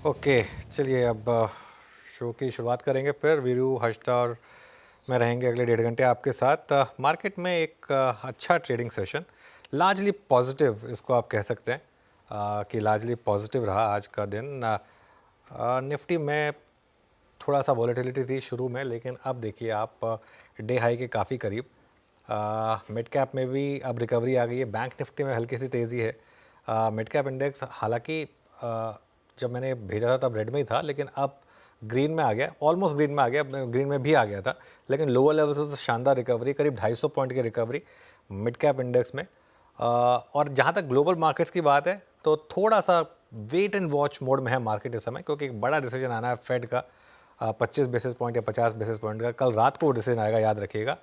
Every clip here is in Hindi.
ओके, चलिए अब शो की शुरुआत करेंगे। फिर वीरू, हर्षिता और मैं रहेंगे अगले 1.5 घंटे आपके साथ। मार्केट में एक अच्छा ट्रेडिंग सेशन, लार्जली पॉजिटिव इसको आप कह सकते हैं कि लार्जली पॉजिटिव रहा आज का दिन। निफ्टी में थोड़ा सा वॉलेटिलिटी थी शुरू में, लेकिन अब देखिए आप डे हाई के काफ़ी करीब। मिड कैप में भी अब रिकवरी आ गई है। बैंक निफ्टी में हल्की सी तेज़ी है। मिड कैप इंडेक्स हालांकि जब मैंने भेजा था तब रेड में ही था, लेकिन अब ग्रीन में आ गया, ऑलमोस्ट ग्रीन में आ गया, ग्रीन में भी आ गया था, लेकिन लोअर लेवल से तो शानदार रिकवरी, करीब 250 पॉइंट की रिकवरी मिड कैप इंडेक्स में। और जहाँ तक ग्लोबल मार्केट्स की बात है तो थोड़ा सा वेट एंड वॉच मोड में है मार्केट इस समय, क्योंकि एक बड़ा डिसीजन आना है फेड का 25 बेसिस पॉइंट या 50 बेसिस पॉइंट का। कल रात को वो डिसीजन आएगा, याद रखिएगा।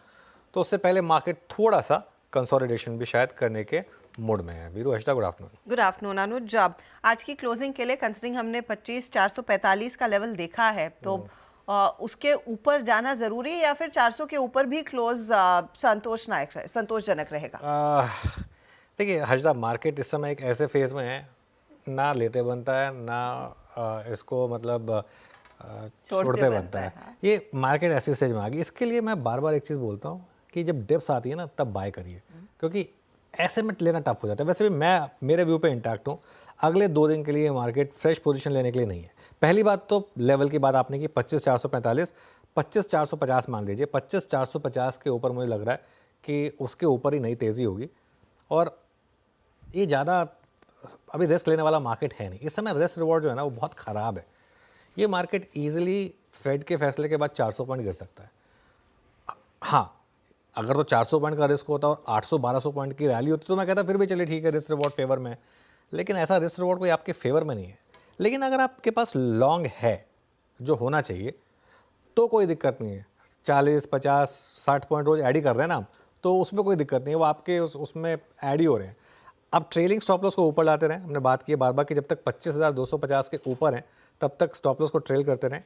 तो उससे पहले मार्केट थोड़ा सा कंसोलिडेशन भी शायद करने के मूड में है। Veeru, Harshita, good afternoon. Good afternoon Anuj. आज की क्लोजिंग के लिए कंसिडरिंग हमने 25,445 का लेवल देखा है, तो उसके ऊपर जाना जरूरी है या फिर 400 के ऊपर भी क्लोज संतोषजनक रहेगा? देखिए हर्षिता, मार्केट इस समय एक ऐसे फेज में है, ना लेते बनता है ना इसको मतलब छोड़ते बनता है। हाँ। ये मार्केट ऐसी स्टेज में आ गई। इसके लिए मैं बार बार एक चीज़ बोलता हूँ कि जब डिप्स आती है ना तब बाय करिए, क्योंकि ऐसे में लेना टफ हो जाता है। वैसे भी मैं मेरे व्यू पे इंटैक्ट हूँ। अगले 2 दिन के लिए मार्केट फ्रेश पोजीशन लेने के लिए नहीं है। पहली बात तो लेवल की बात आपने की 25,445, 25,450 मान लीजिए। 25,450 के ऊपर मुझे लग रहा है कि उसके ऊपर ही नई तेज़ी होगी। और ये ज़्यादा अभी रिस्क लेने वाला मार्केट है नहीं इस समय। रिस्क रिवॉर्ड जो है ना वो बहुत ख़राब है। ये मार्केट ईजिली फेड के फैसले के बाद 400 पॉइंट गिर सकता है। हाँ, अगर तो 400 पॉइंट का रिस्क होता और 800-1200 पॉइंट की रैली होती तो मैं कहता फिर भी चलिए ठीक है, रिस्क रिवॉर्ड फेवर में है। लेकिन ऐसा रिस्क रिवॉर्ड कोई आपके फेवर में नहीं है। लेकिन अगर आपके पास लॉन्ग है, जो होना चाहिए, तो कोई दिक्कत नहीं है। 40, 50, 60 पॉइंट रोज ऐड ही कर रहे हैं ना आप, तो उसमें कोई दिक्कत नहीं है। वो आपके उसमें ऐड ही हो रहे हैं। अब ट्रेलिंग स्टॉप लॉस को ऊपर लाते रहें। हमने बात की है बार बार कि जब तक 25,250 के ऊपर हैं तब तक स्टॉप लॉस को ट्रेल करते रहें।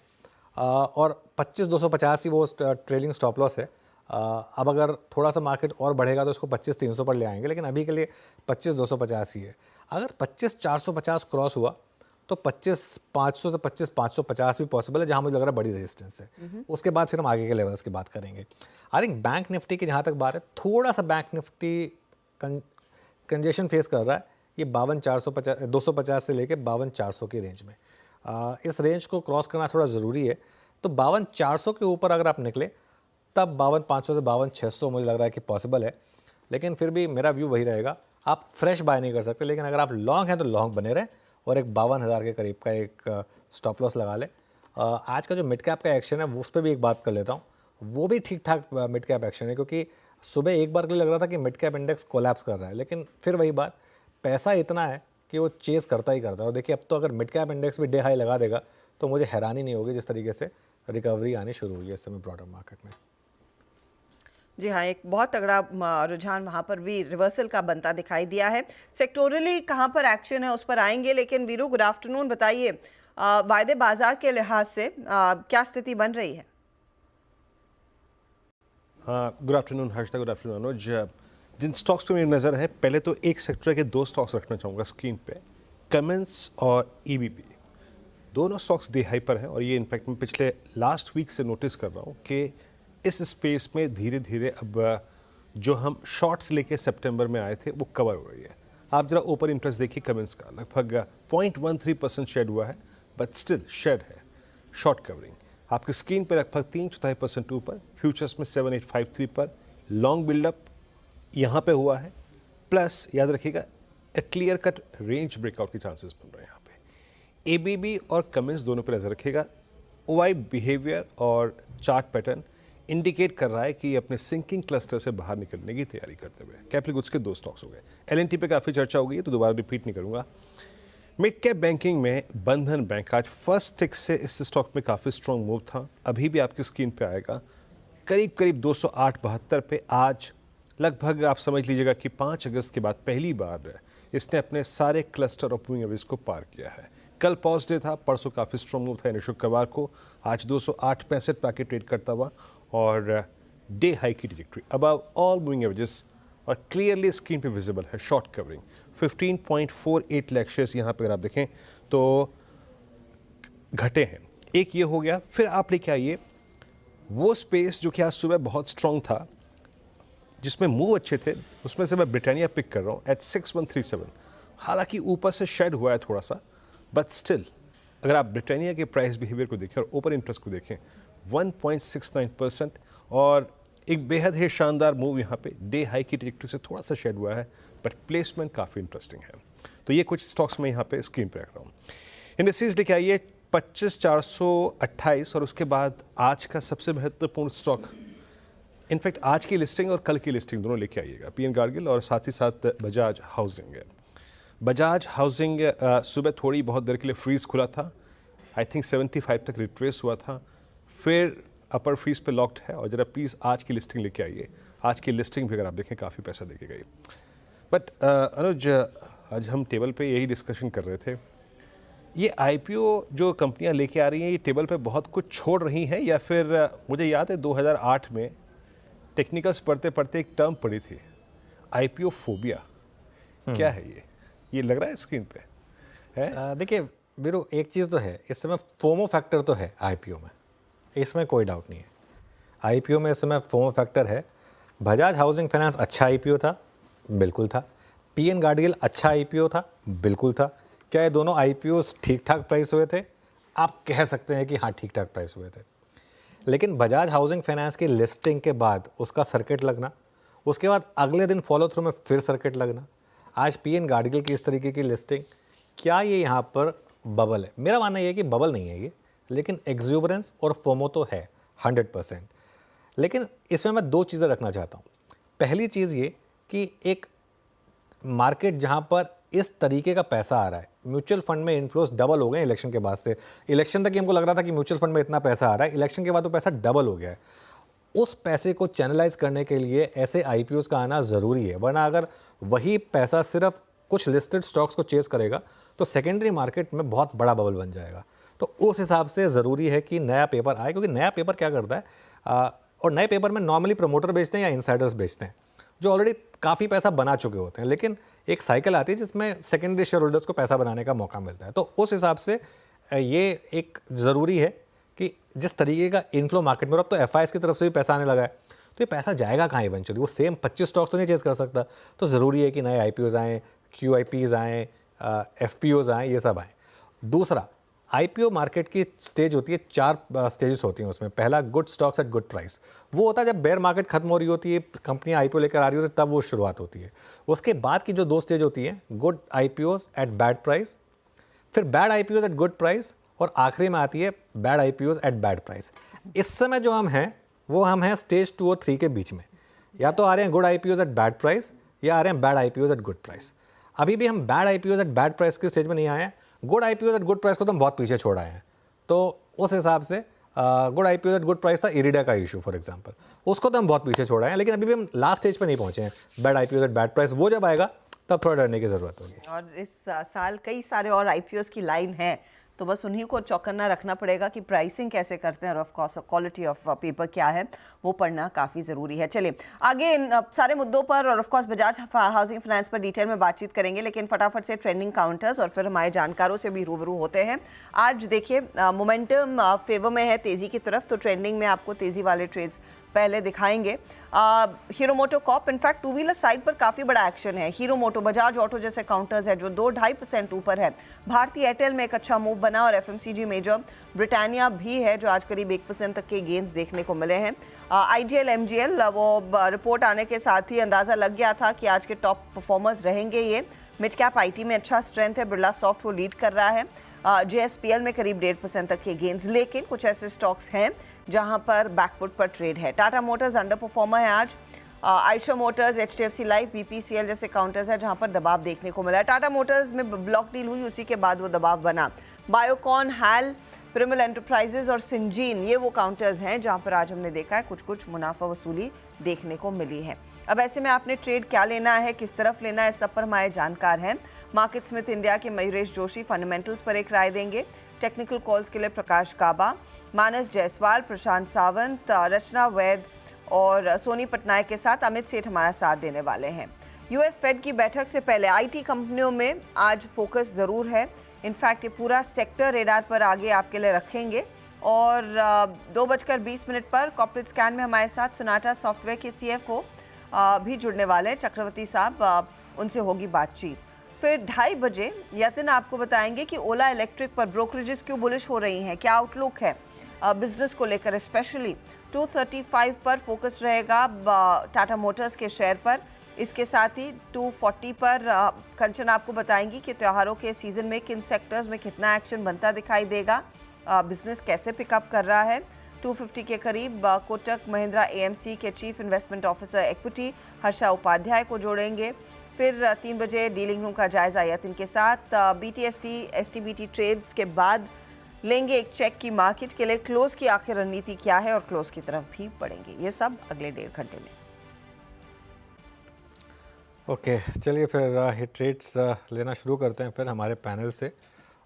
और 25,250 ही वो ट्रेलिंग स्टॉप लॉस है। अब अगर थोड़ा सा मार्केट और बढ़ेगा तो उसको 25,300 पर ले आएंगे, लेकिन अभी के लिए 25,250 ही है। अगर 25,450 क्रॉस हुआ तो 25,500 से 25,550 भी पॉसिबल है, जहां मुझे लग रहा है बड़ी रेजिस्टेंस है। उसके बाद फिर हम आगे के लेवल्स की बात करेंगे। आई थिंक बैंक निफ्टी की जहां तक बात है, थोड़ा सा बैंक निफ्टी कंजेशन फेस कर रहा है। ये 52,450 250 से लेके 52,400 की रेंज में। इस रेंज को क्रॉस करना थोड़ा ज़रूरी है। तो 52,400 के ऊपर अगर आप निकले तब 52,500 से 52,600 मुझे लग रहा है कि पॉसिबल है। लेकिन फिर भी मेरा व्यू वही रहेगा, आप फ्रेश बाय नहीं कर सकते। लेकिन अगर आप लॉन्ग हैं तो लॉन्ग बने रहें और एक 52,000 के करीब का एक स्टॉप लॉस लगा लें। आज का जो मिड कैप का एक्शन है उस पर भी एक बात कर लेता हूँ। वो भी ठीक ठाक मिड कैप एक्शन है, क्योंकि सुबह एक बार के लिए लग रहा था कि मिड कैप इंडेक्स कोलैप्स कर रहा है, लेकिन फिर वही बात, पैसा इतना है कि वो चेस करता ही करता है। और देखिए अब तो अगर मिड कैप इंडेक्स भी डे हाई लगा देगा तो मुझे हैरानी नहीं होगी जिस तरीके से रिकवरी आनी शुरू हुई है इस समय ब्रॉडर मार्केट में। जी हाँ, एक बहुत तगड़ा रुझान वहां पर भी रिवर्सल का बनता दिखाई दिया है। सेक्टोरली कहां पर एक्शन है उस पर आएंगे, लेकिन वीरू गुड आफ्टरनून, बताइए वायदे बाजार के लिहाज से क्या स्थिति बन रही है? हाँ, good afternoon Harshita, good afternoon Anuj. जिन स्टॉक्स पे मेरी नज़र है, पहले तो एक सेक्टर के 2 स्टॉक्स रखना चाहूँगा स्क्रीन पे, कमेंस और ईबीपी। दोनों स्टॉक्स डे हाई पर हैं और ये इनफैक्ट मैं पिछले लास्ट वीक से नोटिस कर रहा हूँ कि इस स्पेस में धीरे धीरे अब जो हम शॉर्ट्स लेके सितंबर में आए थे वो कवर हो रही है। आप जरा ओपन इंटरेस्ट देखिए कमेंस का, लगभग 0.13% शेड हुआ है, बट स्टिल शेड है। शॉर्ट कवरिंग आपकी स्क्रीन पे लगभग 3/4% ऊपर, फ्यूचर्स में 7853 पर लॉन्ग बिल्डअप यहाँ पे हुआ है। प्लस याद रखिएगा क्लियर कट रेंज ब्रेकआउट के चांसेस बन रहे हैं यहाँ पे। एबीबी और कमेंस दोनों पे नजर रखिएगा। ओआई बिहेवियर और चार्ट पैटर्न इंडिकेट कर रहा है कि अपने सिंकिंग क्लस्टर से बाहर निकलने की तैयारी करते हुए। कैपिटल गुड्स के 2 स्टॉक्स हो गए। एलएनटी पे काफ़ी चर्चा हो गई है तो दोबारा रिपीट नहीं करूँगा। मिड कैप बैंकिंग में बंधन बैंक आज फर्स्ट टिक से इस स्टॉक में काफ़ी स्ट्रॉन्ग मूव था, अभी भी आपकी स्क्रीन पे आएगा। करीब करीब 208-72 पे आज लगभग आप समझ लीजिएगा कि 5 अगस्त के बाद पहली बार इसने अपने सारे क्लस्टर ऑफ मूविंग एवरेज को पार किया है। कल पॉजिटिव था, परसों काफ़ी स्ट्रॉन्ग मूव था यानी शुक्रवार को। आज 208-65 पे आके ट्रेड करता हुआ और डे हाई की trajectory above all moving averages और क्लियरली स्क्रीन पे विजिबल है। शॉर्ट कवरिंग 15.48 लाख शेयर्स यहाँ पे अगर आप देखें तो घटे हैं। एक ये हो गया, फिर आप लेके आइए वो स्पेस जो कि आज सुबह बहुत स्ट्रांग था, जिसमें मूव अच्छे थे, उसमें से मैं ब्रिटानिया पिक कर रहा हूँ एट 6137। हालांकि ऊपर से शेड हुआ है थोड़ा सा, बट स्टिल अगर आप ब्रिटानिया के प्राइस बिहेवियर को देखें और ओपन इंटरेस्ट को देखें 1.69%, और एक बेहद ही शानदार मूव यहाँ पे डे हाई की ट्रैजेक्टरी से थोड़ा सा शेड हुआ है, बट प्लेसमेंट काफ़ी इंटरेस्टिंग है। तो ये कुछ स्टॉक्स में यहाँ पे स्क्रीन पे रख रहा हूँ। इंडस्ट्रीज लेके आइए 25,428, और उसके बाद आज का सबसे महत्वपूर्ण स्टॉक, इनफैक्ट आज की लिस्टिंग और कल की लिस्टिंग दोनों लेके आइएगा, पीएन गार्गिल और साथ ही साथ बजाज हाउसिंग है। बजाज हाउसिंग सुबह थोड़ी बहुत देर के लिए फ्रीज खुला था, आई थिंक 75 तक रिट्रेस हुआ था, फिर अपर फ्रीज पे लॉक्ड है। और ज़रा प्लीज़ आज की लिस्टिंग लेके आइए, आज की लिस्टिंग भी अगर आप देखें काफ़ी पैसा देके गई। बट अनुज, आज हम टेबल पे यही डिस्कशन कर रहे थे, ये आईपीओ जो कंपनियां लेके आ रही हैं, ये टेबल पे बहुत कुछ छोड़ रही हैं, या फिर मुझे याद है 2008 में टेक्निकल्स पढ़ते पढ़ते एक टर्म पढ़ी थी, आईपीओ फोबिया। क्या है ये लग रहा है स्क्रीन पे है? देखिए बीरू, एक चीज़ तो है, इस समय फोमो फैक्टर तो है आईपीओ में, इसमें कोई डाउट नहीं है। आईपीओ में इस समय फोमो फैक्टर है। बजाज हाउसिंग फाइनेंस अच्छा आईपीओ था, बिल्कुल था। पीएन गार्गिल अच्छा आईपीओ था, बिल्कुल था। क्या ये दोनों आईपीओ ठीक ठाक प्राइस हुए थे? आप कह सकते हैं कि हाँ, ठीक ठाक प्राइस हुए थे। लेकिन बजाज हाउसिंग फाइनेंस की लिस्टिंग के बाद उसका सर्किट लगना, उसके बाद अगले दिन फॉलो थ्रू में फिर सर्किट लगना, आज पीएन गार्गिल की इस तरीके की लिस्टिंग, क्या ये यहाँ पर बबल है? मेरा मानना ये है कि बबल नहीं है ये, लेकिन एक्सूबरेंस और फोमो तो है 100%। लेकिन इसमें मैं दो चीज़ें रखना चाहता हूँ। पहली चीज़ ये कि एक मार्केट जहाँ पर इस तरीके का पैसा आ रहा है, म्यूचुअल फंड में इन्फ्लोस डबल हो गए इलेक्शन के बाद से। इलेक्शन तक हमको लग रहा था कि म्यूचुअल फंड में इतना पैसा आ रहा है, इलेक्शन के बाद वो पैसा डबल हो गया है। उस पैसे को चैनलाइज करने के लिए ऐसे आईपीओस का आना ज़रूरी है, वरना अगर वही पैसा सिर्फ कुछ लिस्टेड स्टॉक्स को चेस करेगा तो सेकेंडरी मार्केट में बहुत बड़ा बबल बन जाएगा। तो उस हिसाब से ज़रूरी है कि नया पेपर आए, क्योंकि नया पेपर क्या करता है, और नए पेपर में नॉर्मली प्रमोटर बेचते हैं या इंसाइडर्स बेचते हैं जो ऑलरेडी काफ़ी पैसा बना चुके होते हैं, लेकिन एक साइकिल आती है जिसमें सेकेंडरी शेयर होल्डर्स को पैसा बनाने का मौका मिलता है। तो उस हिसाब से ये एक ज़रूरी है कि जिस तरीके का इनफ्लो मार्केट में, अब तो एफआईएस की तरफ से भी पैसा आने लगा है, तो ये पैसा जाएगा कहाँ इवेंचुअली? वो सेम 25 स्टॉक्स तो नहीं चेज कर सकता। तो ज़रूरी है कि नए आईपीओज आएँ, क्यूआईपीज आएँ, एफपीओज आएँ, ये सब आएँ। दूसरा, आईपीओ मार्केट की स्टेज होती है, 4 स्टेजेस होती हैं उसमें। पहला, good stocks eight good price. वो होता है जब बेयर मार्केट खत्म हो रही होती है, कंपनियां आईपीओ लेकर आ रही होती है, तब वो शुरुआत होती है। उसके बाद की जो 2 स्टेज होती हैं, good IPOs at bad price, फिर bad IPOs at good price, और आखिरी में आती है bad IPOs at bad price. इस समय जो हम हैं वो हम हैं स्टेज 2 और 3 के बीच में। या तो आ रहे हैं good IPOs at bad price, या आ रहे हैं bad IPOs at good price. अभी भी हम bad IPOs at bad price के स्टेज में नहीं आए हैं। Good IPO at good price को तो हम बहुत पीछे छोड़ आए हैं। तो उस हिसाब से good IPO at good price था इरिडा का इशू फॉर एग्जांपल, उसको तो हम बहुत पीछे छोड़ आए हैं। लेकिन अभी भी हम लास्ट स्टेज पे नहीं पहुंचे हैं, bad IPO at bad price. वो जब आएगा तब थोड़ा डरने की ज़रूरत होगी। और इस साल कई सारे और आईपीओस की लाइन है, तो बस उन्हीं को चौकन्ना रखना पड़ेगा कि प्राइसिंग कैसे करते हैं और of course quality of paper क्या है, वो पढ़ना काफ़ी ज़रूरी है। चलिए आगे इन सारे मुद्दों पर और of course Bajaj housing finance पर डिटेल में बातचीत करेंगे, लेकिन फटाफट से ट्रेंडिंग काउंटर्स और फिर हमारे जानकारों से भी रूबरू होते हैं। आज देखिए मोमेंटम फेवर में है तेज़ी की तरफ, तो ट्रेंडिंग में आपको तेज़ी वाले ट्रेड्स पहले दिखाएंगे। हीरो मोटो कॉप, इनफैक्ट 2 व्हीलर साइड पर काफ़ी बड़ा एक्शन है। हीरो मोटो, बजाज ऑटो जैसे काउंटर्स है जो 2-2.5% ऊपर है। भारतीय एयरटेल में एक अच्छा मूव बना, और एफएमसीजी मेजर ब्रिटानिया भी है जो आज करीब 1% तक के गेंस देखने को मिले हैं। आईजीएल एमजीएल, वो रिपोर्ट आने के साथ ही अंदाज़ा लग गया था कि आज के टॉप परफॉर्मर्स रहेंगे ये। मिड कैप आईटी में अच्छा स्ट्रेंथ है, बिरला सॉफ्ट वो लीड कर रहा है। जेएसपीएल में करीब 1.5% तक के गेंस, लेकिन कुछ ऐसे स्टॉक्स हैं जहां पर बैकफुट पर ट्रेड है। टाटा मोटर्स अंडर परफॉर्मर है आज। Eicher Motors, HDFC life, BPCL जैसे काउंटर्स है जहां पर दबाव देखने को मिला है। टाटा मोटर्स में ब्लॉक डील हुई, उसी के बाद वो दबाव बना। बायोकॉन, हैल, पिरामिल एंटरप्राइजेज और सिंजीन, ये वो काउंटर्स हैं जहां पर आज हमने देखा है कुछ मुनाफा वसूली देखने को मिली है। अब ऐसे में आपने ट्रेड क्या लेना है, किस तरफ लेना है, सब पर हमारे जानकार हैं। मार्केट स्मिथ इंडिया के मयूरेश जोशी फंडामेंटल्स पर एक राय देंगे। टेक्निकल कॉल्स के लिए प्रकाश काबा, मानस जायसवाल, प्रशांत सावंत, रचना वैद और सोनी पटनायक के साथ अमित सेठ हमारा साथ देने वाले हैं। यूएस फेड की बैठक से पहले आईटी कंपनियों में आज फोकस ज़रूर है। इनफैक्ट ये पूरा सेक्टर रेडार पर आगे आपके लिए रखेंगे। और 2:20 पर कॉर्पोरेट स्कैन में हमारे साथ सोनाटा सॉफ्टवेयर के सीएफओ भी जुड़ने वाले हैं, चक्रवर्ती साहब, उनसे होगी बातचीत। फिर 2:30 बजे यतिन आपको बताएंगे कि ओला इलेक्ट्रिक पर ब्रोकरेजेस क्यों बुलिश हो रही हैं, क्या आउटलुक है बिजनेस को लेकर स्पेशली। 2:35 पर फोकस रहेगा टाटा मोटर्स के शेयर पर। इसके साथ ही 2:40 पर कंचन आपको बताएंगी कि त्योहारों के सीजन में किन सेक्टर्स में कितना एक्शन बनता दिखाई देगा, बिजनेस कैसे पिकअप कर रहा है। 2:50 के करीब कोटक महिंद्रा एएमसी के chief investment officer equity Harsha Upadhyay को जोड़ेंगे। फिर 3 बजे डीलिंग रूम का जायजा यतिन के साथ। बीटीएसटी एसटीबीटी ट्रेड्स के बाद लेंगे एक चेक की मार्केट के लिए क्लोज की आखिर रणनीति क्या है और क्लोज की तरफ भी बढ़ेंगे। ये सब अगले 1.5 घंटे में। ओके, चलिए फिर हिट ट्रेड्स लेना शुरू करते हैं फिर हमारे पैनल से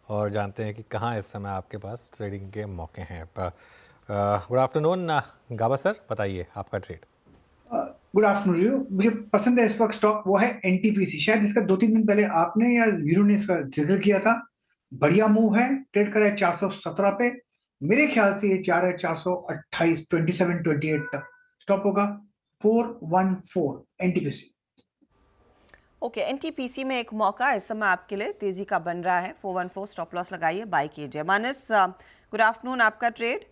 और जानते हैं कि कहाँ इस समय आपके पास ट्रेडिंग के मौके हैं। गुड आफ्टरनून गाबा सर, बताइए आपका ट्रेड। Good afternoon. मुझे पसंद है इस वक्त स्टॉक, वो है एनटीपीसी। शायद इसका 2-3 दिन पहले आपने या वीरू ने इसका जिक्र किया था। बढ़िया मूव है, ट्रेड करा है 417 पे। मेरे ख्याल से ये जा रहा है 428, 27, 28 तक। स्टॉप होगा 414 एनटीपीसी। ओके, एनटीपीसी में एक मौका इस समय आपके लिए तेजी का बन रहा है। 414 स्टॉप लॉस लगाइए, बाय कीजिए। मानस, गुड आफ्टरनून, आपका ट्रेड।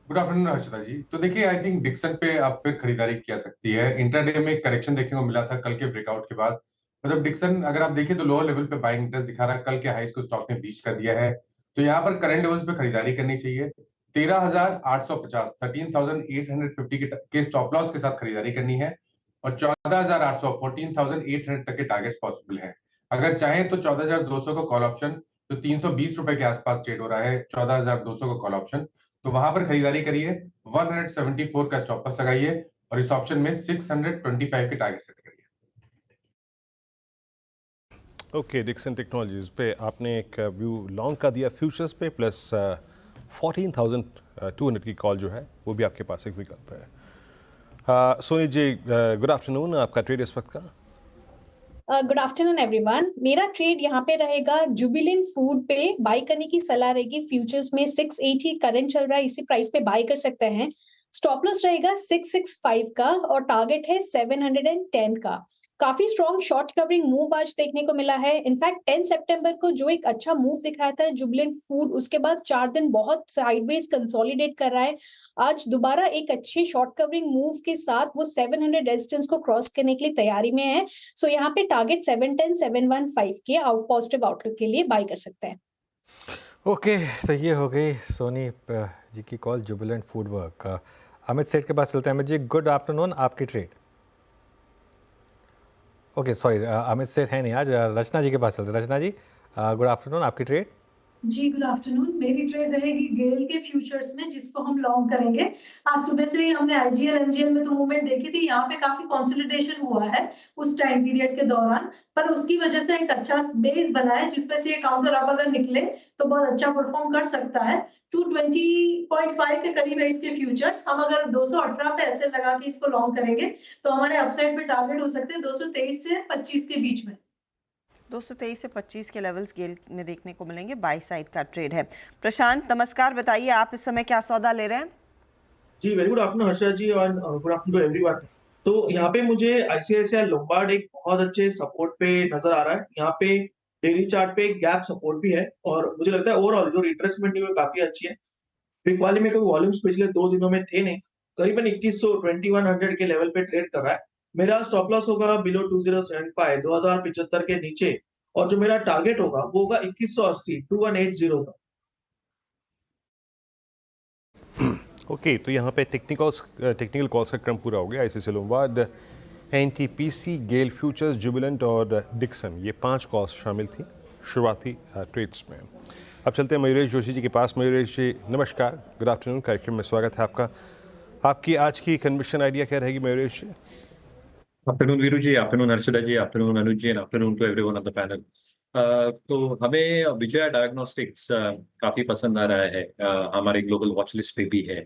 गुड आफ्टरनून हर्षिता जी। तो देखिए, आई थिंक डिक्सन पे आप फिर खरीदारी किया सकती है। इंटरडे में एक करेक्शन देखने को मिला था कल के ब्रेकआउट के बाद। मतलब डिक्सन अगर आप देखिए तो लोअर लेवल पे बाइंग इंटरेस्ट दिखा रहा है। कल के हाइस को स्टॉक ने बीच कर दिया है, तो यहाँ पर करंट लेवल्स पे खरीदारी करनी चाहिए। 13,850 13,850 के स्टॉप लॉस के साथ खरीदारी करनी है और 14,800 14,800 तक के टारगेट्स पॉसिबल है। अगर चाहे तो 14,200 का कॉल ऑप्शन जो 320 रुपए के आसपास ट्रेड हो रहा है, 14,200 का कॉल ऑप्शन, तो वहां पर खरीदारी करिए। 174 का स्टॉप लॉस लगाइए और इस ऑप्शन में 625 के टारगेट सेट करिए। ओके, डिक्सन टेक्नोलॉजीज पे आपने एक व्यू लॉन्ग का दिया फ्यूचर्स पे, प्लस 14,200 की कॉल जो है वो भी आपके पास एक विकल्प है। सोनी जी, गुड आफ्टरनून, आपका ट्रेड इस वक्त का। Good afternoon everyone. मेरा ट्रेड यहाँ पे रहेगा जुबिलेंट फूड पे। बाय करने की सलाह रहेगी। फ्यूचर्स में 680 करंट चल रहा है, इसी प्राइस पे बाय कर सकते हैं। स्टॉप लॉस रहेगा 665 का और टारगेट है 710 का। काफी स्ट्रॉन्ग शॉर्ट कवरिंग मूव आज देखने को मिला है। इनफैक्ट 10 सितंबर को जो एक अच्छा मूव दिखाया था जुबिलेंट फूड, उसके बाद 4 दिन बहुत साइडवेज कंसोलिडेट कर रहा है। आज दोबारा एक अच्छे शॉर्ट कवरिंग मूव के साथ वो 700 रेजिस्टेंस को क्रॉस करने के लिए तैयारी में है। सो यहाँ पे टारगेट 710 715 के पॉजिटिव आउटलुक के लिए बाय कर सकते हैं। ओके, तो ये हो गई सोनी जी की call Jubilant food work. Amit सेठ के पास चलते हैं। अमित जी, गुड आफ्टरनून, आपकी ट्रेड। ओके, सॉरी, अमित सेठ है नहीं आज, रचना जी के पास चलते हैं। रचना जी, गुड आफ्टरनून, आपकी ट्रेड। जी गुड आफ्टरनून। मेरी ट्रेड रहेगी गेल के फ्यूचर्स में, जिसको हम लॉन्ग करेंगे। आज सुबह से ही हमने आईजीएल एमजीएल में तो मूवमेंट देखी थी, यहाँ पे काफी कंसोलिडेशन हुआ है उस टाइम पीरियड के दौरान, पर उसकी वजह से एक अच्छा बेस बना है जिसमें से ये काउंटर अप अगर निकले तो बहुत अच्छा परफॉर्म कर सकता है। 220.5 के करीब है इसके फ्यूचर्स। हम अगर 218 पे ऐसे लगा के इसको लॉन्ग करेंगे तो हमारे अपसाइड पे टारगेट हो सकते हैं 223 से 25 के बीच में। 223 से 25 के लेवल्स गेल में देखने को मिलेंगे। बाई साइड का ट्रेड है। प्रशांत, नमस्कार, बताइए आप इस समय क्या सौदा ले रहे हैं? जी वेरी गुड आफ्टरनून हर्षा जी और गुड आफ्टरनून टू एवरीवन। तो यहाँ पे मुझे आईसीआईसीआई लोम्बार्ड एक बहुत अच्छे सपोर्ट पे नजर आ रहा है। यहाँ पे डेली चार्ट पे एक गैप सपोर्ट भी है और मुझे लगता है ओवरऑल जो रिट्रेसमेंट है वो काफी अच्छी है। बिग वाली में कोई वॉल्यूम्स पिछले 2 दिनों में थे नहीं, करीबन 2100 के लेवल पे ट्रेड कर रहा है। मेरा स्टॉप लॉस होगा बिलो 2075 2075 के नीचे और जो मेरा टारगेट होगा वो होगा 2180 2180 का। ओके, तो यहाँ पे टेक्निकल कॉल्स का क्रम पूरा हो गया। आईसीआईसीआई लोम्बार्ड, एनटीपीसी, गेल फ्यूचर्स, जुबिलेंट और डिक्सन, ये 5 कॉल्स शामिल थी शुरुआती ट्रेड्स में। अब चलते हैं मयूरेश जोशी जी के पास। मयूरेश जी, नमस्कार, गुड आफ्टरनून, कार्यक्रम में स्वागत है आपका। आपकी आज की कन्विक्शन आइडिया क्या रहेगी Mayuresh ji? Afternoon Veeru ji, afternoon Harshada ji, afternoon Anuj ji, and afternoon to everyone on the panel. तो हमें विजया डायग्नोस्टिक्स काफी पसंद आ रहा है, हमारे ग्लोबल वॉच लिस्ट पे भी है।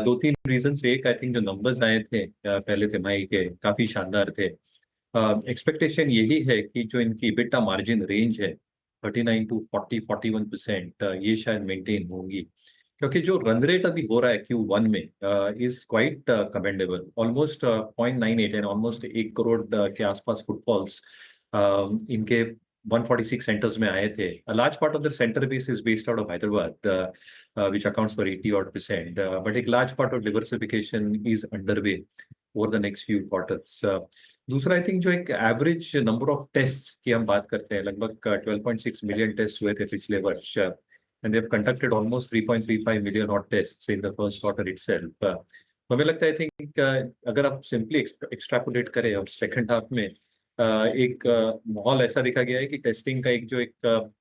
2-3 रीजन से। एक, आई थिंक जो नंबर्स आए थे पहले तिमाही के काफी शानदार थे। एक्सपेक्टेशन यही है कि जो इनकी EBITDA मार्जिन रेंज है 39 to 41%, ये शायद मेंटेन होंगी, क्योंकि जो रन रेट अभी हो रहा है Q1 में is quite commendable, almost 0.98 and almost 1 crore के आसपास फुटफॉल्स इनके 146 सेंटर्स में आए थे. A large part of their center base is based out of Hyderabad, which accounts for 80% odd, but a large part of diversification is underway over the next few quarters. दूसरा, आई थिंक जो एक एवरेज नंबर ऑफ टेस्ट की हम बात करते हैं, लगभग 12.6 मिलियन टेस्ट हुए थे पिछले वर्ष, and they have conducted almost 3.35 million of tests in the first quarter itself. तो हमें लगता है, आई थिंक अगर आप सिंपली एक्सट्रैपोलेट करें और सेकंड हाफ में एक माहौल ऐसा देखा गया है कि टेस्टिंग का एक जो एक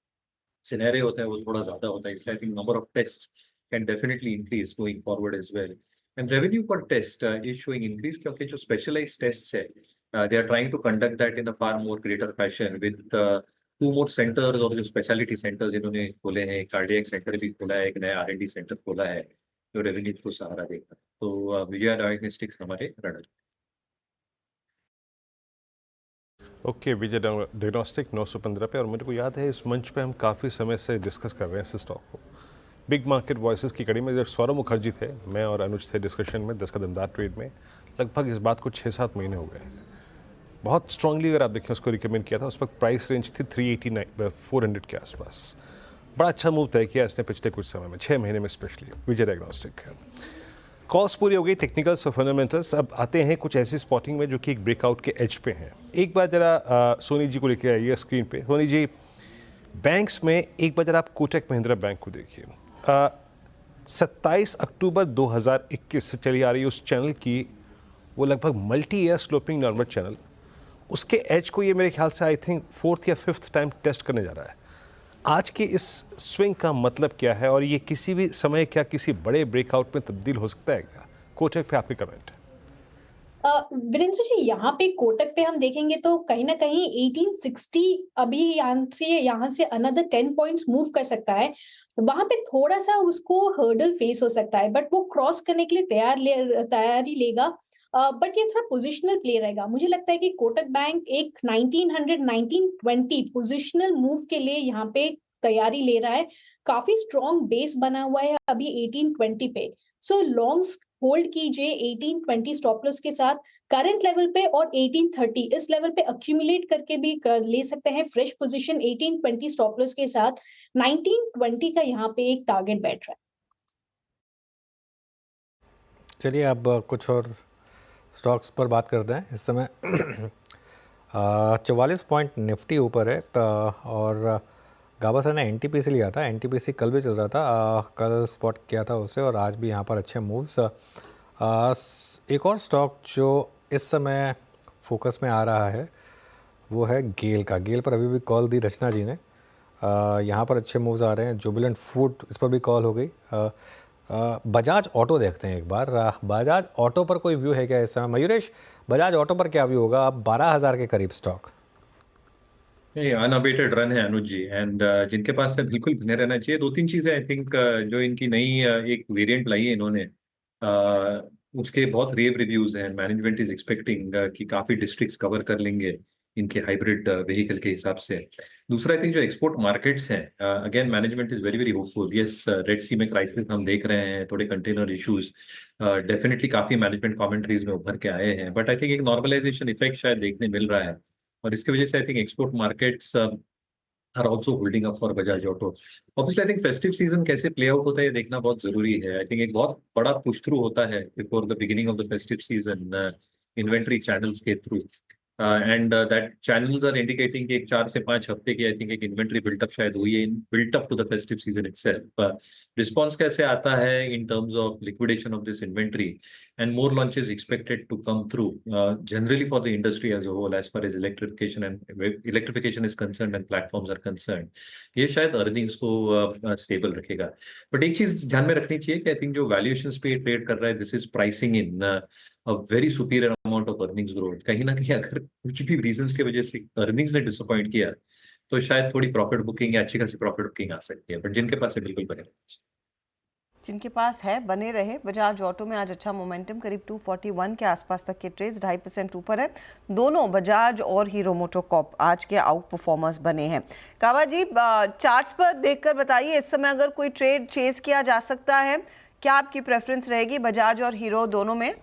सिनेरियो होता है वो थोड़ा ज्यादा होता है, इसलिए I think number of test can definitely increase going forward as well. And revenue पर टेस्ट इज शोइंग इंक्रीज, क्योंकि जो स्पेशलाइज्ड टेस्ट है they are trying to conduct that in a far more greater fashion with 2 more centers, और जो स्पेशलिटी सेंटर्स इन्होंने खोले हैं, कार्डियक सेंटर भी खोला है, एक नया R&D सेंटर खोला है जो रेवेन्यू को सहारा देगा. तो विजया डायग्नोस्टिक्स हमारे रनर. ओके, विजय डायग्नोस्टिक 915 पे, और मेरे को याद है इस मंच पे हम काफ़ी समय से डिस्कस कर रहे हैं इस स्टॉक को. बिग मार्केट वॉइसेस की कड़ी में जब सौरभ मुखर्जी थे, मैं और अनुज थे डिस्कशन में 10 का दमदार ट्रेड में, लगभग इस बात को 6-7 महीने हो गए. बहुत स्ट्रांगली अगर आप देखें उसको रिकमेंड किया था, उस वक्त प्राइस रेंज थी 389-400 के आसपास. बड़ा अच्छा मूव तय किया इसने पिछले कुछ समय में, 6 महीने में स्पेशली विजय डायग्नोस्टिक. कॉल्स पूरी हो गई, टेक्निकल्स और फंडामेंटल्स. अब आते हैं कुछ ऐसी स्पॉटिंग में जो कि एक ब्रेकआउट के एज पे हैं. एक बार जरा सोनी जी को लेके आइए स्क्रीन पे. सोनी जी, बैंक्स में एक बार जरा आप कोटक महिंद्रा बैंक को देखिए. 27 अक्टूबर 2021 से चली आ रही उस चैनल की, वो लगभग multi year sloping downward channel, उसके एज को ये मेरे ख्याल से आई थिंक 4th या 5th टाइम टेस्ट करने जा रहा है. आज की इस स्विंग का मतलब क्या है, और ये किसी भी समय क्या किसी बड़े ब्रेकआउट में तब्दील हो सकता है क्या? कोटक पे आपके कमेंट. वीरेंद्र जी, यहाँ पे कोटक पे हम देखेंगे तो कहीं ना कहीं 1860 अभी यहाँ से अनदर 10 पॉइंट्स मूव कर सकता है. वहां पे थोड़ा सा उसको हर्डल फेस हो सकता है, बट वो क्रॉस करने के लिए तैयारी लेगा. बट ये थोड़ा पोजिशनल प्ले रहेगा. मुझे लगता है कि कोटक बैंक एक 1900-1920 पोजिशनल मूव के लिए यहाँ पे तैयारी ले रहा है. काफी स्ट्रॉन्ग बेस बना हुआ है अभी 1820 पे. सो लॉन्ग्स होल्ड कीजिए 1820 स्टॉप लॉस के साथ करंट लेवल पे, और 1830 इस लेवल पे अक्यूमुलेट करके भी ले सकते हैं फ्रेश पोजीशन 1820 स्टॉप लॉस के साथ. 1920 का यहाँ पे एक टारगेट बैठ रहा है. चलिए अब कुछ और स्टॉक्स पर बात करते हैं. इस समय 44 पॉइंट निफ्टी ऊपर है, और गाबा सर ने एनटीपीसी लिया था. एनटीपीसी कल भी चल रहा था, कल स्पॉट किया था उसे, और आज भी यहाँ पर अच्छे मूव्स. एक और स्टॉक जो इस समय फोकस में आ रहा है वो है गेल का. गेल पर अभी भी कॉल दी रचना जी ने. यहाँ पर अच्छे मूव्स आ रहे हैं. जुबिलेंट फूड, इस पर भी कॉल हो गई. बजाज ऑटो देखते हैं एक बार. बजाज ऑटो पर कोई व्यू है क्या इस समय? मयूरेश, बजाज ऑटो पर क्या व्यू होगा? अब 12,000 के करीब स्टॉक. अनअबेटेड रन है अनुज जी, एंड जिनके पास है बिल्कुल बने रहना चाहिए. 2-3 चीजें आई थिंक जो इनकी नई एक वेरिएंट लाई है इन्होंने, उसके बहुत रेव रिव्यूज हैं. मैनेजमेंट इज एक्सपेक्टिंग कि काफी डिस्ट्रिक्ट्स कवर कर लेंगे इनके हाइब्रिड व्हीकल के हिसाब से. दूसरा, आई थिंक जो एक्सपोर्ट मार्केट्स हैं, again management is very very hopeful. Yes, red sea में क्राइसिस हम देख रहे हैं, थोड़े कंटेनर इश्यूज डेफिनेटली काफी मैनेजमेंट कमेंट्रीज में उभर के आए हैं, बट आई थिंक एक नॉर्मलाइजेशन इफेक्ट शायद देखने मिल रहा है, और इसकी वजह से I think export markets are also holding up for Bajaj Auto. Obviously I think festive season कैसे प्ले आउट होता है ये देखना बहुत जरूरी है. आई थिंक एक बहुत बड़ा पुश थ्रू होता है before the beginning of the festive season inventory channels के through, and that channels are indicating कि एक 4 से 5 हफ्ते की आई थिंक एक इन्वेंट्री बिल्टअप शायद हुई है, built up to the festive season itself. Response कैसे आता है in terms of liquidation of this inventory, and more launches expected to come through generally for the industry as a whole as far as electrification is concerned and platforms are concerned. ये शायद अर्निंग्स को स्टेबल रखेगा. बट एक चीज ध्यान में रखनी चाहिए कि आई थिंक जो वैल्यूएशंस पे ट्रेड कर रहा है, this is pricing in a very superior amount of earnings growth. कहीं ना कहीं अगर कुछ भी रीजंस की वजह से अर्निंग्स ने डिसअपॉइंट किया तो शायद थोड़ी प्रॉफिट बुकिंग या अच्छी खासी प्रॉफिट बुकिंग आ सकती है, बट जिनके पास है बिल्कुल बने. जिनके पास है बने रहे। बजाज ऑटो में आज अच्छा मोमेंटम, करीब 241 के आसपास तक के ट्रेड्स 2.5% ऊपर है। दोनों बजाज और हीरो मोटोकॉर्प आज के आउट परफॉर्मर्स बने हैं। काबा जी, चार्ट्स पर देखकर बताइए, इस समय अगर कोई ट्रेड चेज किया जा सकता है, क्या आपकी प्रेफरेंस रहेगी बजाज और हीरो दोनों में?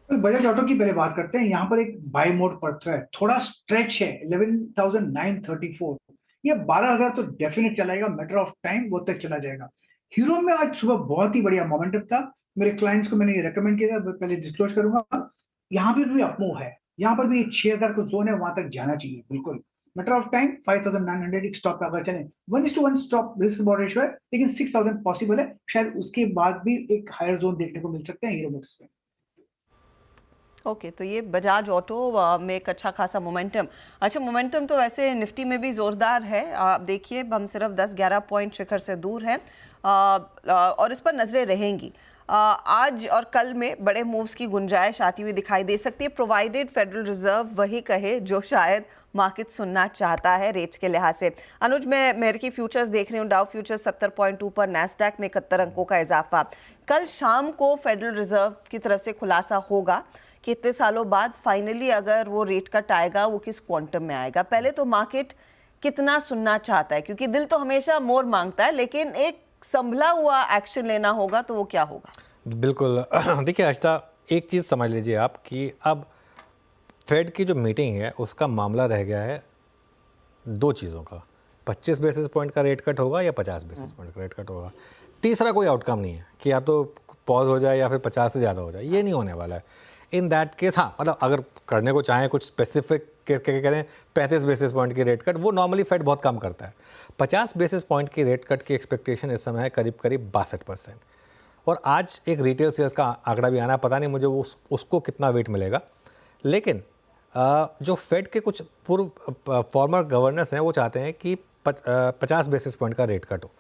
बजाज ऑटो की पहले बात करते हैं। यहाँ पर एक बाय मोड पर है, थोड़ा स्ट्रेच है 11,934, ये 12,000 तो डेफिनेट चलाएगा, मैटर ऑफ टाइम वो तक चला जाएगा। हीरो में आज सुबह बहुत ही बढ़िया मोमेंटम था, मेरे क्लाइंट्स को मैंने ये रेकमेंड किया था, पहले डिस्क्लोज करूंगा। यहाँ पर भी अपमूव है, यहाँ पर भी 6,000 को जोन है, वहां तक जाना चाहिए बिल्कुल। मैटर ऑफ टाइम 5,900 एक स्टॉप पे अगर चले, 1:1 स्टॉप रिस्क रिवॉर्ड रेशियो है, लेकिन 6,000 पॉसिबल है, शायद उसके बाद भी एक हायर जोन देखने को मिल सकते हैं हीरो मोटर्स में। ओके, तो ये बजाज ऑटो में एक अच्छा खासा मोमेंटम। अच्छा, मोमेंटम तो वैसे निफ्टी में भी ज़ोरदार है। आप देखिए, हम सिर्फ 10-11 पॉइंट शिखर से दूर हैं और इस पर नज़रें रहेंगी। आज और कल में बड़े मूव्स की गुंजाइश आती हुई दिखाई दे सकती है, प्रोवाइडेड फेडरल रिजर्व वही कहे जो शायद मार्केट सुनना चाहता है रेट्स के लिहाज से। अनुज, मैं मेरे की फ्यूचर्स देख रही हूँ, डाउ फ्यूचर्स 70 पॉइंट ऊपर, नैस्डैक में 71 अंकों का इजाफा। कल शाम को फेडरल रिजर्व की तरफ से खुलासा होगा कि इतने सालों बाद फाइनली अगर वो रेट कट आएगा वो किस क्वांटम में आएगा। पहले तो मार्केट कितना सुनना चाहता है, क्योंकि दिल तो हमेशा मोर मांगता है, लेकिन एक संभला हुआ एक्शन लेना होगा, तो वो क्या होगा? बिल्कुल। देखिए आशिता, एक चीज़ समझ लीजिए आप कि अब फेड की जो मीटिंग है उसका मामला रह गया है दो चीज़ों का, 25 बेसिस पॉइंट का रेट कट होगा या 50 बेसिस पॉइंट का रेट कट होगा। तीसरा कोई आउटकम नहीं है कि या तो पॉज हो जाए या फिर 50 से ज़्यादा हो जाए, ये नहीं होने वाला है। इन दैट केस हाँ, मतलब अगर करने को चाहें कुछ स्पेसिफिक करें 35 बेसिस पॉइंट की रेट कट, वो नॉर्मली फेड बहुत कम करता है। 50 बेसिस पॉइंट की रेट कट की एक्सपेक्टेशन इस समय है करीब 62%। और आज एक रिटेल सेल्स का आंकड़ा भी आना, पता नहीं मुझे उसको कितना वेट मिलेगा, लेकिन जो फेड के कुछ पूर्व फॉर्मर गवर्नर्स हैं वो चाहते हैं कि 50 बेसिस पॉइंट का रेट कट हो।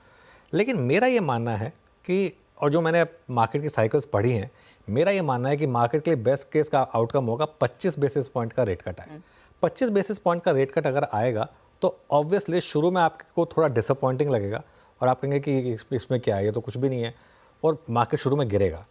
लेकिन मेरा ये मानना है कि, और जो मैंने मार्केट की साइकिल्स पढ़ी हैं, मेरा ये मानना है कि मार्केट के लिए बेस्ट केस का आउटकम होगा 25 बेसिस पॉइंट का रेट कट आए। 25 बेसिस पॉइंट का रेट कट अगर आएगा तो ऑब्वियसली शुरू में आपको थोड़ा डिसअपॉइंटिंग लगेगा और आप कहेंगे कि इसमें क्या है, ये तो कुछ भी नहीं है, और मार्केट शुरू में गिरेगा।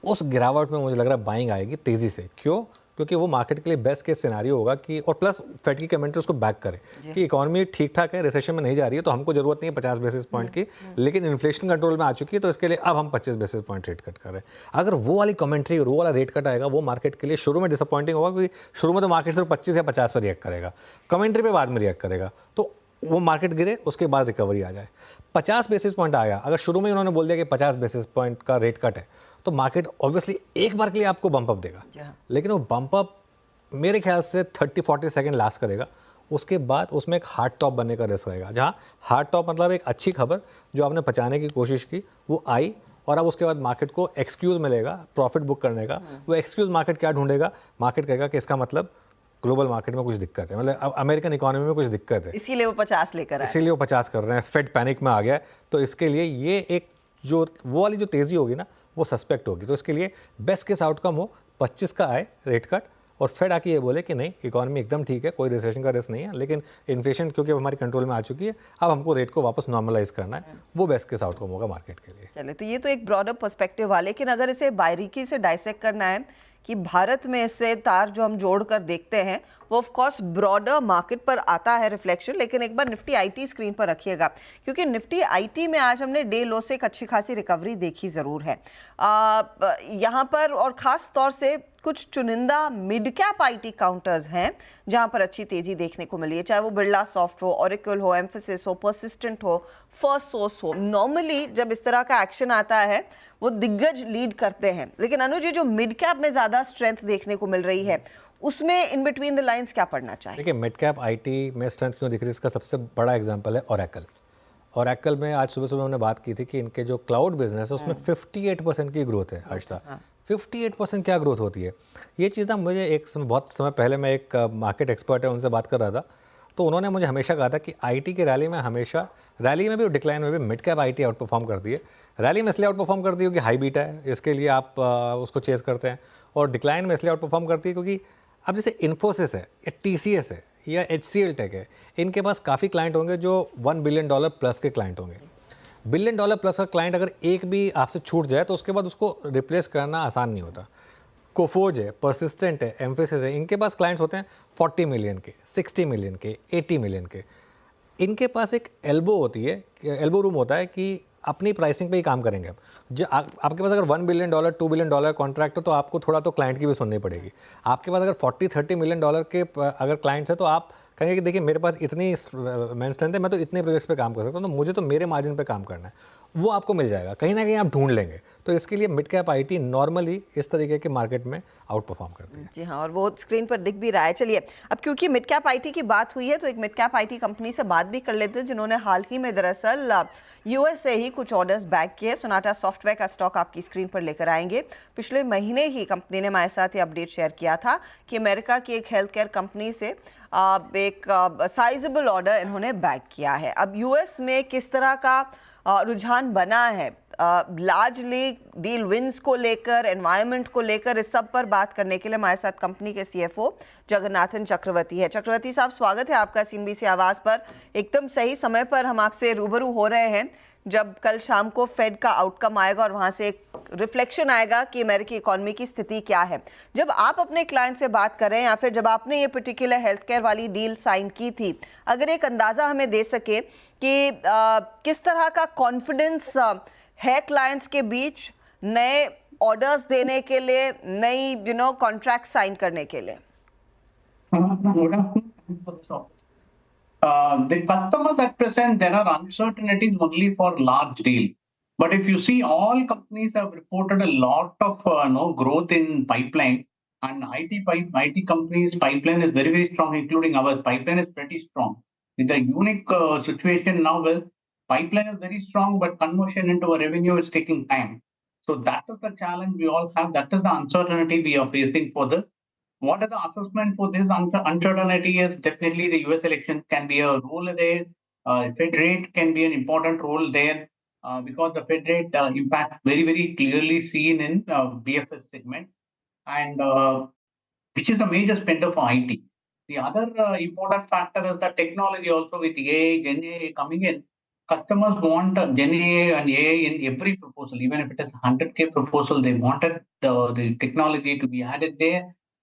उस गिरावट में मुझे लग रहा है बाइंग आएगी तेज़ी से। क्यों? क्योंकि वो मार्केट के लिए बेस्ट केस सिनेरियो होगा कि, और प्लस फेड की कमेंट्री उसको बैक करे कि इकोनॉमी ठीक ठाक है, रिसेशन में नहीं जा रही है, तो हमको जरूरत नहीं है 50 बेसिस पॉइंट की, लेकिन इन्फ्लेशन कंट्रोल में आ चुकी है, तो इसके लिए अब हम 25 बेसिस पॉइंट रेट कट करें। अगर वो वाली कमेंट्री और वो वाला रेट कट आएगा, वो मार्केट के लिए शुरू में डिसअपॉइंटिंग होगा, क्योंकि शुरू में तो मार्केट सिर्फ 25 या 50 पर रिएक्ट करेगा, कमेंट्री पर बाद में रिएक्ट करेगा, तो वो मार्केट गिरे, उसके बाद रिकवरी आ जाए। 50 बेसिस पॉइंट आया, अगर शुरू में उन्होंने बोल दिया कि 50 बेसिस पॉइंट का रेट कट है, तो मार्केट ऑब्वियसली एक बार के लिए आपको बम्प अप देगा, लेकिन वो बम्प अप मेरे ख्याल से 30-40 सेकंड लास्ट करेगा। उसके बाद उसमें एक हार्ड टॉप बनने का रिस्क रहेगा, जहाँ हार्ड टॉप मतलब एक अच्छी खबर जो आपने पचाने की कोशिश की वो आई, और अब उसके बाद मार्केट को एक्सक्यूज़ मिलेगा प्रॉफिट बुक करने का। वो एक्सक्यूज़ मार्केट क्या ढूंढेगा? मार्केट कहेगा कि इसका मतलब ग्लोबल मार्केट में कुछ दिक्कत है, मतलब अमेरिकन इकोनॉमी में कुछ दिक्कत है, इसीलिए वो 50 लेकर आए, इसीलिए वो 50 कर रहे हैं, फेड पैनिक में आ गया है। तो इसके लिए ये एक जो वो वाली जो तेज़ी होगी ना, वो सस्पेक्ट होगी। तो इसके लिए बेस्ट केस आउटकम हो 25 का आए रेट कट, और फेड आके ये बोले कि नहीं, इकोनॉमी एकदम ठीक है, कोई रिसेशन का रिस्क नहीं है, लेकिन इन्फ्लेशन क्योंकि हमारी कंट्रोल में आ चुकी है, अब हमको रेट को वापस नॉर्मलाइज करना है। वो बेस्ट केस आउटकम होगा मार्केट के लिए। चले, तो ये तो एक ब्रॉडर पर्सपेक्टिव हुआ, लेकिन अगर इसे बारीकी से डाइसेक्ट करना है कि भारत में इससे तार जो हम जोड़कर देखते हैं, वो ऑफ कोर्स ब्रॉडर मार्केट पर आता है रिफ्लेक्शन। लेकिन एक बार निफ्टी आईटी स्क्रीन पर रखिएगा, क्योंकि निफ्टी आईटी में आज हमने डे लो से एक अच्छी खासी रिकवरी देखी ज़रूर है यहाँ पर, और ख़ास तौर से कुछ चुनिंदा मिड कैप आईटी काउंटर्स हैं जहां पर अच्छी तेजी देखने को मिली है, चाहे वो बिरला सॉफ्ट हो, ओरेकल हो, एम्फेसिस हो, पर्सिस्टेंट हो, फर्स्ट सोर्स हो। नॉर्मली जब इस तरह का एक्शन आता है वो दिग्गज लीड करते हैं, लेकिन अनुज, जो मिड कैप में ज़्यादा स्ट्रेंथ देखने को मिल रही है, उसमें इन बिटवीन द लाइंस क्या पढ़ना चाहिए? देखिए, मिड कैप आईटी में स्ट्रेंथ क्यों दिख रही है, इसका सबसे बड़ा एग्जांपल है ओरेकल। ओरेकल में आज सुबह सुबह हमने बात की थी कि इनके जो क्लाउड बिजनेस है उसमें 58% की ग्रोथ है आज तक। 58% क्या ग्रोथ होती है? ये चीज़ ना मुझे बहुत समय पहले मैं एक मार्केट एक्सपर्ट है उनसे बात कर रहा था, तो उन्होंने मुझे हमेशा कहा था कि आईटी की रैली में हमेशा, रैली में भी और डिक्लाइन में भी mid cap IT out perform करती है। रैली में इसलिए आउट परफॉर्म करती है क्योंकि हाई बीटा है, इसके लिए आप उसको चेस करते हैं, और डिक्लाइन में इसलिए आउट परफॉर्म करती है क्योंकि अब जैसे इन्फोसिस है या TCS है या HCL टेक है, इनके पास काफ़ी क्लाइंट होंगे जो $1 बिलियन प्लस के क्लाइंट होंगे। बिलियन डॉलर प्लस का क्लाइंट अगर एक भी आपसे छूट जाए तो उसके बाद उसको रिप्लेस करना आसान नहीं होता। कोफोज है, परसिस्टेंट है, एम्फेसिस है, इनके पास क्लाइंट्स होते हैं 40 मिलियन के, 60 मिलियन के, 80 मिलियन के। इनके पास एक एल्बो होती है, एल्बो रूम होता है कि अपनी प्राइसिंग पे ही काम करेंगे हम। जो आपके पास अगर $1 बिलियन, $2 बिलियन कॉन्ट्रैक्ट हो तो आपको थोड़ा तो क्लाइंट की भी सुननी पड़ेगी। आपके पास अगर $40-30 मिलियन के अगर क्लाइंट्स हैं तो आप कहेंगे कि देखिए मेरे पास इतनी मैन स्ट्रेंथ है, मैं तो इतने प्रोजेक्ट्स पे काम कर सकता हूँ, तो मुझे तो मेरे मार्जिन पे काम करना है, वो आपको मिल जाएगा, कहीं ना कहीं आप ढूंढ लेंगे। तो इसके लिए मिड कैप आईटी नॉर्मली इस तरीके के मार्केट में आउट परफॉर्म करती है। जी हाँ, और वो स्क्रीन पर दिख भी रहा है। चलिए, अब क्योंकि मिड कैप आईटी की बात हुई है तो एक मिड कैप आईटी कंपनी से बात भी कर लेते हैं जिन्होंने हाल ही में दरअसल यूएस से ही कुछ ऑर्डर्स बैग किए। सोनाटा सॉफ्टवेयर का स्टॉक आपकी स्क्रीन पर लेकर आएंगे। पिछले महीने ही कंपनी ने हमारे साथ ये अपडेट शेयर किया था कि अमेरिका की एक हेल्थ केयर कंपनी से एक साइजेबल ऑर्डर इन्होंने बैग किया है। अब यूएस में किस तरह का रुझान बना है लार्जली डील विंस को लेकर, एनवायरनमेंट को लेकर, इस सब पर बात करने के लिए हमारे साथ कंपनी के सीएफओ जगन्नाथन चक्रवर्ती है। चक्रवर्ती साहब, स्वागत है आपका सीएनबीसी आवाज पर। एकदम सही समय पर हम आपसे रूबरू हो रहे हैं जब कल शाम को फेड का आउटकम आएगा और वहां से एक रिफ्लेक्शन आएगा कि अमेरिकी इकोनॉमी की स्थिति क्या है। जब आप अपने क्लाइंट से बात कर रहे हैं या फिर जब आपने ये पर्टिकुलर हेल्थ केयर वाली डील साइन की थी, अगर एक अंदाजा हमें दे सके कि किस तरह का कॉन्फिडेंस है क्लाइंट्स के बीच नए ऑर्डर्स देने के लिए, नई कॉन्ट्रैक्ट साइन करने के लिए? The customers at present, there are uncertainties only for large deal. But if you see, all companies have reported a lot of growth in pipeline, and IT companies pipeline is very, very strong, including ours. Pipeline is pretty strong. With a unique situation now, well, pipeline is very strong, but conversion into a revenue is taking time. So that is the challenge we all have. That is the uncertainty we are facing for this. What is the assessment for this uncertainty is definitely the US election can be a role there. Fed rate can be an important role there because the Fed rate impact very, very clearly seen in BFS segment, and which is a major spender for IT. The other important factor is the technology also with AI, Gen AI coming in. Customers want Gen AI and AI in every proposal, even if it is 100K proposal, they wanted the technology to be added there.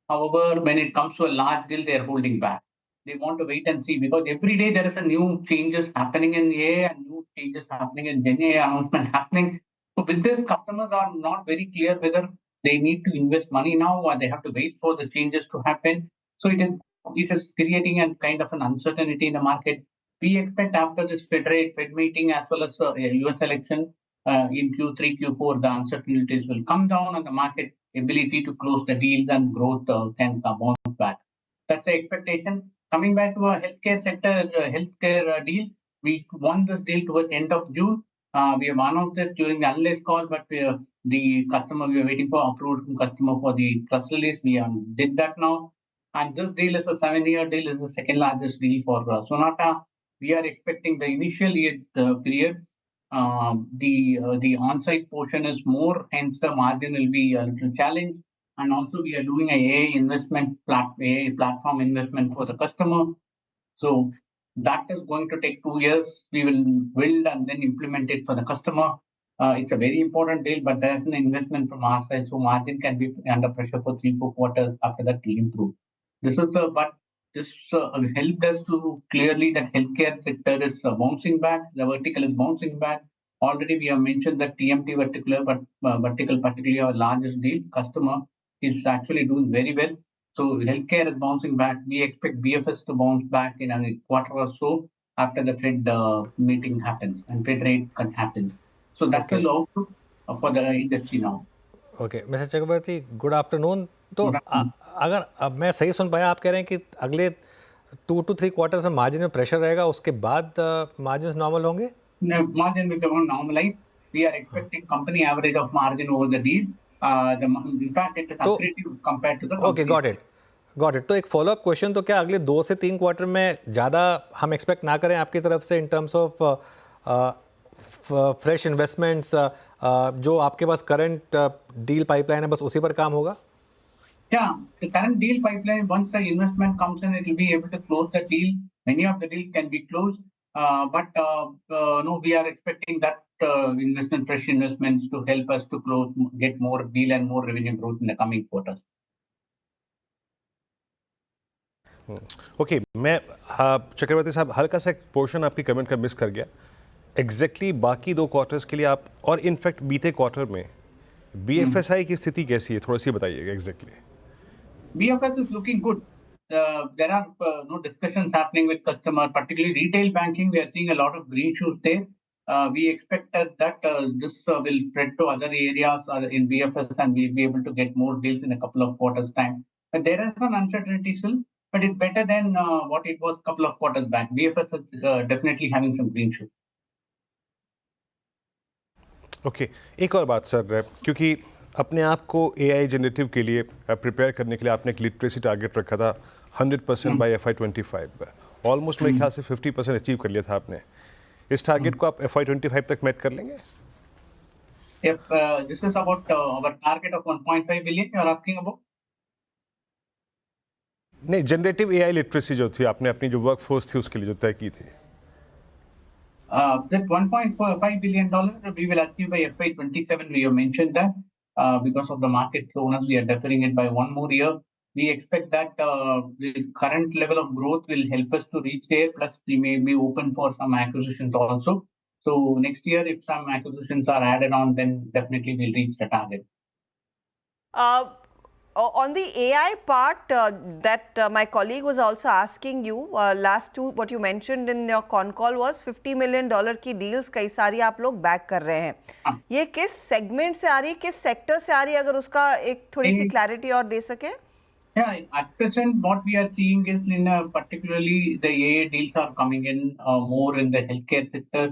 However, when it comes to a large deal, they are holding back. They want to wait and see because every day there is a new changes happening in AI and new changes happening in Gen AI announcement happening. So with this, customers are not very clear whether they need to invest money now or they have to wait for the changes to happen. So it is creating a kind of an uncertainty in the market. We expect after this Fed meeting as well as US election in Q3, Q4, the uncertainties will come down and the market ability to close the deals and growth can bounce back. That's the expectation. Coming back to our healthcare sector, healthcare deal, we won this deal towards the end of June. We have announced it during the analyst call, but the customer, we are waiting for approval from customer for the press release. We did that now. And this deal is a 7-year deal, is the second largest deal for Sonata. We are expecting the initial year period. The on-site portion is more, hence the margin will be a little challenged. And also we are doing a AI platform investment for the customer. So that is going to take 2 years. We will build and then implement it for the customer. It's a very important deal, but there's an investment from our side, so margin can be under pressure for 3-4 quarters. After that, will improve. This helped us to clearly that healthcare sector is bouncing back. The vertical is bouncing back. Already we have mentioned that TMT vertical, particularly our largest deal customer, is actually doing very well. So healthcare is bouncing back. We expect BFS to bounce back in a quarter or so after the Fed meeting happens and Fed rate cut happens. So that's the outlook for the industry now. Okay mister Chakravarty, good afternoon. तो अगर अब मैं सही सुन पाया, आप कह रहे हैं कि अगले 2 to 3 क्वार्टर्स में मार्जिन में प्रेशर रहेगा, उसके बाद मार्जिन नॉर्मल होंगे? Margin will normalize. We are expecting company average of margin over the deal. In fact, it is accretive compared to the company. Okay, got it. तो एक फॉलोअप क्वेश्चन, तो क्या अगले 2 से 3 क्वार्टर में ज़्यादा हम एक्सपेक्ट ना करें आपकी तरफ से इन टर्म्स ऑफ फ्रेश इन्वेस्टमेंट्स? जो आपके पास करंट डील पाइपलाइन है बस उसी पर काम होगा? Yeah, the current deal pipeline, once the investment comes in, it will be able to close the deal. Many of the deals can be closed, but no, we are expecting that investment, fresh investments to help us to get more deal and more revenue growth in the coming quarters. Okay मैं चक्रवर्ती साहब हल्का सा एक पोर्शन आपकी कमेंट का मिस कर गया एग्जैक्टली बाकी 2 क्वार्टर्स के लिए आप और इनफैक्ट बीते क्वार्टर में BFSI की स्थिति कैसी है थोड़ा सी बताइएगा exactly BFS is looking good. There are no discussions happening with customer, particularly retail banking. We are seeing a lot of green shoots there. We expect that this will spread to other areas in BFS and we'll be able to get more deals in a couple of quarters' time. But there is some uncertainty still, but it's better than what it was a couple of quarters back. BFS is definitely having some green shoots. Okay एक और बात सर क्योंकि अपने आप को AI जनरेटिव के लिए प्रिपेयर करने के लिए आपने एक लिटरेसी टारगेट रखा था 100% बाय FY25 ऑलमोस्ट मेरे ख्याल से 50% अचीव कर लिया था आपने इस टारगेट को आप FY25 तक मेट कर लेंगे If this is about our target of 1.5 billion, you are asking about? नहीं जनरेटिव AI लिटरेसी जो थी आपने अपनी जो वर्कफोर्स थी उसके लिए जो तय की थी That $1.5 billion we will achieve by FY27. We have mentioned that because of the market slowness, we are deferring it by one more year. We expect that the current level of growth will help us to reach there. Plus, we may be open for some acquisitions also. So next year, if some acquisitions are added on, then definitely we'll reach the target. On the AI part, that my colleague was also asking you, last two, what you mentioned in your con call was $50 million की deals कई सारी आप लोग back कर रहे हैं. ये किस segment से आ रही है, किस sector से आ रही है, अगर उसका एक थोड़ी सी clarity और दे सके? Yeah, at present, what we are seeing is particularly the AI deals are coming in more in the healthcare sector.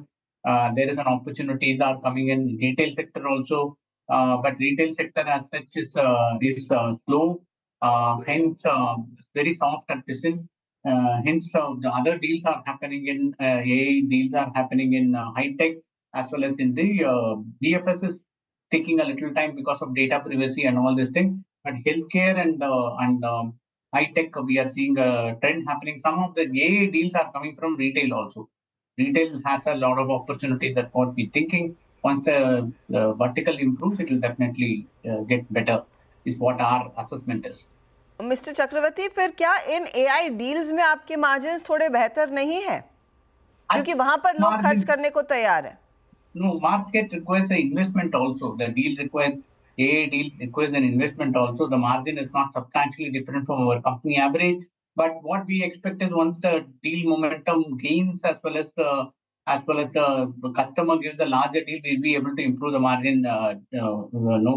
There is an opportunities are coming in retail sector also. But retail sector as such is slow, hence very soft at present. Hence the other deals are happening in AI deals are happening in high tech as well as in the BFS is taking a little time because of data privacy and all these things. But healthcare and high tech we are seeing a trend happening. Some of the AI deals are coming from retail also. Retail has a lot of opportunities. That's what we're thinking. Once the vertical improves, it will definitely get better, is what our assessment is. Mr. Chakravarti, फिर क्या इन AI deals में आपके margins थोड़े बेहतर नहीं है? क्योंकि वहाँ पर लोग खर्च करने को तैयार हैं. No, market requires an investment also. The deal requires AI deal requires an investment also. The margin is not substantially different from our company average. But what we expect is once the deal momentum gains as well as the customer gives a larger deal, we'll be able to improve the margin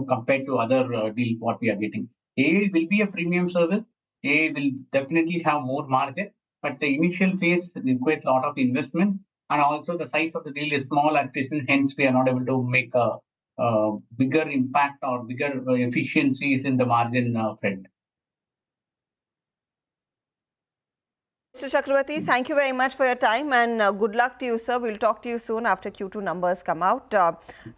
compared to other deals what we are getting. AI will be a premium service. AI will definitely have more margin, but the initial phase requires a lot of investment, and also the size of the deal is small at present. Hence, we are not able to make a bigger impact or bigger efficiencies in the margin front. Mr. Chakravarti, thank you very much for your time and good luck to you, sir. We'll talk to you soon after Q2 numbers come out.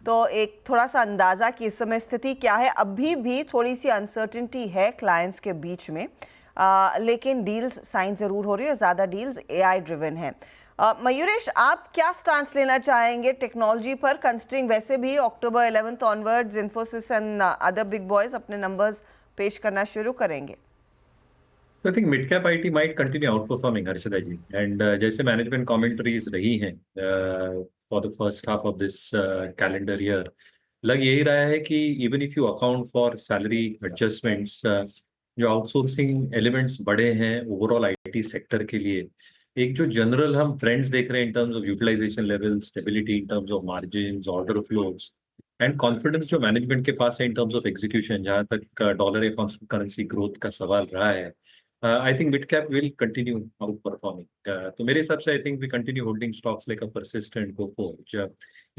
तो एक थोड़ा सा अंदाज़ा कि इस समय स्थिति क्या है. अभी भी थोड़ी सी अनसर्टेनिटी है क्लाइंट्स के बीच में, लेकिन डील्स साइन ज़रूर हो रही है. ज़्यादा डील्स AI ड्रिवन हैं. मयूरेश, आप क्या स्टांस लेना चाहेंगे टेक्नोलॉजी पर, कंसिडरिंग वैसे भी अक्टूबर 11 onwards Infosys and other big boys अपने नंबर्स पेश करना शुरू करेंगे? So I think mid-cap IT might continue outperforming, Harshada ji. And जैसे management commentaries रही हैं for the first half of this calendar year, लग यही रहा है कि even if you account for salary adjustments, जो outsourcing elements बढ़े हैं overall IT sector के लिए, एक जो general हम trends देख रहे हैं in terms of utilization levels, stability in terms of margins, order flows, and confidence जो management के पास है in terms of execution, जहाँ तक dollar या constant currency growth का सवाल रहा है, I think mid-cap will continue outperforming. तो मेरे हिसाब से I think we continue holding stocks like a Persistent, Coforge.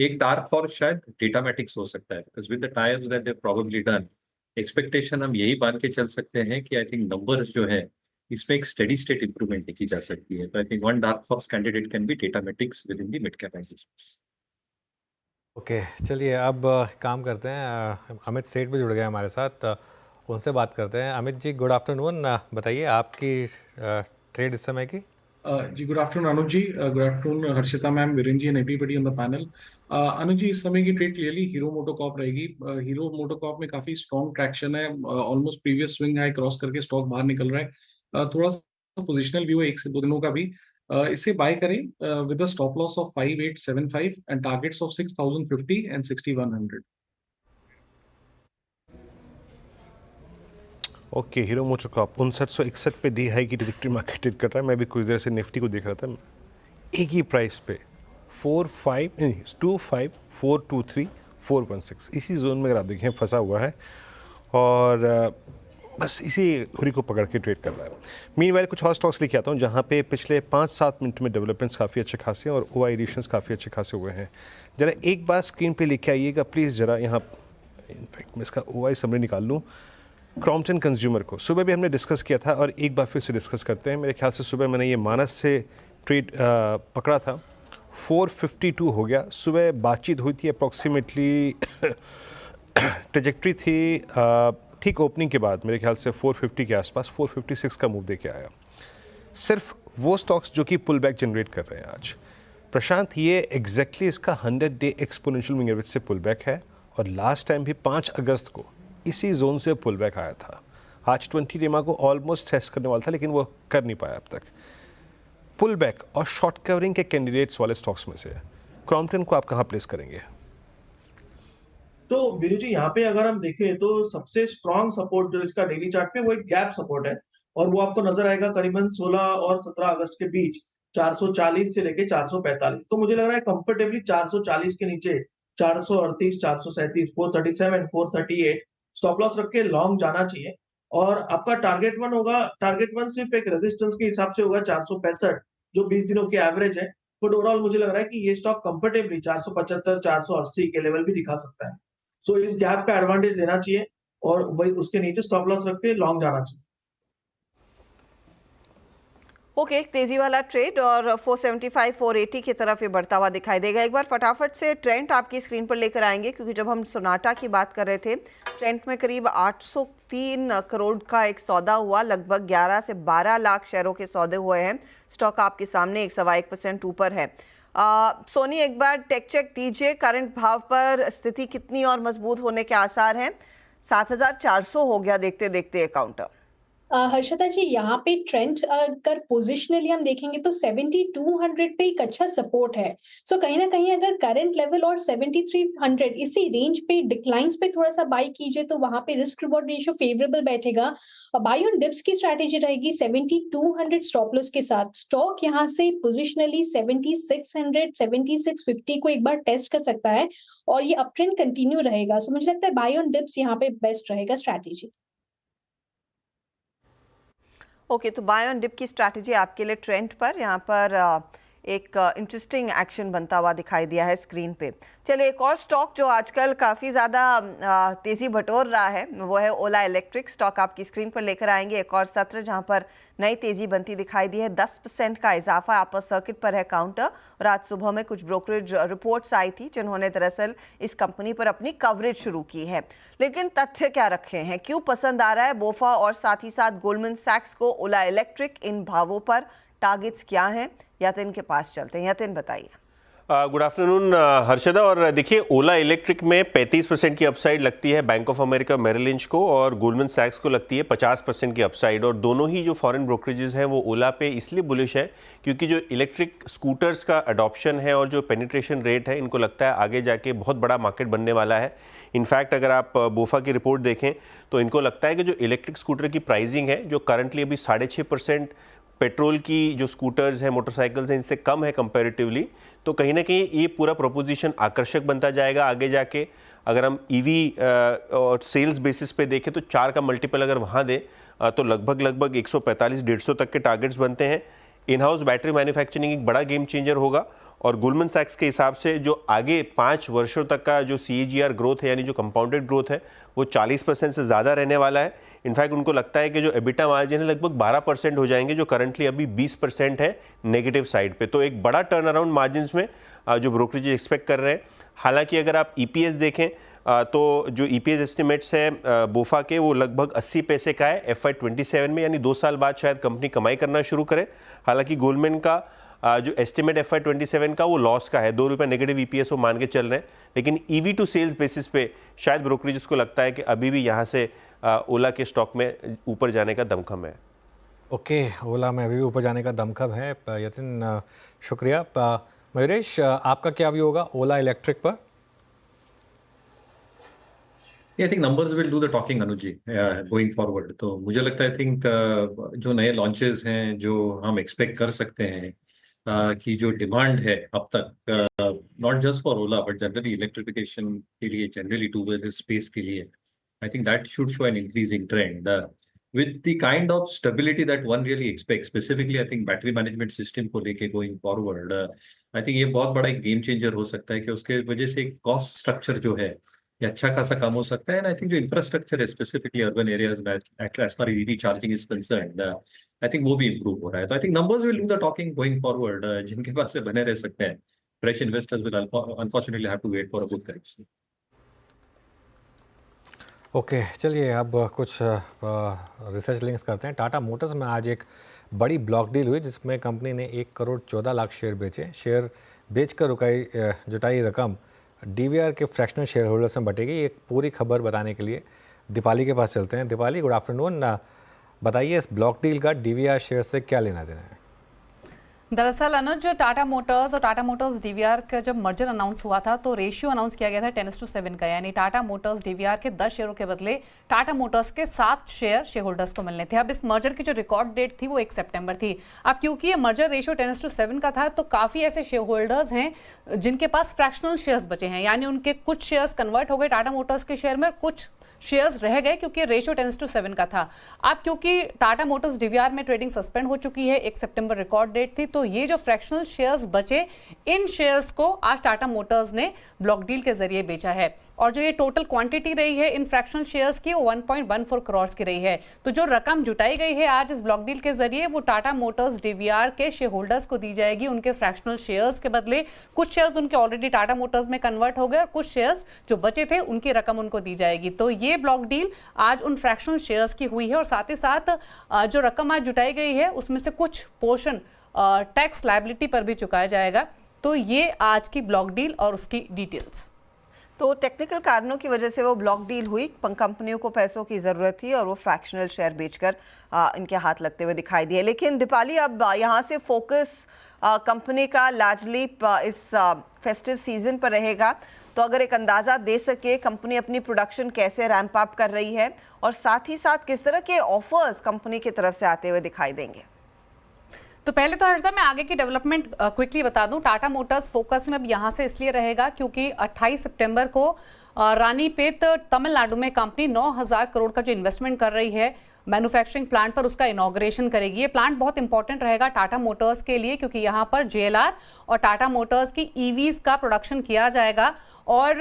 एक dark horse शायद Datamatics हो सकता है, because with the tie-ups that they've probably done, expectation हम यही मान के चल सकते हैं कि I think numbers जो है इसमें एक steady state improvement देखी जा सकती है. तो I think one dark horse candidate can be Datamatics within the mid-cap IT space. Okay, चलिए अब काम करते हैं. अमित सेठ भी जुड़ गए हमारे साथ, उनसे बात करते हैं. Amit ji, good afternoon. बताइए आपकी ट्रेड इस समय की. Ji good afternoon Anuj ji, good afternoon Harshita ma'am, Viren ji and everybody on the panel. Anuj ji, इस समय की ट्रेड क्लियरली हीरो मोटोकॉर्प रहेगी। हीरो मोटोकॉर्प में काफी स्ट्रॉन्ग ट्रैक्शन है, almost previous swing high cross करके स्टॉक बाहर निकल रहा है। थोड़ा सा पोजिशनल व्यू है 1 से 2 दिनों का भी। इसे बाय करें with a stop loss of 5875 and targets of 6050 and 6100। Okay, hero MotoCorp 5961 पे डी हाई की ट्रैजेक्टरी मार्केट ट्रेड कर रहा है। मैं भी कुछ देर से निफ्टी को देख रहा था, एक ही प्राइस पे 25,423,416 इसी जोन में अगर आप देखें फंसा हुआ है और बस इसी धुरी को पकड़ के ट्रेड कर रहा है। मीनवाइल कुछ और स्टॉक्स लेके आता हूँ जहाँ पे पिछले 5-7 मिनट में डेवलपमेंट्स काफ़ी अच्छे खासे हैं और ओआई एडिशंस काफ़ी अच्छे खासे हुए हैं। ज़रा एक बार स्क्रीन पे लेके आइएगा प्लीज़, ज़रा यहाँ इनफैक्ट मैं इसका ओआई समरी निकाल लूँ। क्रॉम्पटन कंज्यूमर को सुबह भी हमने डिस्कस किया था और एक बार फिर से डिस्कस करते हैं। मेरे ख्याल से सुबह मैंने ये मानस से ट्रेड पकड़ा था, 452 हो गया। सुबह बातचीत हुई थी अप्रॉक्सीमेटली ट्रेजेक्ट्री थी ठीक ओपनिंग के बाद मेरे ख्याल से 450 के आसपास 456 का मूव देके आया। सिर्फ वो स्टॉक्स जो कि पुल बैक जनरेट कर रहे हैं आज। प्रशांत, ये एग्जैक्टली इसका 100 डे एक्सपोनेंशियल मूविंग एवरेज से पुल बैक है और लास्ट टाइम भी 5 अगस्त को इसी जोन से पुल बैक आया था। आज 20 डेमा को ऑलमोस्ट टेस्ट करने वाला था लेकिन वो कर नहीं पाया अब तक। पुल बैक और शॉर्ट कवरिंग के कैंडिडेट्स वाले स्टॉक्स में से क्रॉम्पटन को आप कहाँ प्लेस करेंगे? तो वीरू जी, यहाँ पे अगर हम देखें तो सबसे स्ट्रॉन्ग सपोर्ट जो इसका डेली चार्ट पे वो एक गैप सपोर्ट है और वो आपको नजर आएगा करीबन 16 और 17 अगस्त के बीच 440 से लेके 445। तो मुझे लग रहा है कंफर्टेबली 440 के नीचे 438, 437, 437, 438 स्टॉप लॉस रख के लॉन्ग जाना चाहिए। और आपका टारगेट वन होगा, टारगेट वन सिर्फ एक रेजिस्टेंस के हिसाब से होगा 465 जो 20 दिनों की एवरेज है। बट ओवरऑल मुझे लग रहा है कि ये स्टॉक कंफर्टेबली 475, 480 के लेवल भी दिखा सकता है। सो इस गैप का एडवांटेज लेना चाहिए और वही उसके नीचे स्टॉप लॉस रख के लॉन्ग जाना चाहिए। ओके, तेजी वाला ट्रेड और 475 480 की तरफ ये बढ़ता हुआ दिखाई देगा। एक बार फटाफट से ट्रेंड आपकी स्क्रीन पर लेकर आएंगे क्योंकि जब हम सोनाटा की बात कर रहे थे, ट्रेंड में करीब 803 करोड़ का एक सौदा हुआ, लगभग 11 से 12 लाख शेयरों के सौदे हुए हैं। स्टॉक आपके सामने 1.1% ऊपर है। सोनी, एक बार टेक चेक दीजिए, करंट भाव पर स्थिति कितनी और मजबूत होने के आसार हैं? 7400 हो गया देखते देखते काउंटर। हर्षदा जी, यहाँ पे ट्रेंड अगर पोजिशनली हम देखेंगे तो 7200 पे एक अच्छा सपोर्ट है। सो कहीं ना कहीं अगर करंट लेवल और 7300 इसी रेंज पे डिक्लाइंस पे थोड़ा सा बाई कीजिए तो वहां पे रिस्क रिवॉर्ड रेशियो फेवरेबल बैठेगा। बाई ऑन डिप्स की स्ट्रैटेजी रहेगी 7200 स्टॉप लॉस के साथ। स्टॉक यहाँ से पोजिशनली 7600 7650 को एक बार टेस्ट कर सकता है और ये अप ट्रेंड कंटिन्यू रहेगा। सो मुझे लगता है बाई ऑन डिप्स यहाँ पे बेस्ट रहेगा स्ट्रैटेजी। ओके, तो बाय ऑन डिप की स्ट्रैटेजी आपके लिए ट्रेंड पर यहाँ पर एक इंटरेस्टिंग एक्शन बनता हुआ दिखाई दिया है स्क्रीन पे। चलिए, एक और स्टॉक जो आजकल काफ़ी ज़्यादा तेज़ी बटोर रहा है वो है ओला इलेक्ट्रिक। स्टॉक आपकी स्क्रीन पर लेकर आएंगे। एक और सत्र जहां पर नई तेज़ी बनती दिखाई दी है, 10% का इजाफा अपर सर्किट पर है काउंटर। और आज सुबह में कुछ ब्रोकरेज रिपोर्ट्स आई थी जिन्होंने दरअसल इस कंपनी पर अपनी कवरेज शुरू की है। लेकिन तथ्य क्या रखे हैं, क्यों पसंद आ रहा है बोफा और साथ ही साथ गोल्डमैन सैक्स को ओला इलेक्ट्रिक? इन भावों पर टारगेट्स क्या हैं? यतिन के पास चलते हैं। यतिन, बताइए। Good afternoon Harshada. और देखिए, ओला इलेक्ट्रिक में 35% की अपसाइड लगती है bank of America Merrill Lynch को और गोल्डमैन सैक्स को लगती है 50% की अपसाइड। और दोनों ही जो फॉरेन ब्रोकरेजेस हैं वो ओला पे इसलिए बुलिश है क्योंकि जो इलेक्ट्रिक स्कूटर्स का अडॉप्शन है और जो पेनिट्रेशन रेट है, इनको लगता है आगे जाके बहुत बड़ा मार्केट बनने वाला है। इनफैक्ट अगर आप बोफा की रिपोर्ट देखें तो इनको लगता है कि जो इलेक्ट्रिक स्कूटर की प्राइसिंग है जो करंटली अभी 6.5% पेट्रोल की जो स्कूटर्स हैं, मोटरसाइकिल्स हैं, इनसे कम है कंपैरेटिवली, तो कहीं ना कहीं ये पूरा प्रोपोजिशन आकर्षक बनता जाएगा आगे जाके। अगर हम ईवी और सेल्स बेसिस पे देखें तो 4 का मल्टीपल अगर वहाँ दें तो लगभग 145-150 तक के टारगेट्स बनते हैं। इन हाउस बैटरी मैन्युफैक्चरिंग एक बड़ा गेम चेंजर होगा और गोल्डमैन सैक्स के हिसाब से जो आगे 5 वर्षों तक का जो CAGR ग्रोथ है यानी जो कंपाउंडेड ग्रोथ है वो 40% से ज़्यादा रहने वाला है। इनफैक्ट उनको लगता है कि जो एबिटा मार्जिन है लगभग 12% हो जाएंगे जो करंटली अभी 20% है नेगेटिव साइड पे। तो एक बड़ा टर्न अराउंड मार्जिन में जो ब्रोकरेज एक्सपेक्ट कर रहे हैं। हालांकि अगर आप EPS देखें तो जो EPS एस्टिमेट्स है बोफा के वो लगभग 80 पैसे का है FY27 में, यानी 2 साल बाद शायद कंपनी कमाई करना शुरू करे। हालांकि गोल्डमैन का जो एस्टिमेट FY27 का वो लॉस का है, ₹2 नेगेटिव EPS वो मान के चल रहे हैं, लेकिन EV टू सेल्स बेसिस पे शायद ब्रोकरेजेस को लगता है कि अभी भी यहाँ से ओला के स्टॉक में ऊपर जाने का दमखम है। ओके, ओला में अभी भी ऊपर जाने का दमखम है। यतिन शुक्रिया। मयूरेश, आपका क्या व्यू होगा ओला इलेक्ट्रिक पर? I think numbers will do the talking Anuj ji going forward. तो मुझे लगता है आई थिंक जो नए लॉन्चेस हैं जो हम एक्सपेक्ट कर सकते हैं कि जो डिमांड है अब तक not just for Ola but generally electrification के लिए, जनरली टू व्हीलर स्पेस के लिए, I think that should show an increasing trend with the kind of stability that one really expects, specifically I think battery management system को लेके गोइंग फॉरवर्ड आई थिंक ये बहुत बड़ा एक गेम चेंजर हो सकता है कि उसके वजह से कॉस्ट स्ट्रक्चर जो है ये अच्छा खासा कम हो सकता है। एंड आई थिंक जो इंफ्रास्ट्रक्चर है स्पेसिफिकली अर्बन एरियाज में as far EV charging is concerned, I think वो भी इंप्रूव हो रहा है। तो I think numbers will do the talking going forward. जिनके पास से बने रह सकते हैं, fresh investors will unfortunately have to wait for a good correction. Okay, चलिए अब कुछ रिसर्च लिंक्स करते हैं। टाटा मोटर्स में आज एक बड़ी ब्लॉक डील हुई जिसमें कंपनी ने 1 करोड़ 14 लाख शेयर बेचे। शेयर बेचकर जुटाई रकम DVR के फ्रैक्शनल शेयर होल्डर्स में बटेगी। एक पूरी खबर बताने के लिए दीपाली के पास चलते हैं। Deepali, good afternoon. बताइए इस ब्लॉक डील का DVR शेयर से क्या लेना देना है? दरअसल अनुज, जो टाटा मोटर्स और टाटा मोटर्स DVR का जब मर्जर अनाउंस हुआ था तो रेशियो अनाउंस किया गया था 10:7 का, यानी टाटा मोटर्स DVR के 10 शेयरों के बदले टाटा मोटर्स के 7 शेयर होल्डर्स को मिलने थे। अब इस मर्जर की जो रिकॉर्ड डेट थी वो 1 सितंबर थी। अब क्योंकि ये मर्जर रेशियो 10:7 का था तो काफ़ी ऐसे शेयर होल्डर्स हैं जिनके पास फ्रैक्शनल शेयर्स बचे हैं, यानी उनके कुछ शेयर्स कन्वर्ट हो गए टाटा मोटर्स के शेयर में, कुछ शेयर्स रह गए क्योंकि रेशियो 10:7 का था। अब क्योंकि टाटा मोटर्स DVR में ट्रेडिंग सस्पेंड हो चुकी है, 1 सितंबर रिकॉर्ड डेट थी, तो ये जो फ्रैक्शनल शेयर्स बचे, इन शेयर्स को आज टाटा मोटर्स ने ब्लॉक डील के जरिए बेचा है। और जो ये टोटल क्वांटिटी रही है इन फ्रैक्शनल शेयर्स की, वो 1.14 करोड़ की रही है। तो जो रकम जुटाई गई है आज इस ब्लॉक डील के जरिए, वो टाटा मोटर्स DVR के शेयर होल्डर्स को दी जाएगी उनके फ्रैक्शनल शेयर्स के बदले। कुछ शेयर्स उनके ऑलरेडी टाटा मोटर्स में कन्वर्ट हो गए और कुछ शेयर्स जो बचे थे उनकी रकम उनको दी जाएगी। तो ये ब्लॉक डील आज उन फ्रैक्शनल शेयर्स की हुई है और साथ ही साथ जो रकम आज जुटाई गई है उसमें से कुछ पोर्शन टैक्स लायबिलिटी पर भी चुकाया जाएगा। तो ये आज की ब्लॉक डील और उसकी डिटेल्स। तो टेक्निकल कारणों की वजह से वो ब्लॉक डील हुई, कंपनियों को पैसों की ज़रूरत थी और वो फ्रैक्शनल शेयर बेचकर इनके हाथ लगते हुए दिखाई दिए। लेकिन दीपाली, अब यहाँ से फोकस कंपनी का लार्जली इस फेस्टिव सीजन पर रहेगा, तो अगर एक अंदाज़ा दे सके कंपनी अपनी प्रोडक्शन कैसे रैंप अप कर रही है और साथ ही साथ किस तरह के ऑफर्स कंपनी की तरफ से आते हुए दिखाई देंगे? तो पहले तो हर्षदा मैं आगे की डेवलपमेंट क्विकली बता दूं। टाटा मोटर्स फोकस में अब यहाँ से इसलिए रहेगा क्योंकि 28 सितंबर को रानीपेट तमिलनाडु में कंपनी 9,000 करोड़ का जो इन्वेस्टमेंट कर रही है मैन्युफैक्चरिंग प्लांट पर, उसका इनॉग्रेशन करेगी। ये प्लांट बहुत इंपॉर्टेंट रहेगा टाटा मोटर्स के लिए क्योंकि यहाँ पर JLR और टाटा मोटर्स की EVs का प्रोडक्शन किया जाएगा और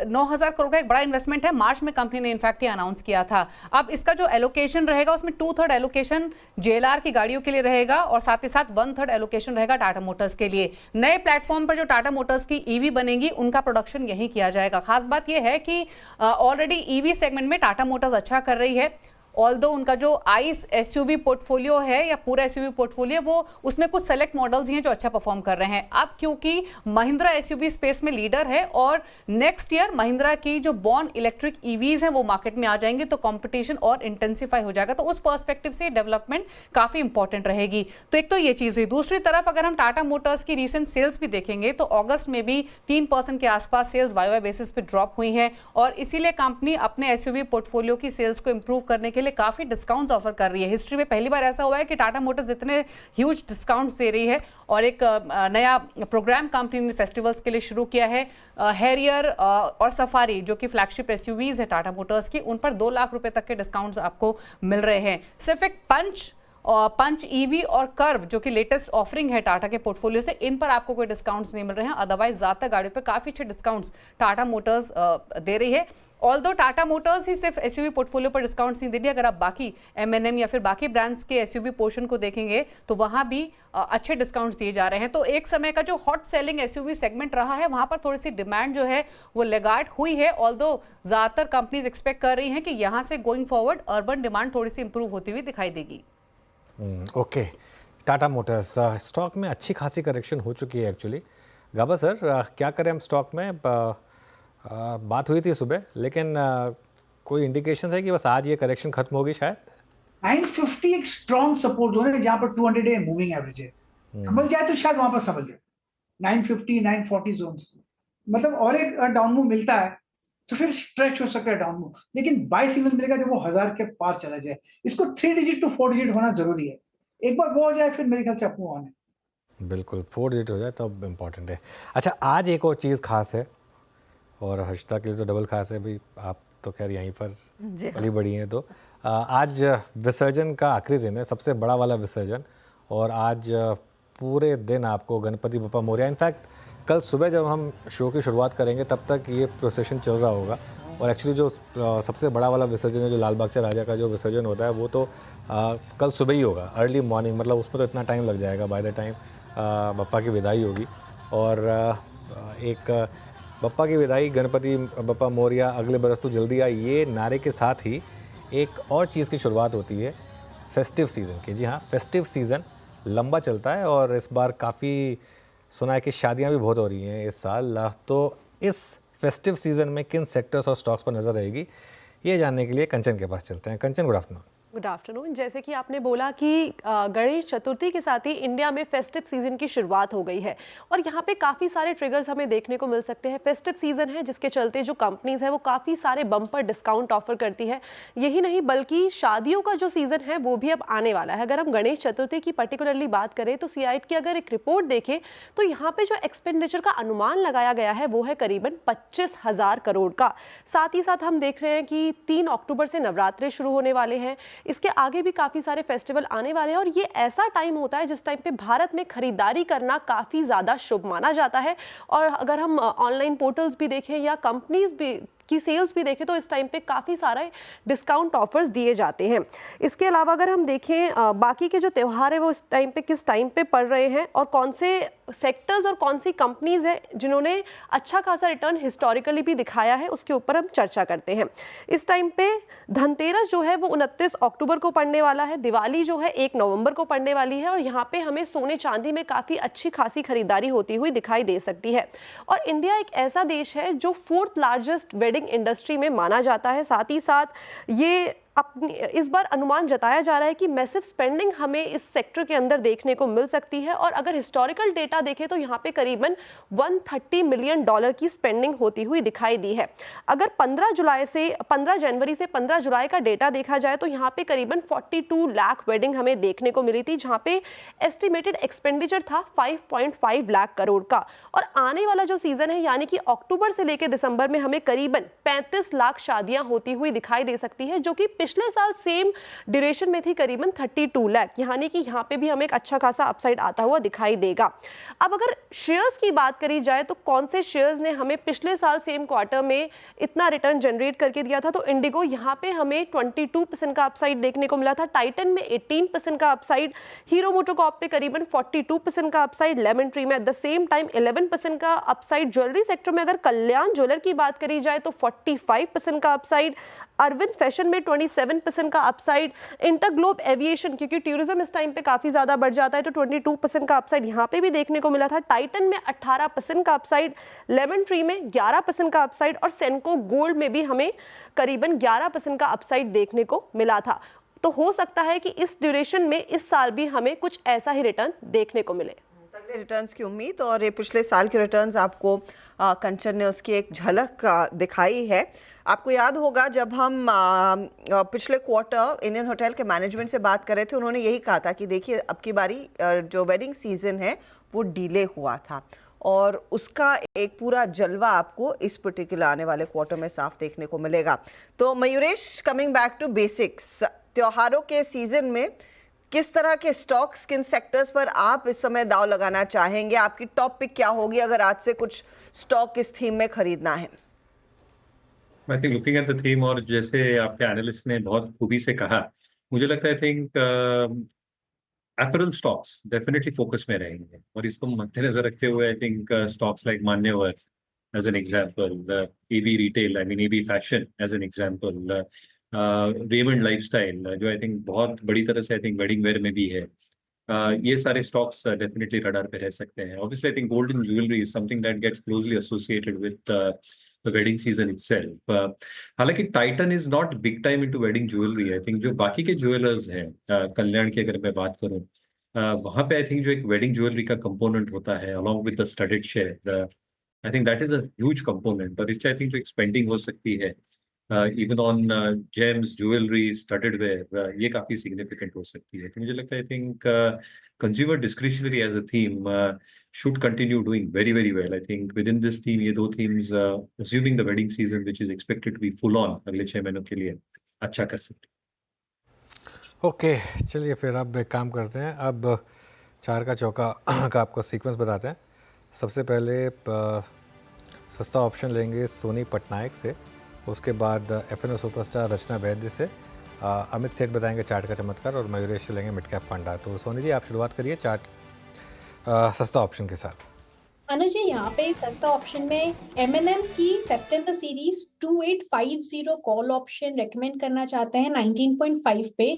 9,000 करोड़ का एक बड़ा इन्वेस्टमेंट है। मार्च में कंपनी ने इनफैक्ट ये अनाउंस किया था। अब इसका जो एलोकेशन रहेगा उसमें 2/3 एलोकेशन JLR की गाड़ियों के लिए रहेगा और साथ ही साथ 1/3 एलोकेशन रहेगा टाटा मोटर्स के लिए। नए प्लेटफॉर्म पर जो टाटा मोटर्स की EV बनेगी उनका प्रोडक्शन यहीं किया जाएगा। खास बात यह है कि ऑलरेडी EV सेगमेंट में टाटा मोटर्स अच्छा कर रही है। ऑल्दो उनका जो ICE SUV पोर्टफोलियो है या पूरा SUV पोर्टफोलियो, वो उसमें कुछ सेलेक्ट मॉडल्स ही हैं जो अच्छा परफॉर्म कर रहे हैं। अब क्योंकि महिंद्रा SUV स्पेस में लीडर है और नेक्स्ट ईयर महिंद्रा की जो बॉर्न इलेक्ट्रिक EVs हैं वो मार्केट में आ जाएंगे तो कंपटीशन और इंटेंसिफाई हो जाएगा। तो उस पर्सपेक्टिव से डेवलपमेंट काफ़ी इंपॉर्टेंट रहेगी। तो एक तो ये चीज़ हुई। दूसरी तरफ अगर हम टाटा मोटर्स की रिसेंट सेल्स भी देखेंगे तो अगस्त में भी 3% के आसपास सेल्स YoY बेसिस पे ड्रॉप हुई हैं और इसीलिए कंपनी अपने SUV पोर्टफोलियो की सेल्स को इंप्रूव करने के लिए काफी डिस्काउंट्स ऑफर कर रही है। हिस्ट्री में पहली बार ऐसा हुआ है कि टाटा मोटर्स इतने ह्यूज डिस्काउंट्स दे रही है और एक नया प्रोग्राम कंपनी ने फेस्टिवल्स के लिए शुरू किया है। हैरियर और सफारी जो कि फ्लैगशिप SUVs है टाटा मोटर्स की, उन पर 2 लाख रुपए तक के डिस्काउंट्स आपको मिल रहे हैं। सिर्फ एक पंच पंच ईवी और कर्व जो कि लेटेस्ट ऑफरिंग है टाटा के पोर्टफोलियो से, इन पर आपको कोई डिस्काउंट्स नहीं मिल रहे हैं। अदरवाइज ज़्यादातर गाड़ियों पर काफ़ी अच्छे डिस्काउंट्स टाटा मोटर्स दे रही है। ऑल्दो टाटा मोटर्स ही सिर्फ एसयूवी पोर्टफोलियो पर डिस्काउंट्स नहीं दे रही, अगर आप बाकी एमएनएम या फिर बाकी ब्रांड्स के एसयूवी पोर्शन को देखेंगे तो वहां भी अच्छे डिस्काउंट्स दिए जा रहे हैं। तो एक समय का जो हॉट सेलिंग एसयूवी सेगमेंट रहा है वहां पर थोड़ी सी डिमांड जो है वो लेगार्ड हुई है। ऑल्दो ज़्यादातर कंपनीज एक्सपेक्ट कर रही हैं कि यहाँ से गोइंग फॉरवर्ड अर्बन डिमांड थोड़ी सी इंप्रूव होती हुई दिखाई देगी। ओके, टाटा मोटर्स स्टॉक में अच्छी खासी करेक्शन हो चुकी है एक्चुअली। गाबा सर, क्या करें हम स्टॉक में? बात हुई थी सुबह, लेकिन कोई इंडिकेशन है कि बस आज ये करेक्शन खत्म होगी शायद? 950 एक स्ट्रॉन्ग सपोर्ट जोन है जहां पर 200 डे मूविंग एवरेज है, समझ जाए तो शायद वहां पर समझ जाए 950 940 जोन्स, मतलब और एक डाउन मूव मिलता है तो फिर स्ट्रेच हो सकता है डाउन मूव, लेकिन बाय सिग्नल मिलेगा जब वो 1000 के पार चला जाए। इसको 3 डिजिट टू 4 डिजिट होना जरूरी है, एक बार वो हो जाए फिर मेरे ख्याल से अपू ऑन है। बिल्कुल 4 डिजिट हो जाए तो अब इम्पॉर्टेंट है। अच्छा, आज एक और चीज़ खास है और हर्षिता के लिए तो डबल खास है भाई, आप तो खैर यहीं पर बड़ी बड़ी हैं। तो आज विसर्जन का आखिरी दिन है, सबसे बड़ा वाला विसर्जन, और आज पूरे दिन आपको गणपति बप्पा मोरया, इनफैक्ट कल सुबह जब हम शो की शुरुआत करेंगे तब तक ये प्रोसेशन चल रहा होगा। और एक्चुअली जो सबसे बड़ा वाला विसर्जन है, जो लाल बागचा राजा का जो विसर्जन होता है, वो तो कल सुबह ही होगा, अर्ली मॉर्निंग, मतलब उसमें तो इतना टाइम लग जाएगा बाय द टाइम बप्पा की विदाई होगी। और एक बप्पा की विदाई, गणपति बप्पा मोरया, अगले बरस तो जल्दी आई, ये नारे के साथ ही एक और चीज़ की शुरुआत होती है फेस्टिव सीज़न की। जी हाँ, फेस्टिव सीज़न लंबा चलता है और इस बार काफ़ी सुना है कि शादियां भी बहुत हो रही हैं इस साल। तो इस फेस्टिव सीज़न में किन सेक्टर्स और स्टॉक्स पर नज़र रहेगी, ये जानने के लिए कंचन के पास चलते हैं। कंचन, गुड आफ्टरनून। Good afternoon. जैसे कि आपने बोला कि गणेश चतुर्थी के साथ ही इंडिया में फेस्टिव सीजन की शुरुआत हो गई है और यहाँ पे काफ़ी सारे ट्रिगर्स हमें देखने को मिल सकते हैं। फेस्टिव सीजन है जिसके चलते जो कंपनीज है वो काफ़ी सारे बम्पर डिस्काउंट ऑफर करती है। यही नहीं बल्कि शादियों का जो सीज़न है वो भी अब आने वाला है। अगर हम गणेश चतुर्थी की पर्टिकुलरली बात करें तो CIAT की अगर एक रिपोर्ट देखें तो यहाँ पे जो एक्सपेंडिचर का अनुमान लगाया गया है वो है करीबन 25,000 करोड़ का। साथ ही साथ हम देख रहे हैं कि 3 अक्टूबर से नवरात्रे शुरू होने वाले हैं, इसके आगे भी काफ़ी सारे फेस्टिवल आने वाले हैं और ये ऐसा टाइम होता है जिस टाइम पे भारत में खरीदारी करना काफ़ी ज़्यादा शुभ माना जाता है। और अगर हम ऑनलाइन पोर्टल्स भी देखें या कंपनीज भी की सेल्स भी देखें तो इस टाइम पे काफ़ी सारे डिस्काउंट ऑफर्स दिए जाते हैं। इसके अलावा अगर हम देखें बाकी के जो त्यौहार है वो इस टाइम पे किस टाइम पे पड़ रहे हैं और कौन से सेक्टर्स और कौन सी कंपनीज हैं जिन्होंने अच्छा खासा रिटर्न हिस्टोरिकली भी दिखाया है, उसके ऊपर हम चर्चा करते हैं। इस टाइम पे धनतेरस जो है वो 29 अक्टूबर को पड़ने वाला है, दिवाली जो है 1 नवंबर को पड़ने वाली है और यहाँ पे हमें सोने चांदी में काफ़ी अच्छी खासी खरीदारी होती हुई दिखाई दे सकती है। और इंडिया एक ऐसा देश है जो 4th लार्जेस्ट वेडिंग इंडस्ट्री में माना जाता है। साथ ही साथ ये अपनी इस बार अनुमान जताया जा रहा है कि मैसिव स्पेंडिंग हमें इस सेक्टर के अंदर देखने को मिल सकती है और अगर हिस्टोरिकल डेटा देखें तो यहाँ पे करीबन $130 मिलियन की स्पेंडिंग होती हुई दिखाई दी है। अगर 15 जनवरी से 15 जुलाई का डेटा देखा जाए तो यहाँ पे करीबन 42 लाख वेडिंग हमें देखने को मिली थी, जहाँ पे एस्टिमेटेड एक्सपेंडिचर था 5.5 लाख करोड़ का। और आने वाला जो सीजन है यानी कि अक्टूबर से लेकर दिसंबर में हमें करीबन 35 लाख शादियां होती हुई दिखाई दे सकती है, जो कि पिछले साल सेम ड्यूरेशन में थी करीबन 32 लाख, यानी कि यहाँ पे भी हमें एक अच्छा खासा अपसाइड आता हुआ दिखाई देगा। अब अगर शेयर्स की बात करी जाए तो कौन से शेयर्स ने हमें पिछले साल सेम क्वार्टर में इतना रिटर्न जनरेट करके दिया था, तो इंडिगो यहाँ पे हमें 22% का अपसाइड देखने को मिला था, टाइटन में 18% का अपसाइड, हीरो मोटोकॉर्प पे करीबन 42% का अपसाइड, लेमन ट्री में एट द सेम टाइम 11% का अपसाइड, ज्वेलरी सेक्टर में अगर कल्याण ज्वेलर की बात करी जाए तो 45% का अपसाइड, अरविंद फैशन में 27% का अपसाइड, इंटरग्लोब एविएशन क्योंकि टूरिज्म इस टाइम पे काफ़ी ज़्यादा बढ़ जाता है तो 22% का अपसाइड यहाँ पे भी देखने को मिला था, टाइटन में 18% का अपसाइड, लेमन ट्री में 11% का अपसाइड और सेनको गोल्ड में भी हमें करीबन 11% का अपसाइड देखने को मिला था। तो हो सकता है कि इस ड्यूरेशन में इस साल भी हमें कुछ ऐसा ही रिटर्न देखने को मिले। अगले रिटर्न्स की उम्मीद और ये पिछले साल के रिटर्न्स आपको कंचन ने उसकी एक झलक दिखाई है। आपको याद होगा जब हम पिछले क्वार्टर इंडियन होटल के मैनेजमेंट से बात कर रहे थे, उन्होंने यही कहा था कि देखिए अब की बारी जो वेडिंग सीजन है वो डिले हुआ था और उसका एक पूरा जलवा आपको इस पर्टिकुलर आने वाले क्वार्टर में साफ देखने को मिलेगा। तो Mayuresh, coming back to basics, त्योहारों के सीजन में किस तरह के स्टॉक्स, किन सेक्टर्स पर आप इस समय दाव लगाना चाहेंगे? आपकी टॉप पिक क्या होगी अगर आज से कुछ स्टॉक इस थीम में खरीदना है? I think looking at the theme, और जैसे आपके एनालिस्ट ने बहुत खूबी से कहा, मुझे लगता है I think apparel stocks definitely focus में रहेंगे, और इसको मद्देनजर रखते हुए आई थिंक स्टॉक्स लाइक मान्यवर as an example, AB retail, I mean AB fashion as an example, Raymond lifestyle, जो I think बहुत बड़ी तरह से I think wedding wear में भी है, ये सारे stocks definitely radar पे रह सकते हैं. Obviously, I think gold and jewelry is something that gets closely associated with the wedding season itself. हालांकि Titan is not big time into wedding jewelry. I think जो बाकी के jewelers हैं, कल्याण की अगर मैं बात करूँ, वहाँ पे I think जो एक wedding jewelry का component होता है along with the studded share, I think that is a huge component, और इसलिए I think जो expanding हो सकती है even on gems, jewelry, studded wear, ये काफी significant हो सकती है. तो मुझे लगता है I think consumer discretionary as a theme should continue doing very very well. I think within this theme ये दो themes assuming the wedding season which is expected to be full on अगले 6 महीनों के लिए अच्छा कर सकते हैं. ओके, चलिए फिर अब एक काम करते हैं. अब 4 का चौका का आपको सीक्वेंस बताते हैं. सबसे पहले सस्ता ऑप्शन लेंगे सोनी पटनायक से, उसके बाद FNO सुपरस्टार रचना वैद्य से, अमित सेठ बताएंगे चार्ट का चमत्कार, और मयूरेश लेंगे मिड कैप फंडा. तो सोनी जी, आप शुरुआत करिए चार्ट सस्ता ऑप्शन के साथ. अनुज जी, यहाँ पे सस्ता ऑप्शन में M&M की सितंबर सीरीज 2850 कॉल ऑप्शन रेकमेंड करना चाहते हैं 19.5 पे.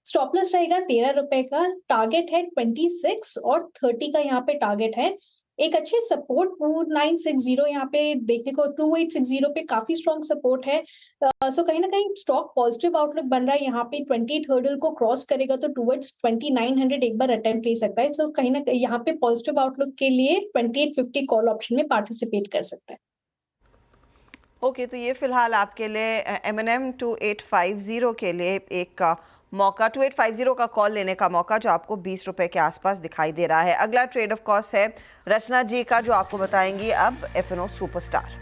स्टॉप लॉस रहेगा 13 रुपए का, टारगेट है 26 और 30 का यहाँ पे टारगेट है. एक अच्छे सपोर्ट 2960 यहाँ पे देखने को, 2860 पे काफी स्ट्रॉन्ग सपोर्ट है. सो कहीं ना कहीं स्टॉक पॉजिटिव आउटलुक बन रहा है. यहाँ पे 28 हर्डल को क्रॉस करेगा तो टुवर्ड्स 2900 एक बार अटेम्प्ट ले सकता है. सो कहीं ना कहीं यहाँ पे पॉजिटिव आउटलुक के लिए 2850 कॉल ऑप्शन में पार्टिसिपेट कर सकता है. ओके, तो ये फिलहाल आपके लिए M&M 2850 के लिए एक मौका, 2850 का कॉल लेने का मौका, जो आपको 20 रुपए के आसपास दिखाई दे रहा है. अगला ट्रेड ऑफ कोर्स है रचना जी का, जो आपको बताएंगी अब FNO सुपरस्टार.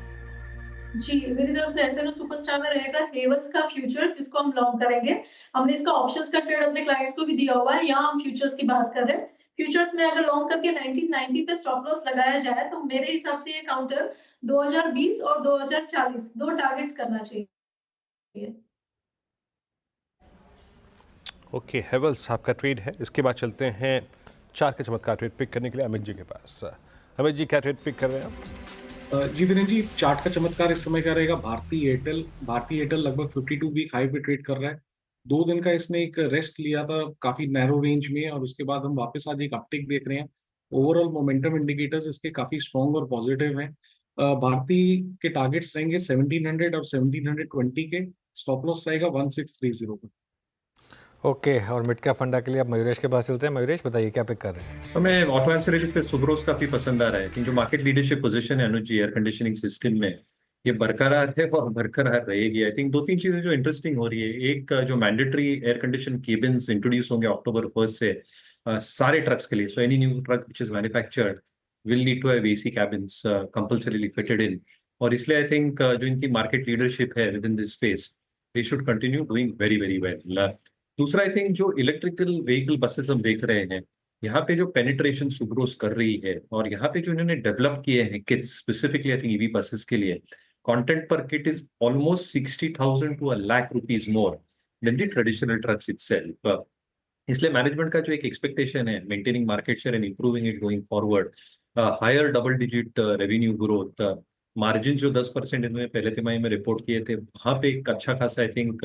जी, मेरी तरफ से FNO सुपरस्टार में रहेगा हेवल्स का फ्यूचर्स, जिसको हम लॉन्ग करेंगे. हमने इसका ऑप्शंस का ट्रेड अपने क्लाइंट्स को भी दिया हुआ है. यहाँ हम फ्यूचर्स की बात कर रहे हैं. फ्यूचर्स में अगर लॉन्ग करके 1990 पे स्टॉप लॉस लगाया जाए तो मेरे हिसाब से ये काउंटर 2020 और 2040 दो टारगेट्स करना चाहिए. ओके, हेवल्स आपका ट्रेड है. इसके बाद चलते हैं 4 के चमत्कार ट्रेड पिक करने के लिए अमित जी के पास. अमित जी, क्या ट्रेड पिक कर रहे हैं आप? जी वीरेंद्र जी, चार्ट का चमत्कार इस समय का रहेगा भारतीय एयरटेल. भारतीय एयरटेल लगभग 52 वीक हाई पे ट्रेड कर रहा है. 2 दिन का इसने एक रेस्ट लिया था काफी नैरो रेंज में, और उसके बाद हम वापस आज एक अपटिक देख रहे हैं. ओवरऑल मोमेंटम इंडिकेटर्स इसके काफी स्ट्रॉन्ग और पॉजिटिव हैं. भारतीय के टारगेट्स रहेंगे 1700 और 1720 के. स्टॉप लॉस रहेगा 1630 का. ओके, और मिड कैप फंडा के लिए अब मयूरेश के पास चलते हैं. मयूरेश, बताइए क्या पिक कर रहे हैं? हमें ऑटो एंसरेज पे सुब्रोस काफी पसंद आ रहा है, क्योंकि जो मार्केट लीडरशिप पोजीशन है अनुज जी एयर कंडीशनिंग सिस्टम में, ये बरकरार है और बरकरार रहेगी. आई थिंक 2-3 चीजें जो इंटरेस्टिंग हो रही है. एक, जो mandatory air condition cabins introduce होंगे October 1 से सारे ट्रक्स के लिए. So any new truck which is manufactured will need to have AC cabins compulsorily fitted in, और इसलिए आई थिंक जो इनकी मार्केट लीडरशिप है within this space, they should continue doing very very well. दूसरा, आई थिंक जो इलेक्ट्रिकल व्हीकल बसेस हम देख रहे हैं, यहाँ पे जो पेनिट्रेशन सुब्रोस कर रही है, और यहाँ पे जो इन्होंने डेवलप किए हैं kits specifically I think EV buses के लिए, कंटेंट पर kit is almost 60,000 to 1,00,000 rupees more than the traditional trucks itself. इसलिए मैनेजमेंट का जो एक एक्सपेक्टेशन है, maintaining market share and improving it going forward, higher double digit revenue growth, margin जो 10% इन्होंने पहले तिमाही में रिपोर्ट किए थे, वहां पे एक अच्छा खासा आई थिंक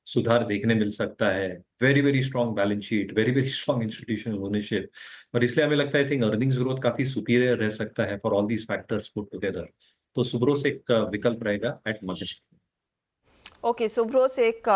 सुधार देखने मिल सकता है. Very very strong balance sheet, very very strong institutional ownership, और इसलिए हमें लगता है आई थिंक अर्निंग्स ग्रोथ काफी सुपीरियर रह सकता है for all these factors put together. तो सुब्रोस एक विकल्प रहेगा एट मार्केट. ओके, सुब्रोस एक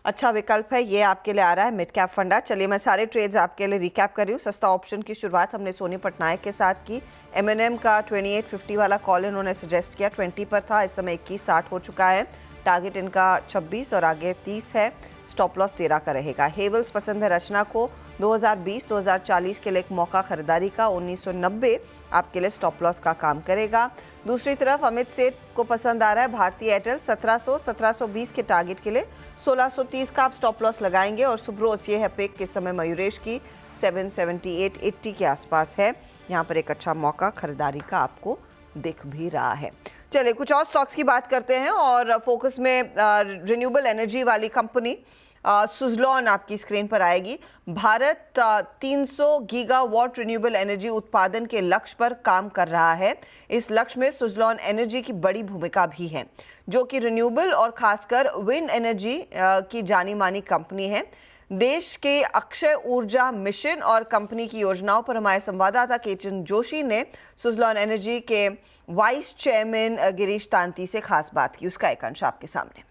अच्छा विकल्प है, ये आपके लिए आ रहा है मिड कैप फंडा. चलिए मैं सारे ट्रेड्स आपके लिए रिकैप कर रही हूँ. सस्ता ऑप्शन की शुरुआत हमने सोनी पटनायक के साथ की. M&M का 2850 वाला कॉल इन्होंने सजेस्ट किया, 20 पर था, इस समय 2160 हो चुका है. टारगेट इनका 26 और आगे 30 है, स्टॉप लॉस 13 का रहेगा। हेवल्स पसंद है रचना को 2020-2040 के लिए एक मौका खरीदारी का, 1990 आपके लिए स्टॉप लॉस का काम करेगा। दूसरी तरफ अमित सेठ को पसंद आ रहा है भारतीय एयरटेल 1700-1720 के टारगेट के लिए 1630 का आप स्टॉप लॉस लगाएंगे। और सुब्रोस ये है पिक इस समय मयूरेश की 778-80 के आसपास है, यहाँ पर एक अच्छा मौका खरीदारी का आपको दिख भी रहा है। चलिए कुछ और स्टॉक्स की बात करते हैं और फोकस में रिन्यूएबल एनर्जी वाली कंपनी सुजलॉन आपकी स्क्रीन पर आएगी। भारत 300 गीगावाट रिन्यूएबल एनर्जी उत्पादन के लक्ष्य पर काम कर रहा है। इस लक्ष्य में सुजलॉन एनर्जी की बड़ी भूमिका भी है, जो कि रिन्यूएबल और खासकर विंड एनर्जी की जानी मानी कंपनी है। देश के अक्षय ऊर्जा मिशन और कंपनी की योजनाओं पर हमारे संवाददाता केतन जोशी ने सुजलॉन एनर्जी के वाइस चेयरमैन गिरीश तांती से खास बात की, उसका एक अंश आपके सामने।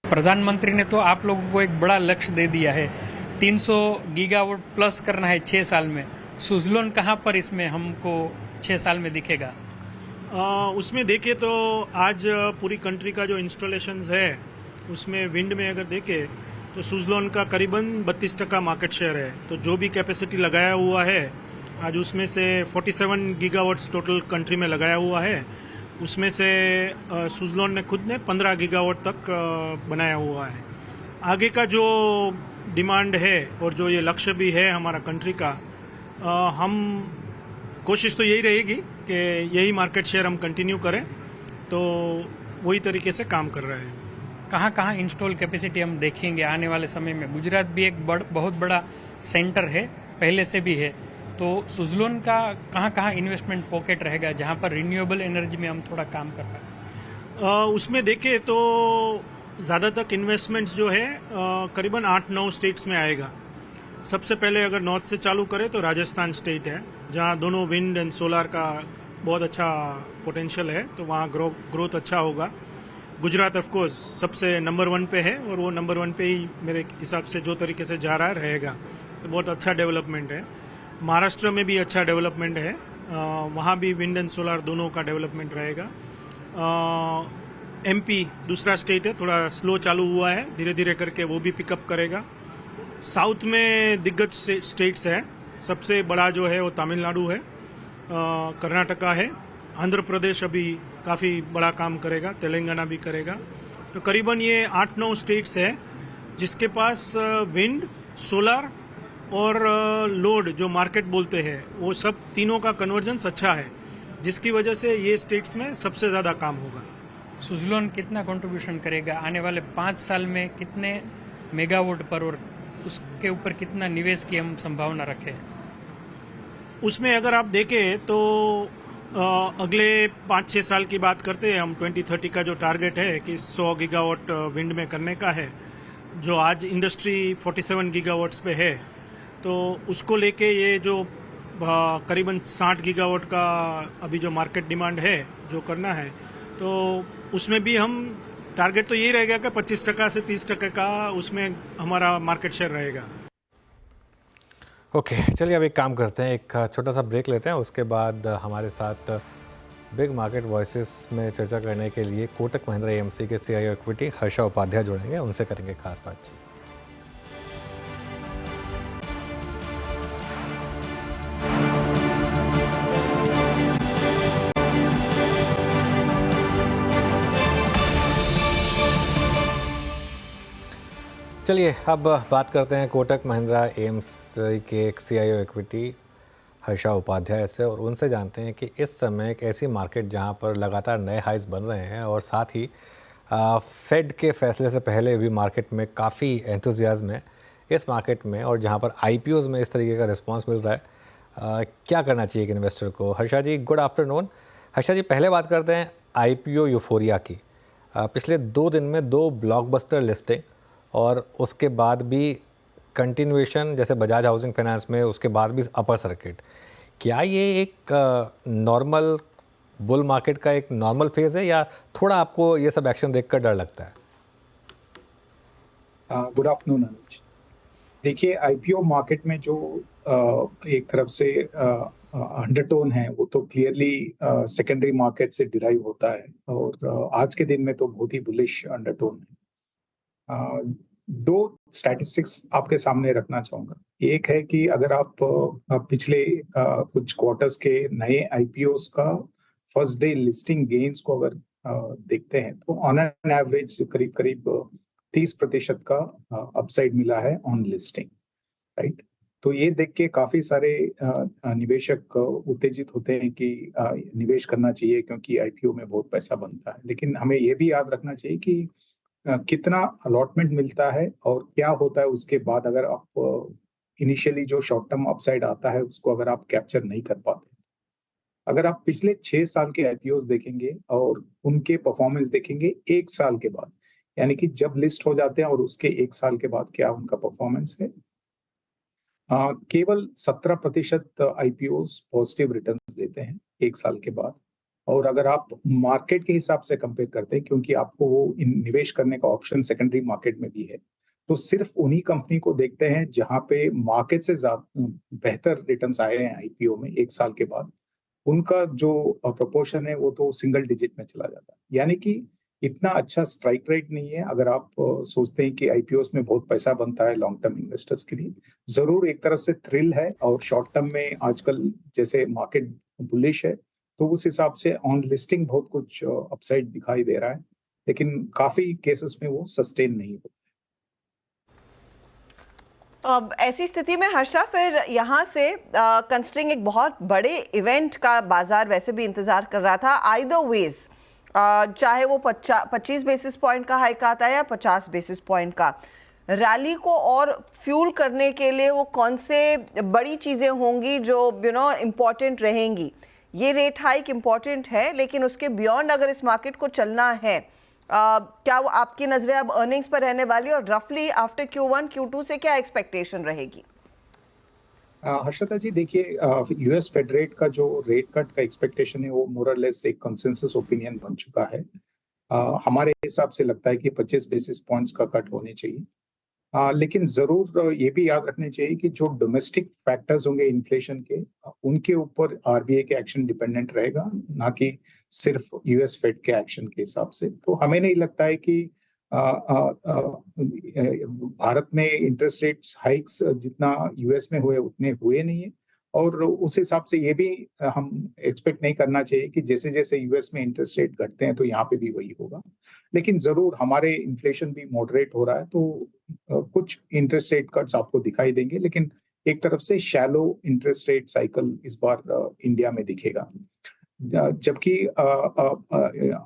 प्रधानमंत्री ने तो आप लोगों को एक बड़ा लक्ष्य दे दिया है, 300 गीगावाट प्लस करना है 6 साल में। सुजलॉन कहां पर इसमें हमको 6 साल में दिखेगा? उसमें देखें तो आज पूरी कंट्री का जो इंस्टॉलेशंस है उसमें विंड में अगर देखें तो सुजलॉन का करीबन 32% मार्केट शेयर है। तो जो भी कैपेसिटी लगाया हुआ है आज उसमें से 47 गीगावाट्स टोटल कंट्री में लगाया हुआ है, उसमें से सुजलॉन ने खुद ने 15 गीगावाट तक बनाया हुआ है। आगे का जो डिमांड है और जो ये लक्ष्य भी है हमारा कंट्री का, हम कोशिश तो यही रहेगी कि यही मार्केट शेयर हम कंटिन्यू करें, तो वही तरीके से काम कर रहे हैं। कहाँ कहाँ इंस्टॉल कैपेसिटी हम देखेंगे आने वाले समय में? गुजरात भी एक बहुत बड़ा सेंटर है, पहले से भी है, तो सुजलॉन का कहाँ कहाँ इन्वेस्टमेंट पॉकेट रहेगा जहाँ पर रिन्यूएबल एनर्जी में हम थोड़ा काम कर पाए? उसमें देखें तो ज़्यादा तक इन्वेस्टमेंट्स जो है करीबन 8-9 स्टेट्स में आएगा। सबसे पहले अगर नॉर्थ से चालू करें तो राजस्थान स्टेट है, जहाँ दोनों विंड एंड सोलार का बहुत अच्छा पोटेंशियल है, तो वहाँ ग्रोथ अच्छा होगा। गुजरात ऑफ कोर्स सबसे नंबर 1 पे है और वो नंबर 1 पे ही मेरे हिसाब से जो तरीके से जा रहा है रहेगा, तो बहुत अच्छा डेवलपमेंट है। महाराष्ट्र में भी अच्छा डेवलपमेंट है, वहाँ भी विंड एंड सोलार दोनों का डेवलपमेंट रहेगा। एमपी दूसरा स्टेट है, थोड़ा स्लो चालू हुआ है, धीरे धीरे करके वो भी पिकअप करेगा। साउथ में दिग्गज स्टेट्स है, सबसे बड़ा जो है वो तमिलनाडु है, कर्नाटका है, आंध्र प्रदेश अभी काफ़ी बड़ा काम करेगा, तेलंगाना भी करेगा। तो करीबन ये 8-9 स्टेट्स है जिसके पास विंड, सोलर और लोड जो मार्केट बोलते हैं वो सब तीनों का कन्वर्जेंस अच्छा है, जिसकी वजह से ये स्टेट्स में सबसे ज़्यादा काम होगा। सुजलॉन कितना कंट्रीब्यूशन करेगा आने वाले 5 साल में? कितने मेगावाट पर और उसके ऊपर कितना निवेश की हम संभावना रखें? उसमें अगर आप देखें तो अगले 5-6 साल की बात करते हैं हम, 2030 का जो टारगेट है कि 100 गीगावाट विंड में करने का है, जो आज इंडस्ट्री 47 गीगावाट्स पे है, तो उसको लेके ये जो करीबन 60 गीगावाट का अभी जो मार्केट डिमांड है जो करना है, तो उसमें भी हम टारगेट तो यही रहेगा कि 25% से 30% का उसमें हमारा मार्केट शेयर रहेगा। ओके, चलिए अब एक काम करते हैं, एक छोटा सा ब्रेक लेते हैं, उसके बाद हमारे साथ बिग मार्केट वॉइसेस में चर्चा करने के लिए कोटक महिंद्रा एएमसी के सीईओ इक्विटी हर्षा उपाध्याय जुड़ेंगे, उनसे करेंगे खास बातचीत। चलिए अब बात करते हैं कोटक महिंद्रा एएमसी के एक सीईओ इक्विटी हर्षा उपाध्याय से, और उनसे जानते हैं कि इस समय एक ऐसी मार्केट जहां पर लगातार नए हाइज बन रहे हैं और साथ ही फेड के फैसले से पहले भी मार्केट में काफ़ी एंथुजियाज्म है इस मार्केट में, और जहां पर आईपीओज में इस तरीके का रिस्पांस मिल रहा है, क्या करना चाहिए एक इन्वेस्टर को? हर्षा जी गुड आफ्टरनून। हर्षा जी पहले बात करते हैं आईपीओ यूफोरिया की। पिछले 2 दिन में 2 ब्लॉकबस्टर लिस्टिंग और उसके बाद भी कंटिन्यूएशन, जैसे बजाज हाउसिंग फाइनेंस में, उसके बाद भी अपर सर्किट। क्या ये एक नॉर्मल बुल मार्केट का एक नॉर्मल फेज़ है या थोड़ा आपको ये सब एक्शन देखकर डर लगता है? गुड आफ्टरनून अनुज। देखिए आईपीओ मार्केट में जो एक तरफ से अंडरटोन है वो तो क्लियरली सेकेंडरी मार्केट से डिराइव होता है, और आज के दिन में तो बहुत ही बुलिश अंडरटोन है। दो स्टैटिस्टिक्स आपके सामने रखना चाहूंगा। एक है कि अगर आप पिछले कुछ क्वार्टर्स के नए आईपीओस का फर्स्ट डे लिस्टिंग गेन्स को अगर देखते हैं तो ऑन एन एवरेज करीब करीब 30% का अपसाइड मिला है ऑन लिस्टिंग, राइट। तो ये देख के काफी सारे निवेशक उत्तेजित होते हैं कि निवेश करना चाहिए क्योंकि आईपीओ में बहुत पैसा बनता है। लेकिन हमें ये भी याद रखना चाहिए कि कितना अलॉटमेंट मिलता है और क्या होता है उसके बाद, अगर आप इनिशियली जो शॉर्ट टर्म अपसाइड आता है उसको अगर आप कैप्चर नहीं कर पाते। अगर आप पिछले 6 साल के आईपीओस देखेंगे और उनके परफॉर्मेंस देखेंगे 1 साल के बाद, यानी कि जब लिस्ट हो जाते हैं और उसके 1 साल के बाद क्या उनका परफॉर्मेंस है, केवल 17% आईपीओस पॉजिटिव रिटर्न्स देते हैं 1 साल के बाद। और अगर आप मार्केट के हिसाब से कंपेयर करते हैं, क्योंकि आपको वो निवेश करने का ऑप्शन सेकेंडरी मार्केट में भी है, तो सिर्फ उन्हीं कंपनी को देखते हैं जहां पे मार्केट से ज्यादा बेहतर रिटर्न्स आए हैं आईपीओ में 1 साल के बाद, उनका जो प्रोपोर्शन है वो तो सिंगल डिजिट में चला जाता है। यानी कि इतना अच्छा स्ट्राइक रेट नहीं है। अगर आप सोचते हैं कि आईपीओस में बहुत पैसा बनता है लॉन्ग टर्म इन्वेस्टर्स के लिए, जरूर एक तरफ से थ्रिल है, और शॉर्ट टर्म में आजकल जैसे मार्केट बुलिश है तो उस हिसाब से ऑन लिस्टिंग बहुत कुछ अपसाइड दिखाई दे रहा है, लेकिन काफी केसेस में वो सस्टेन नहीं होता। अब ऐसी स्थिति में हर्षा फिर यहाँ से कंसिडरिंग एक बहुत बड़े इवेंट का बाजार वैसे भी इंतजार कर रहा था, आइदर वेज चाहे वो 25 बेसिस पॉइंट का हाइक आता है या 50 बेसिस पॉइंट का, रैली को और फ्यूल करने के लिए वो कौन से बड़ी चीज़ें होंगी जो इम्पॉर्टेंट रहेंगी। ये रेट हाइक इम्पॉर्टेंट है, लेकिन उसके बियॉन्ड अगर इस मार्केट को चलना है, क्या वो आपकी नज़रें अब अर्निंग्स पर रहने वाली, और रफली आफ्टर Q1 Q2 से क्या एक्सपेक्टेशन रहेगी? हर्षदा जी देखिए, यूएस फेड रेट का जो रेट कट का एक्सपेक्टेशन है वो मोर और लेस एक कंसेंसस ओपिनियन बन चुका है। हमारे हिसाब से लगता है कि 25 बेसिस पॉइंट्स का कट होने चाहिए। लेकिन जरूर ये भी याद रखने चाहिए कि जो डोमेस्टिक फैक्टर्स होंगे इन्फ्लेशन के, उनके ऊपर आरबीआई के एक्शन डिपेंडेंट रहेगा, ना कि सिर्फ यूएस फेड के एक्शन के हिसाब से। तो हमें नहीं लगता है कि भारत में इंटरेस्ट रेट्स हाइक्स जितना यूएस में हुए उतने हुए नहीं है, और उस हिसाब से ये भी हम एक्सपेक्ट नहीं करना चाहिए कि जैसे जैसे यूएस में इंटरेस्ट रेट घटते हैं तो यहाँ पे भी वही होगा। लेकिन जरूर हमारे इन्फ्लेशन भी मॉडरेट हो रहा है, तो कुछ इंटरेस्ट रेट कट्स आपको दिखाई देंगे, लेकिन एक तरफ से शैलो इंटरेस्ट रेट साइकिल इस बार इंडिया में दिखेगा। जबकि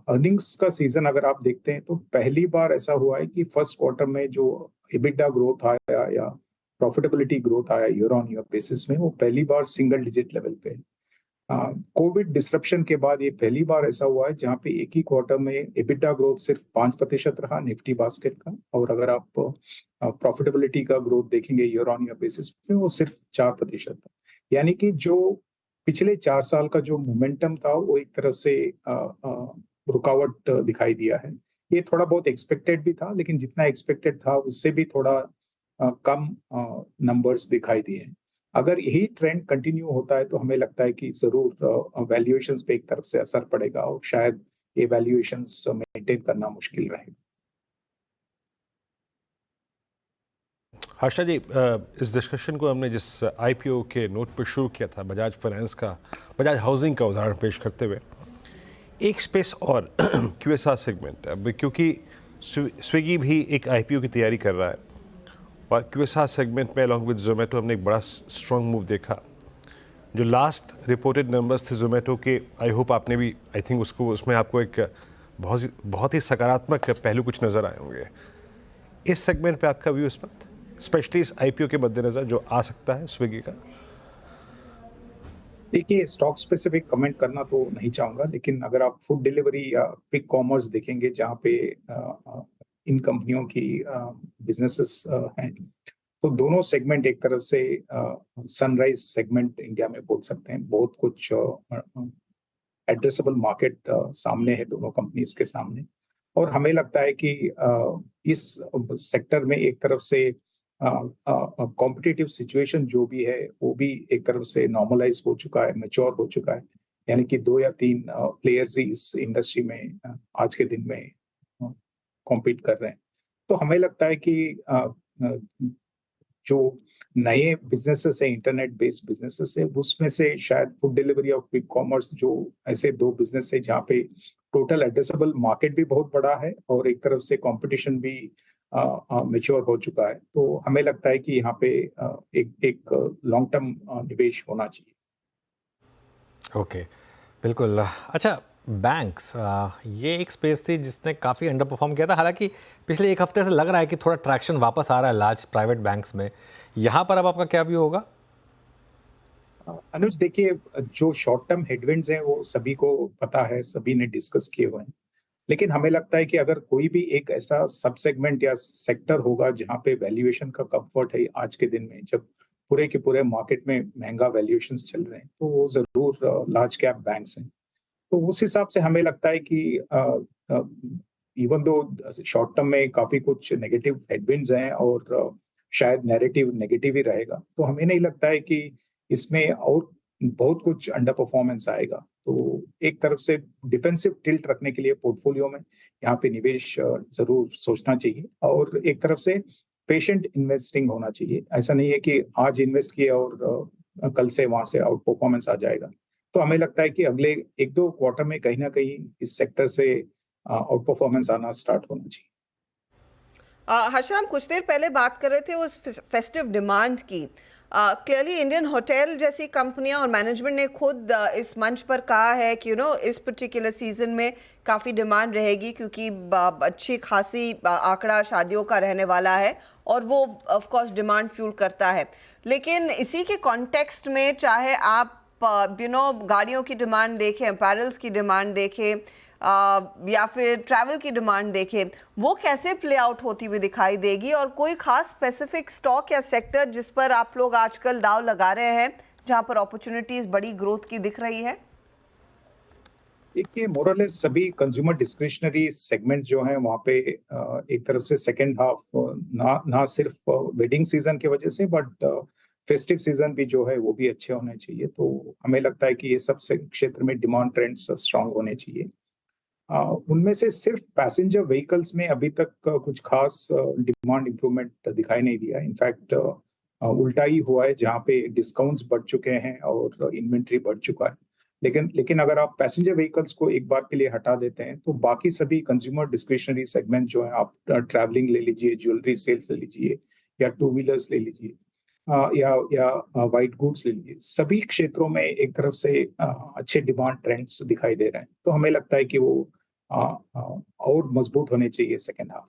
अर्निंग्स का सीजन अगर आप देखते हैं तो पहली बार ऐसा हुआ है कि फर्स्ट क्वार्टर में जो EBITDA ग्रोथ आया या प्रॉफिटेबिलिटी ग्रोथ आया ईयर ऑन ईयर बेसिस में, वो पहली बार सिंगल डिजिट लेवल पे। कोविड डिसरप्शन के बाद ये पहली बार ऐसा हुआ है जहाँ पे एक ही क्वार्टर में EBITDA ग्रोथ सिर्फ 5% रहा निफ्टी बास्केट का, और अगर आप प्रॉफिटेबिलिटी का ग्रोथ देखेंगे ईयर ऑन ईयर बेसिस पे वो सिर्फ 4% था। यानी कि जो पिछले 4 साल का जो मोमेंटम था वो एक तरफ से रुकावट दिखाई दिया है। ये थोड़ा बहुत एक्सपेक्टेड भी था, लेकिन जितना एक्सपेक्टेड था उससे भी थोड़ा कम नंबर्स दिखाई दिए। अगर यही ट्रेंड कंटिन्यू होता है तो हमें लगता है कि जरूर वैल्यूएशंस पे एक तरफ से असर पड़ेगा, और शायद ये वैल्यूएशंस मेंटेन करना मुश्किल रहेगा। हर्षा जी, इस डिस्कशन को हमने जिस आईपीओ के नोट पर शुरू किया था, बजाज फाइनेंस का, बजाज हाउसिंग का उदाहरण पेश करते हुए, एक स्पेस और QSR सेगमेंट, अब क्योंकि स्विगी भी एक आईपीओ की तैयारी कर रहा है, और QSR सेगमेंट में अलॉन्ग विद जोमेटो हमने एक बड़ा स्ट्रॉन्ग मूव देखा। जो लास्ट रिपोर्टेड नंबर्स थे जोमेटो के, आई होप आपने भी आई थिंक उसमें आपको एक बहुत ही सकारात्मक पहलू कुछ नज़र आए होंगे। इस सेगमेंट पे आपका व्यू इस वक्त, स्पेशली इस आईपीओ के मद्देनजर जो आ सकता है स्विगी का? देखिए, स्टॉक स्पेसिफिक कमेंट करना तो नहीं चाहूंगा, लेकिन अगर आप फूड डिलीवरी या क्विक कॉमर्स देखेंगे जहाँ पे इन कंपनियों की बिजनेसेस हैं, तो दोनों सेगमेंट एक तरफ से सनराइज सेगमेंट इंडिया में बोल सकते हैं। बहुत कुछ एड्रेसेबल मार्केट सामने है दोनों कंपनीज के सामने, और हमें लगता है कि इस सेक्टर में एक तरफ से कॉम्पिटिटिव सिचुएशन जो भी है वो भी एक तरफ से नॉर्मलाइज हो चुका है, मैच्योर हो चुका है, यानी कि 2 या 3 प्लेयर्स ही इस इंडस्ट्री में आज के दिन में कॉम्पीट कर रहे हैं। तो हमें लगता है कि जो नए बिजनेसेस है, इंटरनेट बेस्ड बिजनेसेस है, उसमें से शायद फूड डिलीवरी और क्विक कॉमर्स जो ऐसे 2 बिजनेस है जहाँ पे टोटल एड्रेसेबल मार्केट भी बहुत बड़ा है और एक तरफ से कंपटीशन भी मैच्योर हो चुका है। तो हमें लगता है कि यहाँ पे एक लॉन्ग टर्म निवेश होना चाहिए। ओके, बिल्कुल। अच्छा, बैंक्स, ये एक स्पेस थी जिसने काफ़ी अंडर परफॉर्म किया था। हालांकि पिछले 1 हफ्ते से लग रहा है कि थोड़ा ट्रैक्शन वापस आ रहा है लार्ज प्राइवेट बैंक्स में। यहाँ पर अब आपका क्या व्यू होगा? अनुज, देखिए, जो शॉर्ट टर्म हेडविंड्स हैं वो सभी को पता है, सभी ने डिस्कस किए हुए हैं, लेकिन हमें लगता है कि अगर कोई भी एक ऐसा सब सेगमेंट या सेक्टर होगा जहाँ पे वैल्यूएशन का कंफर्ट है आज के दिन में, जब पूरे के पूरे मार्केट में महंगा वैल्यूएशंस चल रहे हैं, तो वो जरूर लार्ज कैप बैंक्स हैं। तो उस हिसाब से हमें लगता है कि इवन दो शॉर्ट टर्म में काफी कुछ नेगेटिव हेडविंड्स हैं और शायद नैरेटिव नेगेटिव ही रहेगा, तो हमें नहीं लगता है कि इसमें और बहुत कुछ अंडर परफॉर्मेंस आएगा। तो एक तरफ से डिफेंसिव टिल्ट रखने के लिए पोर्टफोलियो में यहाँ पे निवेश जरूर सोचना चाहिए और एक तरफ से पेशेंट इन्वेस्टिंग होना चाहिए। ऐसा नहीं है कि आज इन्वेस्ट किया और कल से वहां से आउट परफॉर्मेंस आ जाएगा। तो हमें लगता है कि अगले 1-2 क्वार्टर में कहीं ना कहीं इस सेक्टर से आउट परफॉर्मेंस आना स्टार्ट होना चाहिए। हर्षा, हम कुछ देर पहले बात कर रहे थे उस फेस्टिव डिमांड की। क्लियरली इंडियन होटल जैसी कंपनियां और मैनेजमेंट ने खुद इस मंच पर कहा है कि इस पर्टिकुलर सीजन में काफ़ी डिमांड रहेगी, क्योंकि अच्छी खासी आंकड़ा शादियों का रहने वाला है और वो ऑफ कोर्स डिमांड फ्यूल करता है। लेकिन इसी के कॉन्टेक्स्ट में चाहे आप गाड़ियों की डिमांड देखें, अपैरल्स की डिमांड देखें या फिर ट्रैवल की डिमांड देखें, वो कैसे प्ले आउट होती हुई दिखाई देगी? और कोई खास स्पेसिफिक स्टॉक या सेक्टर जिस पर आप लोग आजकल दाव लगा रहे हैं, जहां पर अपॉर्चुनिटीज बड़ी ग्रोथ की दिख रही है? देखिए, मोरलेस सभी कंज्यूमर डिस्क्रिशनरी सेगमेंट जो हैं वहाँ पे एक तरफ से सेकेंड हाफ ना सिर्फ वेडिंग सीजन की वजह से बट फेस्टिव सीजन भी जो है वो भी अच्छे होने चाहिए। तो हमें लगता है कि ये सब क्षेत्र में डिमांड ट्रेंड्स स्ट्रांग होने चाहिए। उनमें से सिर्फ पैसेंजर व्हीकल्स में अभी तक कुछ खास डिमांड इंप्रूवमेंट दिखाई नहीं दिया। इनफैक्ट उल्टा ही हुआ है, जहाँ पे डिस्काउंट्स बढ़ चुके हैं और इन्वेंट्री बढ़ चुका है। लेकिन अगर आप पैसेंजर व्हीकल्स को एक बार के लिए हटा देते हैं तो बाकी सभी कंज्यूमर डिस्क्रिशनरी सेगमेंट जो है, आप ट्रैवलिंग ले लीजिए, ज्वेलरी सेल्स ले लीजिए या 2 व्हीलर्स ले लीजिए या वाइट गुड्स ले लीजिए, सभी क्षेत्रों में एक तरफ से अच्छे डिमांड ट्रेंड्स दिखाई दे रहे हैं। तो हमें लगता है कि वो और मजबूत होने चाहिए सेकेंड हाफ।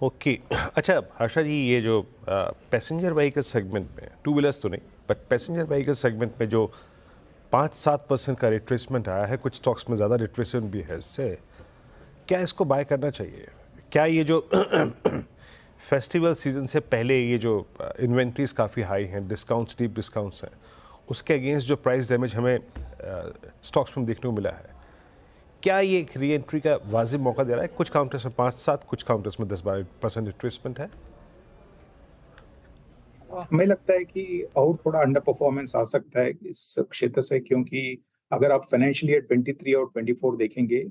ओके, अच्छा हर्षा जी, ये जो पैसेंजर व्हीकल सेगमेंट में, 2 व्हीलर्स तो नहीं बट पैसेंजर व्हीकल सेगमेंट में जो 5-7% का रिट्रेसमेंट आया है, कुछ स्टॉक्स में ज़्यादा रिट्रेसमेंट भी है, इससे क्या इसको बाय करना चाहिए? क्या ये जो फेस्टिवल सीजन से पहले ये जो इन्वेंट्रीज काफ़ी हाई हैं, डिस्काउंट्स, डीप डिस्काउंट्स हैं, उसके अगेंस्ट जो प्राइस डैमेज हमें स्टॉक्स में देखने को मिला है, क्या ये एक री एंट्री का वाजिब मौका दे रहा है? कुछ काउंटर्स में 5-7, कुछ काउंटर्स में 10-12% रिट्रेसमेंट है। हमें लगता है कि और थोड़ा अंडर परफॉर्मेंस आ सकता है इस क्षेत्र से, क्योंकि अगर आप फाइनेंशियल ईयर 23 और 24 देखेंगे,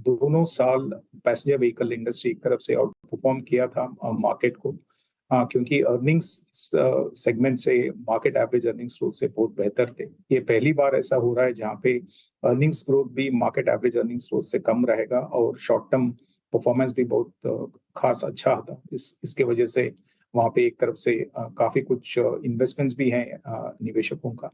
दोनों साल पैसेंजर व्हीकल इंडस्ट्री एक तरफ से आउट परफॉर्म किया था मार्केट को, क्योंकि अर्निंग्स सेगमेंट से मार्केट एवरेज अर्निंग्स ग्रोथ से बहुत बेहतर थे। ये पहली बार ऐसा हो रहा है जहाँ पे अर्निंग्स ग्रोथ भी मार्केट एवरेज अर्निंग्स ग्रोथ से कम रहेगा और शॉर्ट टर्म परफॉर्मेंस भी बहुत खास अच्छा था। इसके वजह से वहाँ पे एक तरफ से काफी कुछ इन्वेस्टमेंट्स भी हैं निवेशकों का,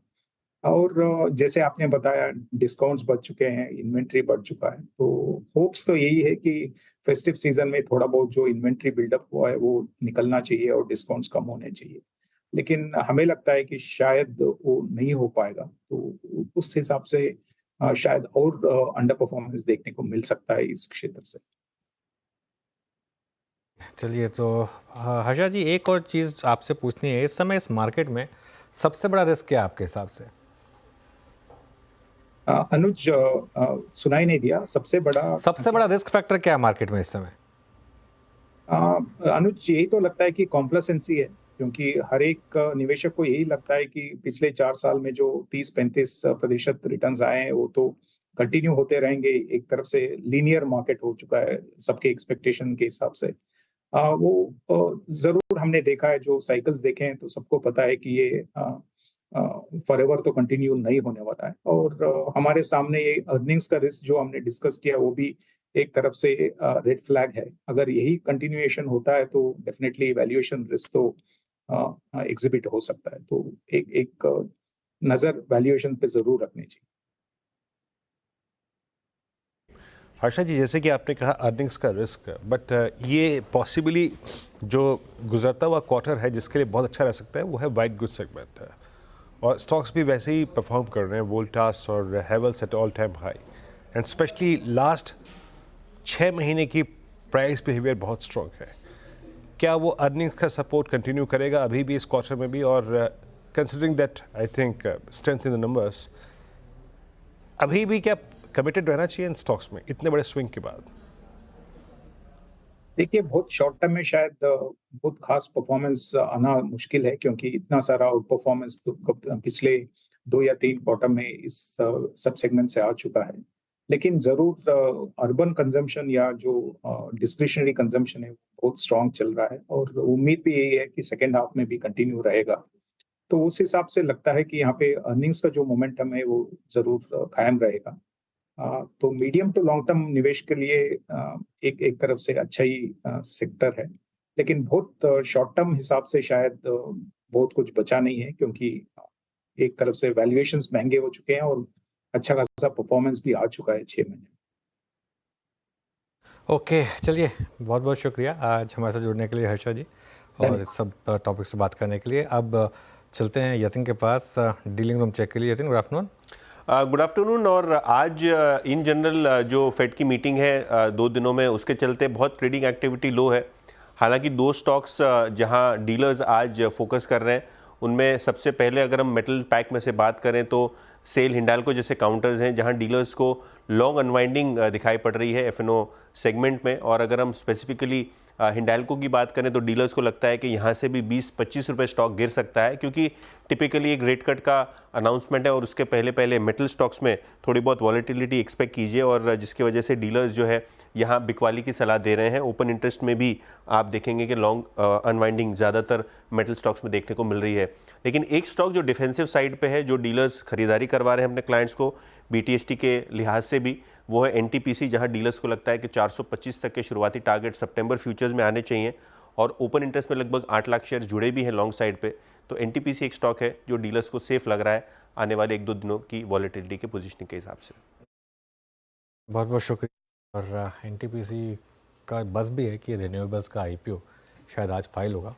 और जैसे आपने बताया डिस्काउंट्स बढ़ चुके हैं, इन्वेंट्री बढ़ चुका है। तो होप्स तो यही है कि फेस्टिव सीजन में थोड़ा बहुत जो इन्वेंट्री बिल्डअप हुआ है वो निकलना चाहिए और डिस्काउंट्स कम होने चाहिए, लेकिन हमें लगता है कि शायद वो नहीं हो पाएगा। तो उस हिसाब से शायद और अंडर परफॉर्मेंस देखने को मिल सकता है इस क्षेत्र से। चलिए, तो हर्षा जी, एक और चीज़ आपसे पूछनी है, इस समय इस मार्केट में सबसे बड़ा रिस्क क्या है आपके हिसाब से? अनुज, सुनाई नहीं दिया। सबसे बड़ा रिस्क फैक्टर क्या है मार्केट में इस समय? अनुज, यही तो लगता है कि कॉम्प्लेसेंसी है, क्योंकि हर एक निवेशक को यही लगता है कि पिछले 4 साल में जो 30-35% रिटर्न्स आए हैं वो तो कंटिन्यू होते रहेंगे। एक तरफ से लीनियर मार्केट हो चुका है सबके एक्सपेक्टेशन के हिसाब से। वो जरूर हमने देखा है, जो साइकिल्स देखे हैं तो सबको पता है कि ये फॉरएवर तो कंटिन्यू नहीं होने वाला है। और हमारे सामने ये अर्निंग्स का रिस्क जो हमने डिस्कस किया वो भी एक तरफ से रेड फ्लैग है। अगर यही कंटिन्यूएशन होता है तो डेफिनेटली वैल्यूएशन रिस्क तो एग्जिबिट हो सकता है। तो एक नजर वैल्यूएशन पे जरूर रखनी चाहिए। हर्षा जी, जैसे कि आपने कहा अर्निंग्स का रिस्क, बट ये पॉसिबली जो गुजरता हुआ क्वार्टर है जिसके लिए बहुत अच्छा रह सकता है वो है वाइट गुड सेगमेंट, और स्टॉक्स भी वैसे ही परफॉर्म कर रहे हैं। वोल्टास और Havells at all time high, and specially last 6 महीने की प्राइस बिहेवियर बहुत स्ट्रॉन्ग है। क्या वो अर्निंग्स का सपोर्ट कंटिन्यू करेगा अभी भी इस क्वार्टर में भी? और considering that I think strength in the numbers, अभी भी क्या कमिटेड रहना चाहिए इन स्टॉक्स में इतने बड़े स्विंग के बाद? देखिए, बहुत शॉर्ट टर्म में शायद बहुत खास परफॉर्मेंस आना मुश्किल है, क्योंकि इतना सारा आउट परफॉर्मेंस तो पिछले 2 या 3 क्वार्टर में इस सब सेगमेंट से आ चुका है। लेकिन जरूर अर्बन कंजम्पशन या जो डिस्क्रिशनरी कंजम्पशन है बहुत स्ट्रांग चल रहा है, और उम्मीद भी यही है कि सेकेंड हाफ में भी कंटिन्यू रहेगा। तो उस हिसाब से लगता है कि यहाँ पे अर्निंग्स का जो मोमेंटम है वो जरूर कायम रहेगा। तो मीडियम टू लॉन्ग टर्म निवेश के लिए एक तरफ से अच्छा ही सेक्टर है, लेकिन बहुत शॉर्ट टर्म हिसाब से शायद बहुत कुछ बचा नहीं है, क्योंकि एक तरफ से वैल्यूएशंस महंगे हो चुके हैं और अच्छा खासा परफॉर्मेंस भी आ चुका है 6 महीने। ओके, चलिए, बहुत बहुत शुक्रिया आज हमारे साथ जुड़ने के लिए हर्षा जी, और इस सब टॉपिक से बात करने के लिए। अब चलते हैं यतिन के पास डीलिंग रूम चेक के लिए। Yatin, good afternoon. Good afternoon. और आज इन जनरल जो फेड की मीटिंग है 2 दिनों में, उसके चलते बहुत ट्रेडिंग एक्टिविटी लो है। हालांकि 2 स्टॉक्स जहां डीलर्स आज फोकस कर रहे हैं, उनमें सबसे पहले अगर हम मेटल पैक में से बात करें तो सेल हिंडाल्को जैसे काउंटर्स हैं जहां डीलर्स को लॉन्ग अनवाइंडिंग दिखाई पड़ रही है एफ&ओ सेगमेंट में। और अगर हम स्पेसिफिकली हिंडाल्को की बात करें तो डीलर्स को लगता है कि यहाँ से भी 20-25 रुपये स्टॉक गिर सकता है, क्योंकि टिपिकली एक रेट कट का अनाउंसमेंट है और उसके पहले मेटल स्टॉक्स में थोड़ी बहुत वॉलेटिलिटी एक्सपेक्ट कीजिए, और जिसकी वजह से डीलर्स जो है यहाँ बिकवाली की सलाह दे रहे हैं। ओपन इंटरेस्ट में भी आप देखेंगे कि लॉन्ग अनवाइंडिंग ज़्यादातर मेटल स्टॉक्स में देखने को मिल रही है। लेकिन एक स्टॉक जो डिफेंसिव साइड पे है, जो डीलर्स खरीदारी करवा रहे हैं अपने क्लाइंट्स को BTST के लिहाज से भी, वो है NTPC, जहां डीलर्स को लगता है कि 425 तक के शुरुआती टारगेट सितंबर फ्यूचर्स में आने चाहिए, और ओपन इंटरेस्ट में लगभग 8 लाख शेयर जुड़े भी हैं लॉन्ग साइड पे। तो NTPC एक स्टॉक है जो डीलर्स को सेफ लग रहा है आने वाले 1-2 दिनों की वॉलेटिलिटी के पोजीशनिंग के हिसाब से। बहुत बहुत शुक्रिया। और NTPC का बस भी है कि रिन्यूएबल्स का IPO शायद आज फाइल होगा,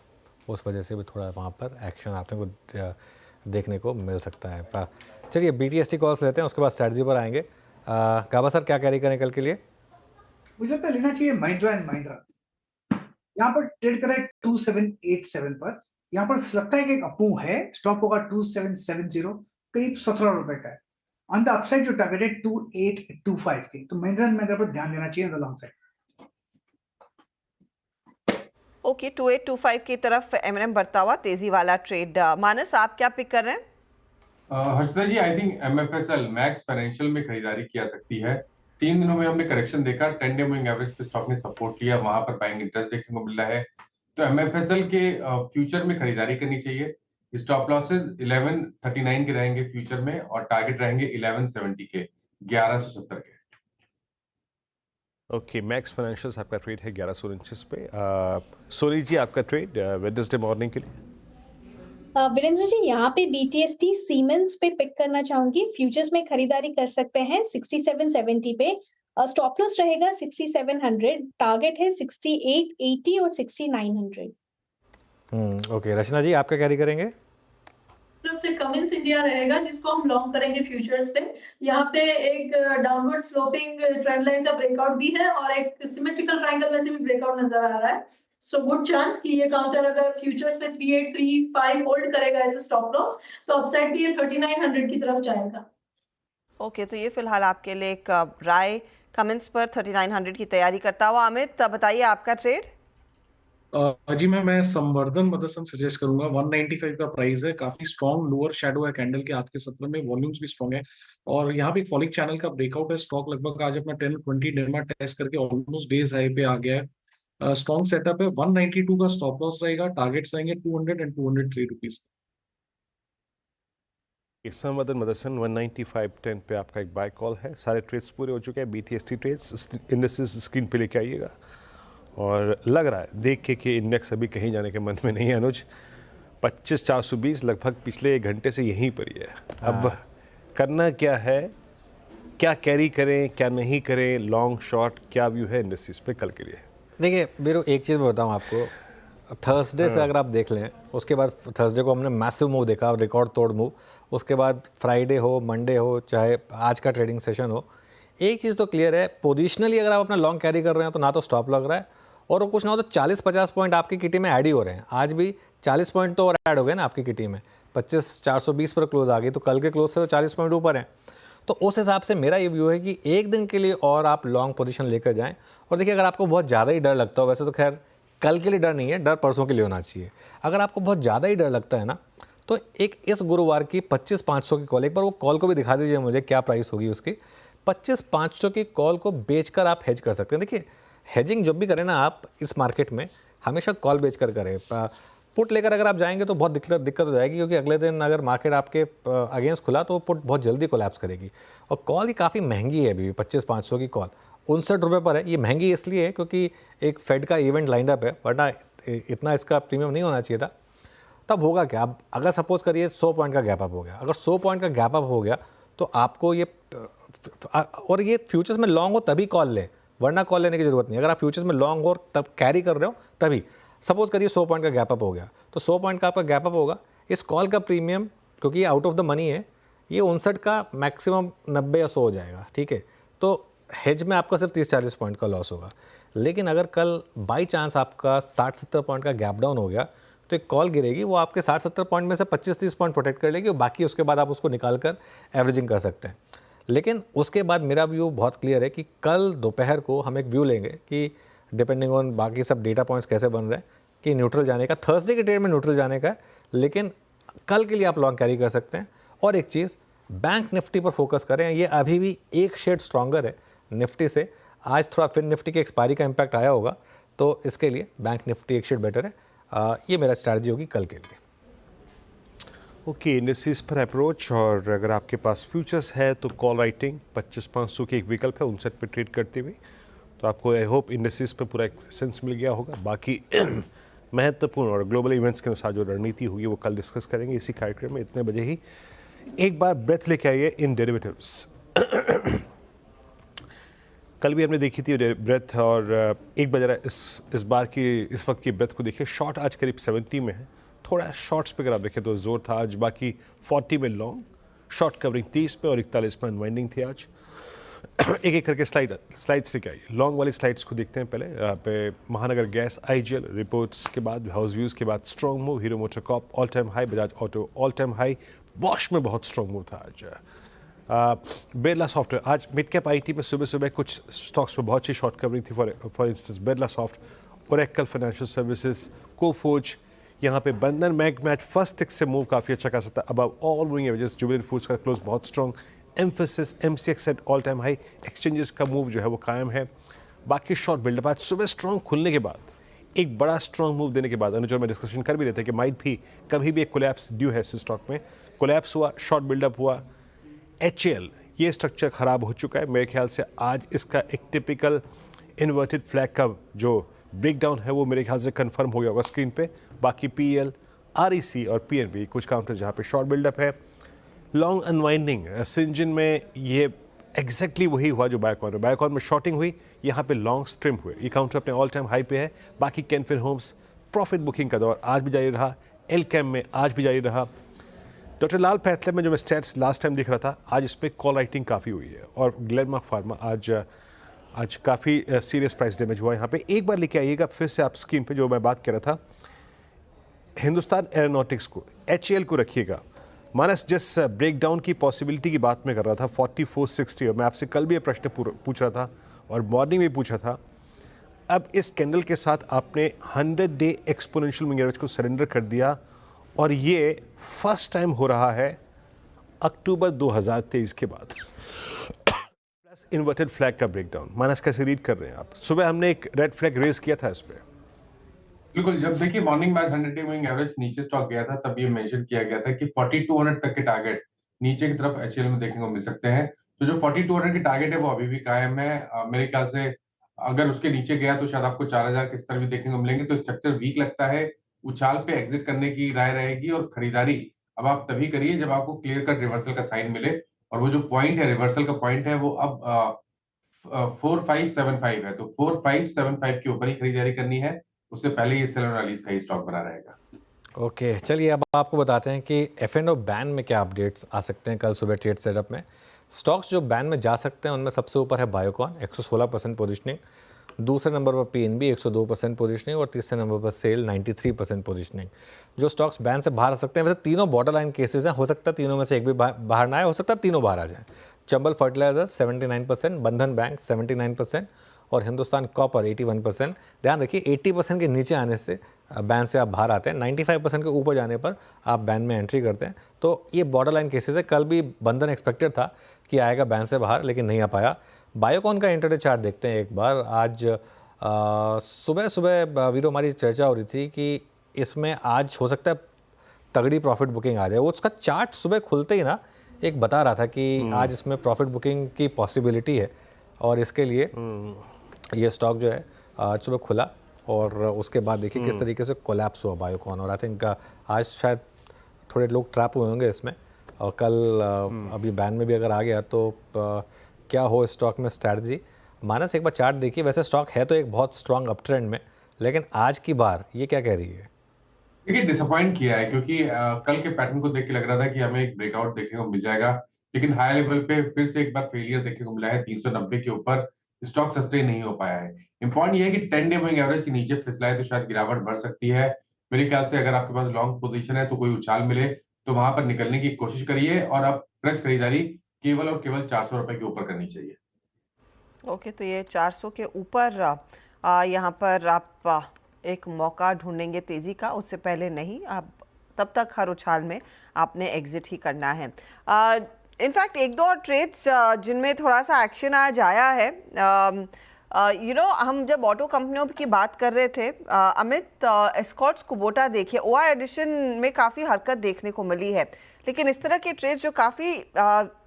उस वजह से भी थोड़ा वहाँ पर एक्शन आपने को देखने को मिल सकता है। चलिए, BTST कॉल्स लेते हैं, उसके बाद स्ट्रैटेजी पर आएंगे। काबा सर, क्या कैरी करें कल के लिए? मुझे लगता है लेना चाहिए महिंद्रा एंड महिंद्रा। यहाँ पर ट्रेड करा है 2787 पर। यहाँ पर लगता है कि एक अपमूव है, स्टॉप होगा 2770, करीब 17 रुपए का है। ऑन द अपसाइड जो टारगेट है 2825 के, तो महिंद्रा एंड महिंद्रा पर ध्यान देना चाहिए द लॉन्ग साइड। ओके, 2825 की तरफ M&M बढ़ता हुआ तेजी वाला ट्रेड। मानस, आप क्या पिक कर रहे हैं? Harshada ji, I think MFSL Max Financial में खरीदारी की जा सकती है। 3 दिनों में हमने करेक्शन देखा, 10 डे मूविंग एवरेज पे स्टॉक ने सपोर्ट लिया, वहां पर बाइंग इंटरेस्ट देखने को मिल रहा है। तो MFSL के फ्यूचर में खरीदारी करनी चाहिए। स्टॉप लॉसेस 1139 के रहेंगे फ्यूचर में, और टारगेट रहेंगे 1170 के, 1170 के। ओके, मैक्स फाइनेंशियल्स आपका ट्रेड है 1149 पे। सोनी जी, आपका ट्रेड वेडनेसडे मॉर्निंग के लिए? वीरेंद्र जी, यहाँ पे BTST सीमेंस पे पिक करना चाहूंगी। फ्यूचर्स में खरीदारी कर सकते हैं 6770 पे। स्टॉप लॉस रहेगा 6700, टारगेट है 6880 और 6900। ओके, रचना जी, आपका कैरी करेंगे? तरफ से कमिंस इंडिया रहेगा, जिसको हम लॉन्ग करेंगे फ्यूचर्स पे। यहाँ पे एक डाउनवर्ड स्लोपिंग ट्रेंड लाइन का ब्रेकआउट भी है, और एक सिमेट्रिकल ट्रायंगल में से भी ब्रेकआउट नजर आ रहा है। सो गुड चांस कि ये काउंटर अगर फ्यूचर्स पे 3835 होल्ड करेगा एज अ स्टॉप लॉस, तो अपसाइड भी ये 3900 की तरफ जाएगा। ओके, तो ये फिलहाल आपके लिए एक राय कमेंट्स पर 3900 की तैयारी करता हुआ। अमित, बताइए आपका ट्रेड। जी मैं संवर्धन मदरसन सजेस्ट करूंगा। 195 का प्राइस है, काफी स्ट्रॉन्ग लोअर शैडो है कैंडल के आज के सत्र में, वॉल्यूम्स भी स्ट्रॉन्ग है और यहाँ पे एक फॉलिक चैनल का ब्रेकआउट है। स्टॉक लगभग आज अपना 10-20 डेमा टेस्ट करके ऑलमोस्ट डेज हाई पे आ गया है। स्ट्रॉन्ग सेटअप है। 192 का स्टॉप लॉस रहेगा, टारगेट्स रहेंगे 200 एंड 203 रुपीज। संवर्धन मदरसन 195.10 पे आपका एक बाय कॉल है। सारे ट्रेड्स पूरे हो चुके हैं, BTST ट्रेड्स इंडेक्सेस स्क्रीन पे लेके आइएगा। और लग रहा है देख के कि इंडेक्स अभी कहीं जाने के मन में नहीं है अनुज। 25,420 लगभग पिछले 1 घंटे से यहीं पर ही है। अब करना क्या है, क्या कैरी करें क्या नहीं करें, लॉन्ग शॉर्ट, क्या व्यू है इंडस्ट्रीज पे कल के लिए? देखिए वीरू, एक चीज़ मैं बताऊँ आपको, थर्सडे से अगर आप देख लें, उसके बाद थर्सडे को हमने मैसिव मूव देखा, रिकॉर्ड तोड़ मूव। उसके बाद फ्राइडे हो, मंडे हो, चाहे आज का ट्रेडिंग सेशन हो, एक चीज़ तो क्लियर है, पोजिशनली अगर आप अपना लॉन्ग कैरी कर रहे हैं तो ना तो स्टॉप लग रहा है और कुछ ना हो तो 40-50 पॉइंट आपकी किटी में ऐड ही हो रहे हैं। आज भी 40 पॉइंट तो और ऐड हो गए ना आपकी किटी में, 25,420 पर क्लोज आ गई, तो कल के क्लोज से तो 40 पॉइंट ऊपर हैं। तो उस हिसाब से मेरा ये व्यू है कि एक दिन के लिए और आप लॉन्ग पोजीशन लेकर जाएं। और देखिए, अगर आपको बहुत ज़्यादा ही डर लगता हो, वैसे तो खैर कल के लिए डर नहीं है, डर परसों के लिए होना चाहिए। अगर आपको बहुत ज़्यादा ही डर लगता है ना, तो एक इस गुरुवार की 25,500 की कॉल, एक बार वो कॉल को भी दिखा दीजिए मुझे, क्या प्राइस होगी उसकी। 25,500 की कॉल को बेचकर आप हेज कर सकते हैं। देखिए, हेजिंग जब भी करें ना आप इस मार्केट में, हमेशा कॉल बेचकर करें। पुट लेकर अगर आप जाएंगे तो बहुत दिक्कत हो जाएगी, क्योंकि अगले दिन अगर मार्केट आपके अगेंस्ट खुला तो पुट बहुत जल्दी कोलैप्स करेगी। और कॉल ही काफ़ी महंगी है अभी भी, 25,500 की कॉल 59 रुपये पर है। ये महंगी इसलिए है क्योंकि एक फेड का इवेंट लाइंड अप है, वरना इतना इसका प्रीमियम नहीं होना चाहिए था। तब होगा क्या, अब अगर सपोज करिए 100 पॉइंट का गैप अप हो गया, अगर 100 पॉइंट का गैप अप हो गया तो आपको ये, और ये फ्यूचर्स में लॉन्ग हो तभी कॉल ले, वरना कॉल लेने की जरूरत नहीं। अगर आप फ्यूचर्स में लॉन्ग हो तब कैरी कर रहे हो तभी, सपोज करिए 100 पॉइंट का गैप अप हो गया, तो 100 पॉइंट का आपका गैप अप होगा। इस कॉल का प्रीमियम, क्योंकि ये आउट ऑफ द मनी है, ये 59 का मैक्सिमम 90 या 100 हो जाएगा, ठीक है। तो हेज में आपका सिर्फ 30-40 पॉइंट का लॉस होगा। लेकिन अगर कल बाई चांस आपका 60-70 पॉइंट का गैप डाउन हो गया, तो एक कॉल गिरेगी, वो आपके 60-70 पॉइंट में से 25-30 पॉइंट प्रोटेक्ट कर लेगी और बाकी उसके बाद आप उसको निकाल कर एवरेजिंग कर सकते हैं। लेकिन उसके बाद मेरा व्यू बहुत क्लियर है कि कल दोपहर को हम एक व्यू लेंगे कि डिपेंडिंग ऑन बाकी सब डेटा पॉइंट्स कैसे बन रहे हैं, कि न्यूट्रल जाने का, थर्सडे के ट्रेड में न्यूट्रल जाने का है, लेकिन कल के लिए आप लॉन्ग कैरी कर सकते हैं। और एक चीज़, बैंक निफ्टी पर फोकस करें, ये अभी भी एक शेड स्ट्रॉन्गर है निफ्टी से। आज थोड़ा फिर निफ्टी के एक्सपायरी का इम्पैक्ट आया होगा, तो इसके लिए बैंक निफ्टी एक शेड बेटर है। ये मेरा स्ट्रैटेजी होगी कल के लिए। ओके, इंडस्ट्रीज पर अप्रोच, और अगर आपके पास फ्यूचर्स है तो कॉल राइटिंग 25,500 की एक विकल्प है, 59 पे ट्रेड करते हुए। तो आपको आई होप इंडस्ट्रीज पर पूरा एक सेंस मिल गया होगा। बाकी महत्वपूर्ण और ग्लोबल इवेंट्स के अनुसार जो रणनीति होगी वो कल डिस्कस करेंगे इसी कार्यक्रम में, इतने बजे ही। एक बार ब्रेथ लेके आइए इन डेरिवेटिव्स। कल भी हमने देखी थी ब्रेथ, और एक बजा इस बार की, इस वक्त की ब्रेथ को देखिए। शॉर्ट आज करीब 70 में है, थोड़ा शॉर्ट्स पे अगर आप देखें तो जोर था आज। बाकी 40 में लॉन्ग, शॉर्ट कवरिंग 30 पे और 41 में अनवाइंडिंग थी आज। एक एक करके स्लाइड्स लेके आइए। लॉन्ग वाली स्लाइड्स को देखते हैं पहले। यहाँ पे महानगर गैस, IGL रिपोर्ट्स के बाद, हाउस व्यूज़ के बाद strong move. Hero MotoCorp all time high, Bajaj auto all time high, Bosch में बहुत स्ट्रॉन्ग मूव था आज। बिरला सॉफ्टवेयर आज मिड कैप IT में सुबह सुबह कुछ स्टॉक्स पर बहुत सी शॉर्ट कवरिंग थी। For instance Birla soft, Oracle financial services, Coforge, यहाँ पे बंधन मैच फर्स्ट टिक से मूव काफ़ी अच्छा खासा था। Above all moving averages, Jubilant foods का क्लोज बहुत strong, emphasis, MCX at all time high, exchanges का मूव जो है वो कायम है। बाकी शॉर्ट बिल्डअप आज सुबह स्ट्रॉन्ग खुलने के बाद, एक बड़ा स्ट्रॉन्ग मूव देने के बाद, अनुज और मैं डिस्कशन कर भी रहे थे कि माइट भी कभी भी एक कोलैप्स ड्यू है इस स्टॉक में। कोलैप्स हुआ, शॉर्ट बिल्डअप हुआ। HAL, ये स्ट्रक्चर ख़राब हो चुका है मेरे ख्याल से। आज इसका एक टिपिकल इन्वर्टेड फ्लैग का जो ब्रेकडाउन है वो मेरे ख्याल से कंफर्म हो गया होगा स्क्रीन पे। बाकी PL, REC और PNB कुछ काउंटर्स जहाँ पे शॉर्ट बिल्डअप है। लॉन्ग अनवाइंडिंग सिंजन में ये एग्जैक्टली वही हुआ जो बायकॉन में। बायकॉन में शॉर्टिंग हुई, यहाँ पे लॉन्ग स्ट्रिम हुए। ये काउंटर अपने ऑल टाइम हाई पे है। बाकी कैनफिन होम्स प्रॉफिट बुकिंग का दौर आज भी जारी रहा। एलकेम में आज भी जारी रहा। डॉक्टर लाल पैथलैब में जो मैं स्टैट्स लास्ट टाइम दिख रहा था, आज इस पर कॉल राइटिंग काफ़ी हुई है। और ग्लेनमार्क फार्मा आज काफ़ी सीरियस प्राइस डैमेज हुआ। यहाँ पे एक बार लेके आइएगा फिर से आप स्क्रीन पे जो मैं बात कर रहा था, हिंदुस्तान एरोनॉटिक्स को, HAL को रखिएगा। मानस जिस ब्रेकडाउन की पॉसिबिलिटी की बात मैं कर रहा था 4460, और मैं आपसे कल भी ये प्रश्न पूछ रहा था और मॉर्निंग में पूछा था, अब इस कैंडल के साथ आपने 100-डे एक्सपोनेंशियल मूविंग एवरेज को सरेंडर कर दिया और ये फर्स्ट टाइम हो रहा है अक्टूबर 2023 के बाद। प्लस इन्वर्टेड फ्लैग का ब्रेकडाउन, मानस कैसे रीड कर रहे हैं आप? सुबह हमने एक रेड फ्लैग रेज किया था इस पर। बिल्कुल, जब देखिए मॉर्निंग में 100-डे मूविंग एवरेज नीचे स्टॉक गया था तब ये मेंशन किया गया था कि 4200 तक के टारगेट नीचे की तरफ एचएल में देखने को मिल सकते हैं। तो जो 4200 की टारगेट है वो अभी भी कायम है। मेरे ख्याल से अगर उसके नीचे गया तो शायद आपको 4000 के स्तर भी देखने को मिलेंगे। तो स्ट्रक्चर वीक लगता है, उछाल पे एग्जिट करने की राय रहेगी और खरीदारी अब आप तभी करिए जब आपको क्लियर कट रिवर्सल का साइन मिले। और वो जो पॉइंट है, रिवर्सल का पॉइंट है, वो अब 4575 है। तो 4575 के ऊपर ही खरीदारी करनी है, उससे पहले ये सेल एनालिस का ही स्टॉक बना रहेगा। ओके, चलिए अब आपको बताते हैं कि F&O बैन में क्या अपडेट्स आ सकते हैं कल सुबह ट्रेड सेटअप में। स्टॉक्स जो बैन में जा सकते हैं उनमें सबसे ऊपर है बायोकॉन 116% पोजीशनिंग, दूसरे नंबर पर PNB 102% पोजीशनिंग और तीसरे नंबर पर सेल 93% पोजीशनिंग। जो स्टॉक्स बैन से बाहर आ सकते हैं, वैसे तीनों बॉर्डर लाइन केसेज हैं, हो सकता है तीनों में से एक भी बाहर ना आए, हो सकता है तीनों बाहर आ जाएं। चंबल फर्टिलाइजर 79%, बंधन बैंक 79% और हिंदुस्तान कॉपर 81%। ध्यान रखिए 80% के नीचे आने से बैन से आप बाहर आते हैं, 95% के ऊपर जाने पर आप बैन में एंट्री करते हैं। तो ये बॉर्डर लाइन केसेस है। कल भी बंधन एक्सपेक्टेड था कि आएगा बैन से बाहर, लेकिन नहीं आ पाया। बायोकॉन का इंटरडे चार्ट देखते हैं एक बार। आज सुबह सुबह वीरो हमारी चर्चा हो रही थी कि इसमें आज हो सकता है तगड़ी प्रॉफिट बुकिंग आ जाए। वो उसका चार्ट सुबह खुलते ही ना एक बता रहा था कि आज इसमें प्रॉफिट बुकिंग की पॉसिबिलिटी है और इसके लिए ये स्टॉक जो है आज सुबह खुला और उसके बाद देखिए किस तरीके से कोलैप्स हुआ बायोकॉन। और आई थिंक आज शायद थोड़े लोग ट्रैप हुए होंगे इसमें और कल अभी बैन में भी अगर आ गया तो क्या हो स्टॉक में स्ट्रैटेजी। मानस एक बार चार्ट देखिए, वैसे स्टॉक है तो एक बहुत स्ट्रांग अप ट्रेंड में, लेकिन आज की बार ये क्या कह रही है? देखिए डिसअपॉइंट किया है क्योंकि कल के पैटर्न को देख के लग रहा था कि हमें एक ब्रेकआउट देखने को मिल जाएगा, लेकिन हाई लेवल पे फिर से एक बार फेलियर देखने को मिला है। 390 के ऊपर स्टॉक सस्टेन नहीं हो पाया है। इंपॉर्टेंट ये है कि 10 डे मूविंग एवरेज के नीचे फिसला है तो शायद गिरावट बढ़ सकती है। मेरे ख्याल से अगर आपके पास लॉन्ग पोजीशन है तो कोई उछाल मिले तो वहां पर निकलने की कोशिश करिए और अब फ्रेश खरीदारी केवल और केवल 400 रुपए के ऊपर करनी चाहिए। ओके, तो ये 400 के ऊपर यहाँ पर आप एक मौका ढूंढेंगे तेज़ी का, उससे पहले नहीं। आप तब तक हर उछाल में आपने एग्जिट ही करना है। इनफैक्ट एक दो और ट्रेड्स जिनमें थोड़ा सा एक्शन आज आया है। हम जब ऑटो कंपनियों की बात कर रहे थे अमित, एस्कॉर्ट्स कुबोटा देखिए OI एडिशन में काफ़ी हरकत देखने को मिली है, लेकिन इस तरह के ट्रेड्स जो काफ़ी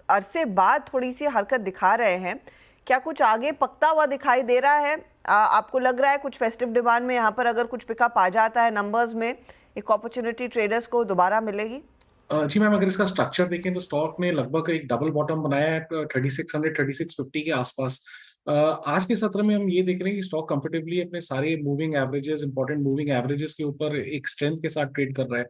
अरसे बाद थोड़ी सी हरकत दिखा रहे हैं, क्या कुछ आगे पकता हुआ दिखाई दे रहा है? आपको लग रहा है कुछ फेस्टिव डिमांड में यहाँ पर अगर कुछ पिकअप आ जाता है नंबर्स में, एक अपॉर्चुनिटी ट्रेडर्स को दोबारा मिलेगी? जी मैम, अगर इसका स्ट्रक्चर देखें तो स्टॉक ने लगभग एक डबल बॉटम बनाया है 3600-3650 के आसपास। आज के सत्र में हम ये देख रहे हैं कि स्टॉक कंफर्टेबली अपने सारे moving averages, important moving averages के ऊपर एक स्ट्रेंथ के साथ ट्रेड कर रहा है।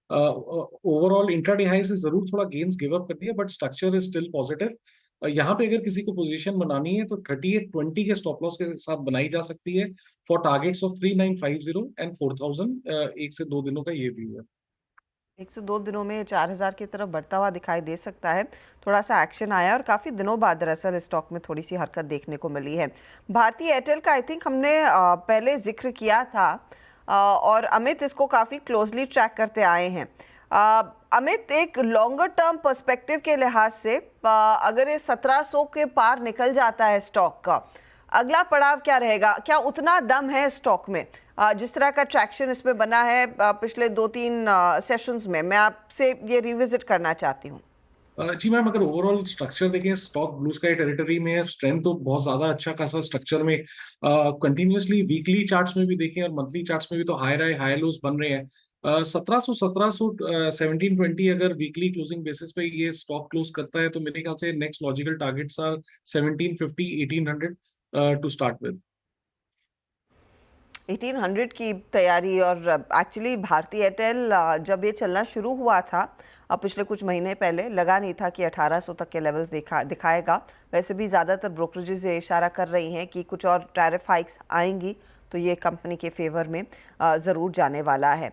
ओवरऑल इंट्राडे हाई से जरूर थोड़ा गेन्स गिव अप कर दिया, but structure is still positive. यहाँ पे अगर किसी को पोजीशन बनानी है तो 3820 के स्टॉप लॉस के साथ बनाई जा सकती है फॉर टारगेट्स ऑफ 3950 एंड 4000। 1 से 2 दिनों का ये व्यू है। 1 से 2 दिनों में 4000 की तरफ बढ़ता हुआ दिखाई दे सकता है। थोड़ा सा एक्शन आया और काफ़ी दिनों बाद दरअसल स्टॉक में थोड़ी सी हरकत देखने को मिली है। भारतीय एयरटेल का आई थिंक हमने पहले जिक्र किया था और अमित इसको काफ़ी क्लोजली ट्रैक करते आए हैं। अमित, एक लॉन्गर टर्म पर्सपेक्टिव के लिहाज से अगर ये 1700 के पार निकल जाता है स्टॉक का, अगला पड़ाव क्या रहेगा? क्या उतना दम है स्टॉक में जिस तरह का ट्रैक्शन इसमें बना है पिछले 2-3 सेशंस में? मैं आपसे ये रिविजिट करना चाहती हूँ। जी मैम, अगर ओवरऑल स्ट्रक्चर देखें, स्टॉक ब्लू स्काई टेरिटरी में है, स्ट्रेंथ तो बहुत ज्यादा अच्छा खासा स्ट्रक्चर में कंटिन्यूअसली वीकली चार्ट्स में भी देखें और मंथली चार्ट्स में भी तो हाई लोज बन रहे हैं। 1700, 1720 अगर वीकली क्लोजिंग बेसिस पे ये स्टॉक क्लोज करता है तो मेरे ख्याल से next logical targets are 1750, 1800 to start with. 1800 की तैयारी। और एक्चुअली भारतीय एयरटेल जब ये चलना शुरू हुआ था पिछले कुछ महीने पहले, लगा नहीं था कि 1800 तक के लेवल्स दिखाएगा। वैसे भी ज़्यादातर ब्रोकरेजेस ये इशारा कर रही हैं कि कुछ और टैरिफ हाइक्स आएंगी तो ये कंपनी के फेवर में ज़रूर जाने वाला है।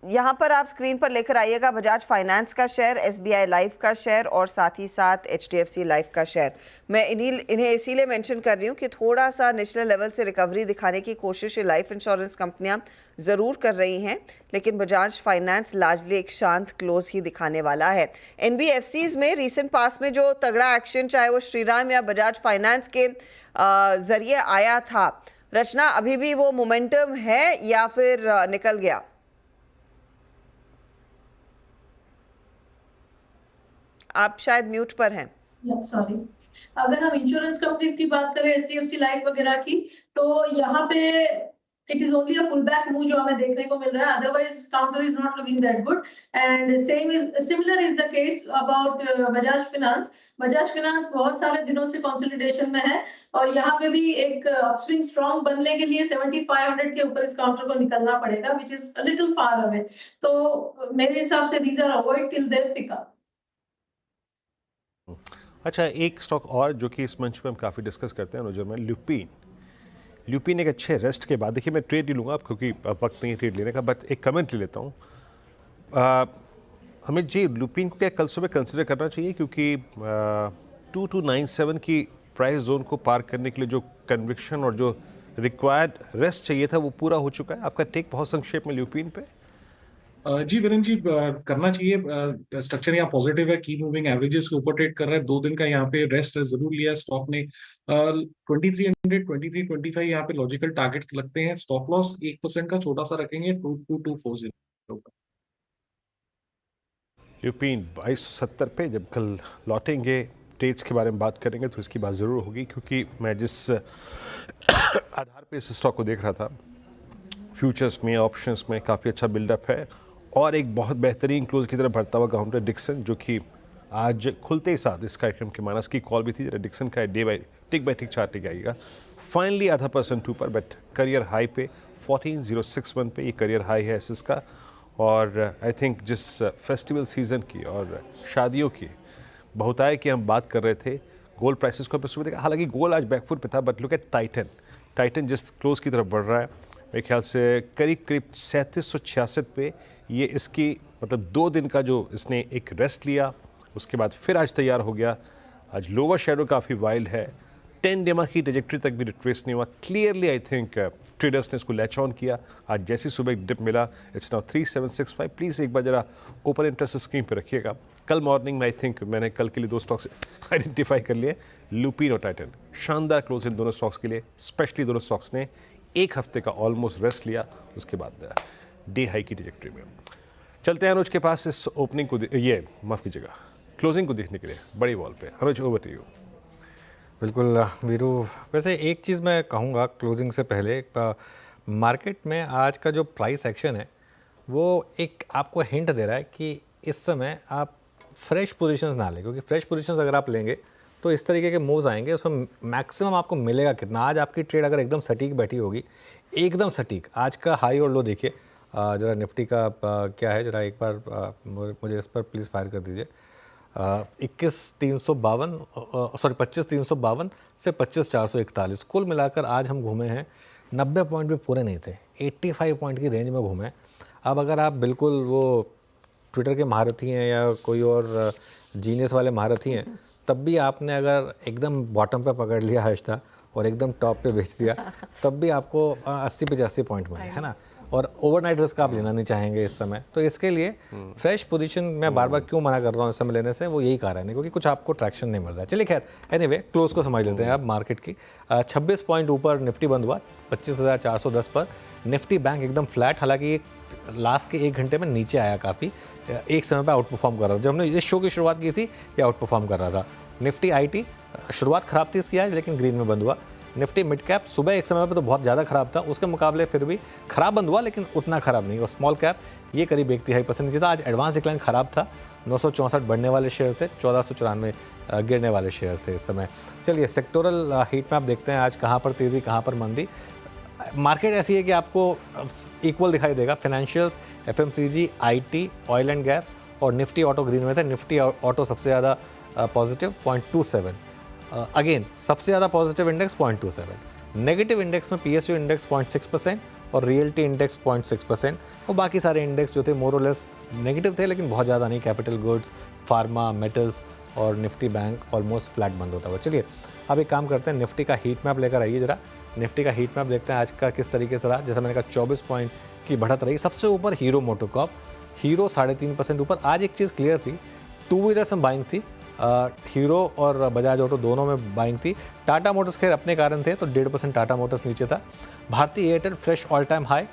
यहाँ पर आप स्क्रीन पर लेकर आइएगा बजाज फाइनेंस का शेयर, SBI लाइफ का शेयर और साथ ही साथ HDFC लाइफ का शेयर। मैं इन्हें इसीलिए मेंशन कर रही हूँ कि थोड़ा सा निचले लेवल से रिकवरी दिखाने की कोशिश ये लाइफ इंश्योरेंस कंपनियां ज़रूर कर रही हैं, लेकिन बजाज फाइनेंस लार्जली एक शांत क्लोज ही दिखाने वाला है। NBFCs में रिसेंट पास में जो तगड़ा एक्शन चाहे वो श्रीराम या बजाज फाइनेंस के जरिए आया था, रचना अभी भी वो मोमेंटम है या फिर निकल गया? आप शायद म्यूट पर हैं। सॉरी, अगर हम इंश्योरेंस कंपनीज की बात करें, HDFC लाइफ वगैरह की, तो यहाँ पे it is only a pull back move जो हमें देखने को मिल रहा है, otherwise counter is not looking that good. And similar is the case about Bajaj finance. Bajaj finance बहुत सारे दिनों से कंसोलिडेशन में है और यहाँ पे भी एक अपस्विंग स्ट्रॉन्ग बनने के लिए 7500 के ऊपर इस काउंटर को निकलना पड़ेगा, which is a little far away. तो मेरे हिसाब से these are avoid till their pickup. अच्छा, एक स्टॉक और जो कि इस मंच पे हम काफ़ी डिस्कस करते हैं अनुज में, ल्यूपिन एक अच्छे रेस्ट के बाद, देखिए मैं ट्रेड नहीं लूँगा क्योंकि वक्त नहीं है ट्रेड लेने का, बट एक कमेंट ले लेता हूँ। हमें जी ल्यूपिन को क्या कल सुबह कंसिडर करना चाहिए, क्योंकि 2297 की प्राइस जोन को पार करने के लिए जो कन्विक्शन और जो रिक्वायर्ड रेस्ट चाहिए था वो पूरा हो चुका है। आपका टेक बहुत संक्षेप में ल्यूपिन पे? जी वीरेंद्र जी, करना चाहिए। स्ट्रक्चर यहाँ पॉजिटिव है, की मूविंग एवरेजेस के ऊपर ट्रेड कर रहा है। 2 दिन का यहाँ पे रेस्ट जरूर लिया स्टॉक ने। 2300 2325 यहाँ पे लॉजिकल टारगेट्स लगते हैं। स्टॉप लॉस 1% का छोटा सा रखेंगे 22240 का। ल्यूपिन 2270 पे जब कल लौटेंगे ट्रेड्स के बारे में बात करेंगे तो इसकी बात ज़रूर होगी, क्योंकि मैं जिस आधार पे इस स्टॉक को देख रहा था, फ्यूचर्स में ऑप्शंस में काफ़ी अच्छा बिल्डअप है और एक बहुत बेहतरीन क्लोज की तरफ बढ़ता हुआ काउंटर डिक्सन, जो कि आज खुलते ही साथ इस कार्यक्रम के मानस की कॉल भी थी। डिक्सन का डे बाई टिक चार्ट टिक आएगा फाइनली 0.5% ऊपर, बट करियर हाई पे 14061 पे ये करियर हाई है इसका। और आई थिंक जिस फेस्टिवल सीज़न की और शादियों की बहुतायत की हम बात कर रहे थे, गोल्ड प्राइसेस को सुबह देखा, हालांकि गोल्ड आज बैकफुट पे था, बट लुक एट टाइटन जिस क्लोज की तरफ बढ़ रहा है, मेरे ख्याल से करीब 3766 पे ये इसकी मतलब 2 दिन का जो इसने एक रेस्ट लिया, उसके बाद फिर आज तैयार हो गया। आज लोअर शेडो काफ़ी वाइल्ड है, 10 डेमा की ट्रेजेक्टरी तक भी रिट्रेस नहीं हुआ। क्लियरली आई थिंक ट्रेडर्स ने इसको लैच ऑन किया। आज जैसी सुबह एक डिप मिला, इट्स नाउ 3765। प्लीज़ एक बार जरा ओपन इंटरेस्ट स्क्रीन पे रखिएगा। कल मॉर्निंग में आई थिंक मैंने कल के लिए 2 स्टॉक्स आइडेंटिफाई कर लिए, ल्यूपिन और टाइटन। शानदार क्लोज इन दोनों स्टॉक्स के लिए, स्पेशली दोनों स्टॉक्स ने 1 हफ्ते का ऑलमोस्ट रेस्ट लिया, उसके बाद डे हाई की ट्रेजेक्टरी में। चलते हैं अनुज के पास इस ओपनिंग को ये माफ़ कीजिएगा क्लोजिंग को देखने के लिए बड़ी वॉल पे। अनुज, ओवर टू यू। बिल्कुल वीरू, वैसे एक चीज़ मैं कहूँगा क्लोजिंग से पहले, मार्केट में आज का जो प्राइस एक्शन है वो एक आपको हिंट दे रहा है कि इस समय आप फ्रेश पोजीशंस ना लें, क्योंकि फ्रेश पोजीशंस अगर आप लेंगे तो इस तरीके के मूव्स आएंगे, उसमें मैक्सिमम आपको मिलेगा कितना। आज आपकी ट्रेड अगर एकदम सटीक बैठी होगी, एकदम सटीक, आज का हाई और लो देखिए ज़रा निफ्टी का क्या है, ज़रा एक बार मुझे इस पर प्लीज़ फायर कर दीजिए। 25,352 से 25,441, कुल मिलाकर आज हम घूमे हैं 90 पॉइंट भी पूरे नहीं थे, 85 पॉइंट की रेंज में घूमे। अब अगर आप बिल्कुल वो ट्विटर के महारथी हैं या कोई और जीनियस वाले महारथी हैं, तब भी आपने अगर एकदम बॉटम पे पकड़ लिया हर्षदा और एकदम टॉप पे बेच दिया, तब भी आपको 80-85 पॉइंट मिले, है ना। और ओवरनाइट रिस्क आप लेना नहीं चाहेंगे इस समय, तो इसके लिए फ्रेश पोजीशन मैं बार बार क्यों मना कर रहा हूँ इस समय लेने से, वो यही कारण है क्योंकि कुछ आपको ट्रैक्शन नहीं मिल रहा है। चलिए खैर, एनीवे क्लोज को समझ लेते हैं आप मार्केट की। 26 पॉइंट ऊपर निफ्टी बंद हुआ 25,410 पर। निफ्टी बैंक एकदम फ्लैट, हालांकि लास्ट के 1 घंटे में नीचे आया काफ़ी, एक समय पर आउट परफॉर्म कर रहा था। जब हमने इस शो की शुरुआत की थी ये आउट परफॉर्म कर रहा था। निफ्टी IT शुरुआत खराब थी इसकी आज, लेकिन ग्रीन में बंद हुआ। निफ्टी मिड कैप सुबह एक समय पे तो बहुत ज़्यादा खराब था, उसके मुकाबले फिर भी खराब बंद हुआ, लेकिन उतना खराब नहीं। और स्मॉल कैप ये करीब 1/3% नीचे था। आज एडवांस डिक्लाइन खराब था, 964 बढ़ने वाले शेयर थे, 1494 गिरने वाले शेयर थे इस समय। चलिए सेक्टोरल हीट मैप देखते हैं, आज कहाँ पर तेज़ी कहाँ पर मंदी। मार्केट ऐसी है कि आपको इक्वल दिखाई देगा, financials, FMCG, IT, oil and gas और निफ्टी ऑटो ग्रीन में थे। निफ्टी ऑटो सबसे ज़्यादा पॉजिटिव 0.27, अगेन सबसे ज़्यादा पॉजिटिव इंडेक्स 0.27, नेगेटिव इंडेक्स में PSU इंडेक्स 0.6%, और रियल्टी इंडेक्स 0.6%, और बाकी सारे इंडेक्स जो थे मोर और लेस नेगेटिव थे, लेकिन बहुत ज़्यादा नहीं। कैपिटल गुड्स, फार्मा, मेटल्स और निफ्टी बैंक ऑलमोस्ट फ्लैट बंद होता हुआ। चलिए अब एक काम करते हैं, निफ्टी का हीट मैप लेकर आइए जरा। निफ्टी का हीट मैप देखते हैं आज का किस तरीके से रहा। जैसा मैंने कहा 24 पॉइंट की बढ़त रही। सबसे ऊपर हीरो मोटोकॉर्प, हीरो 3.5% ऊपर। आज एक चीज़ क्लियर थी, टू व्हीलर्स में बाइंग थी, हीरो और बजाज ऑटो दोनों में बाइंग थी। टाटा मोटर्स खैर अपने कारण थे तो 1.5% टाटा मोटर्स नीचे था। Bharti Airtel fresh all time high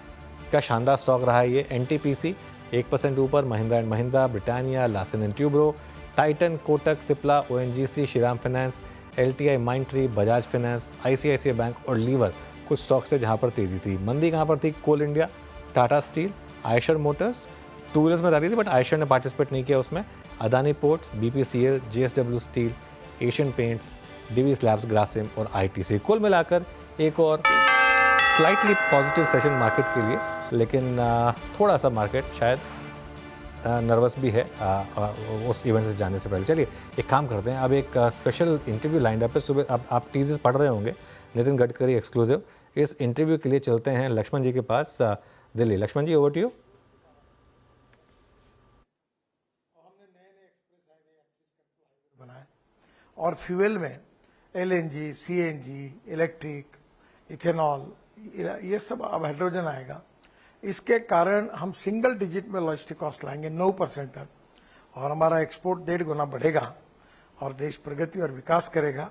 का शानदार स्टॉक रहा है ये। एनटीपीसी 1% ऊपर, महिंद्रा एंड महिंद्रा, ब्रिटानिया, लार्सन एंड ट्यूब्रो, टाइटन, कोटक, सिप्ला, ओएनजीसी, श्रीराम फाइनेंस, एलटीआई, माइंडट्री, बजाज फाइनेंस, आईसीआईसीआई बैंक और लीवर कुछ स्टॉक्स से जहाँ पर तेजी थी। मंदी कहाँ पर थी? कोल इंडिया, टाटा स्टील, आयशर मोटर्स, टू व्हीलर्स में जाती थी बट आयशर ने पार्टिसिपेट नहीं किया उसमें। अदानी पोर्ट्स, बीपीसीएल, जेएसडब्ल्यू स्टील, एशियन पेंट्स, दिवी स्लैब्स, ग्रासिम और आईटीसी। कुल मिलाकर एक और स्लाइटली पॉजिटिव सेशन मार्केट के लिए, लेकिन थोड़ा सा मार्केट शायद नर्वस भी है उस इवेंट से जाने से पहले। चलिए एक काम करते हैं, अब एक स्पेशल इंटरव्यू लाइन अप है। सुबह अब आप टीजर्स पढ़ रहे होंगे, नितिन गडकरी एक्सक्लूसिव। इस इंटरव्यू के लिए चलते हैं लक्ष्मण जी के पास दिल्ली। लक्ष्मण जी, ओवर टू यू। और फ्यूल में एलएनजी, सीएनजी, इलेक्ट्रिक, इथेनॉल, ये सब अब हाइड्रोजन आएगा। इसके कारण हम सिंगल डिजिट में लॉजिस्टिक कॉस्ट लाएंगे 9% तक, और हमारा एक्सपोर्ट 1.5 गुना बढ़ेगा और देश प्रगति और विकास करेगा।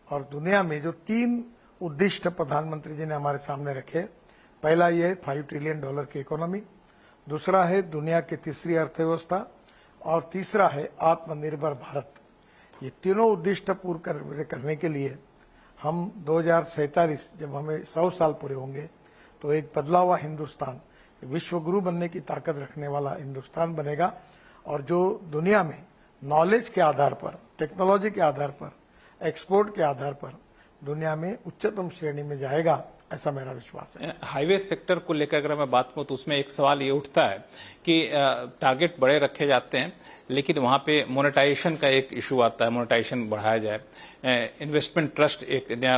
और दुनिया में जो 3 उद्दिष्ट प्रधानमंत्री जी ने हमारे सामने रखे, पहला ये $5 ट्रिलियन की इकोनॉमी, दूसरा है दुनिया की तीसरी अर्थव्यवस्था, और तीसरा है आत्मनिर्भर भारत। ये तीनों उद्दिष्ट पूर्ण करने के लिए हम 2047 जब हमें 100 साल पूरे होंगे तो एक बदला हुआ हिंदुस्तान, विश्व गुरु बनने की ताकत रखने वाला हिंदुस्तान बनेगा, और जो दुनिया में नॉलेज के आधार पर, टेक्नोलॉजी के आधार पर, एक्सपोर्ट के आधार पर दुनिया में उच्चतम श्रेणी में जाएगा, ऐसा मेरा विश्वास है। हाईवे सेक्टर को लेकर अगर मैं बात करूं तो उसमें एक सवाल ये उठता है कि टारगेट बड़े रखे जाते हैं, लेकिन वहां पे मोनेटाइजेशन का एक इशू आता है, मोनेटाइजेशन बढ़ाया जाए। इन्वेस्टमेंट ट्रस्ट एक नया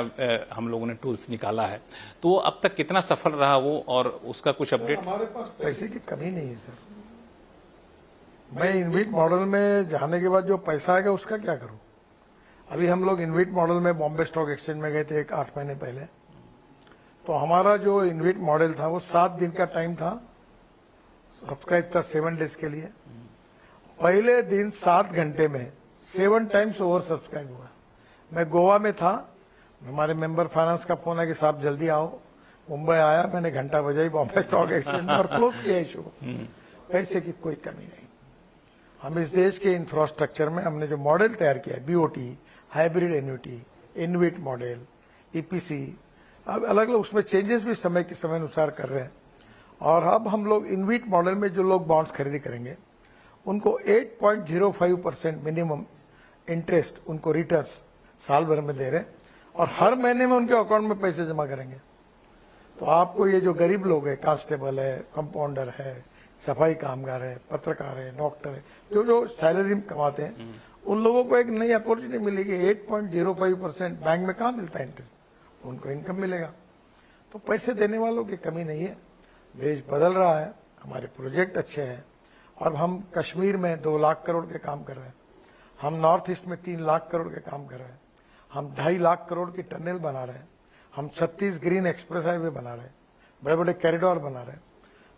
हम लोगों ने टूल्स निकाला है, तो वो अब तक कितना सफल रहा वो, और उसका कुछ अपडेट? हमारे पास पैसे की कमी नहीं है सर। मैं इन्विट मॉडल में जाने के बाद जो पैसा आएगा उसका क्या करूं? अभी हम लोग इन्विट मॉडल में बॉम्बे स्टॉक एक्सचेंज में गए थे 8 महीने पहले, तो हमारा जो इन्विट मॉडल था वो 7 दिन का टाइम था, सब्सक्राइब था 7 डेज के लिए। पहले दिन 7 घंटे में 7 टाइम्स ओवर सब्सक्राइब हुआ। मैं गोवा में था, हमारे मेंबर फाइनेंस का फोन है कि साहब जल्दी आओ। मुंबई आया, मैंने घंटा बजाई बॉम्बे स्टॉक एक्सचेंज में और क्लोज किया इशू। पैसे की कोई कमी नहीं। हम इस देश के इंफ्रास्ट्रक्चर में हमने जो मॉडल तैयार किया है, BOT, hybrid annuity, InvIT model, EPC, अब अलग अलग उसमें चेंजेस भी समय के समय अनुसार कर रहे हैं। और अब हम लोग इन्विट मॉडल में जो लोग बॉन्ड्स खरीदी करेंगे उनको 8.05% मिनिमम इंटरेस्ट, उनको रिटर्न्स साल भर में दे रहे हैं, और हर महीने में उनके अकाउंट में पैसे जमा करेंगे। तो आपको ये जो गरीब लोग है, कांस्टेबल है, कंपाउंडर है, सफाई कामगार है, पत्रकार है, डॉक्टर है, जो सैलरी कमाते हैं, उन लोगों को एक नई अपॉर्चुनिटी मिलेगी। 8.05% बैंक में कहाँ मिलता है इंटरेस्ट, उनको इनकम मिलेगा। तो पैसे देने वालों की कमी नहीं है। देश बदल रहा है, हमारे प्रोजेक्ट अच्छे हैं, और हम कश्मीर में 2 लाख करोड़ के काम कर रहे हैं, हम नॉर्थ ईस्ट में 3 लाख करोड़ के काम कर रहे हैं, हम 2.5 लाख करोड़ की टनल बना रहे हैं, हम 36 ग्रीन एक्सप्रेस हाईवे बना रहे हैं, बड़े बड़े कॉरिडोर बना रहे हैं।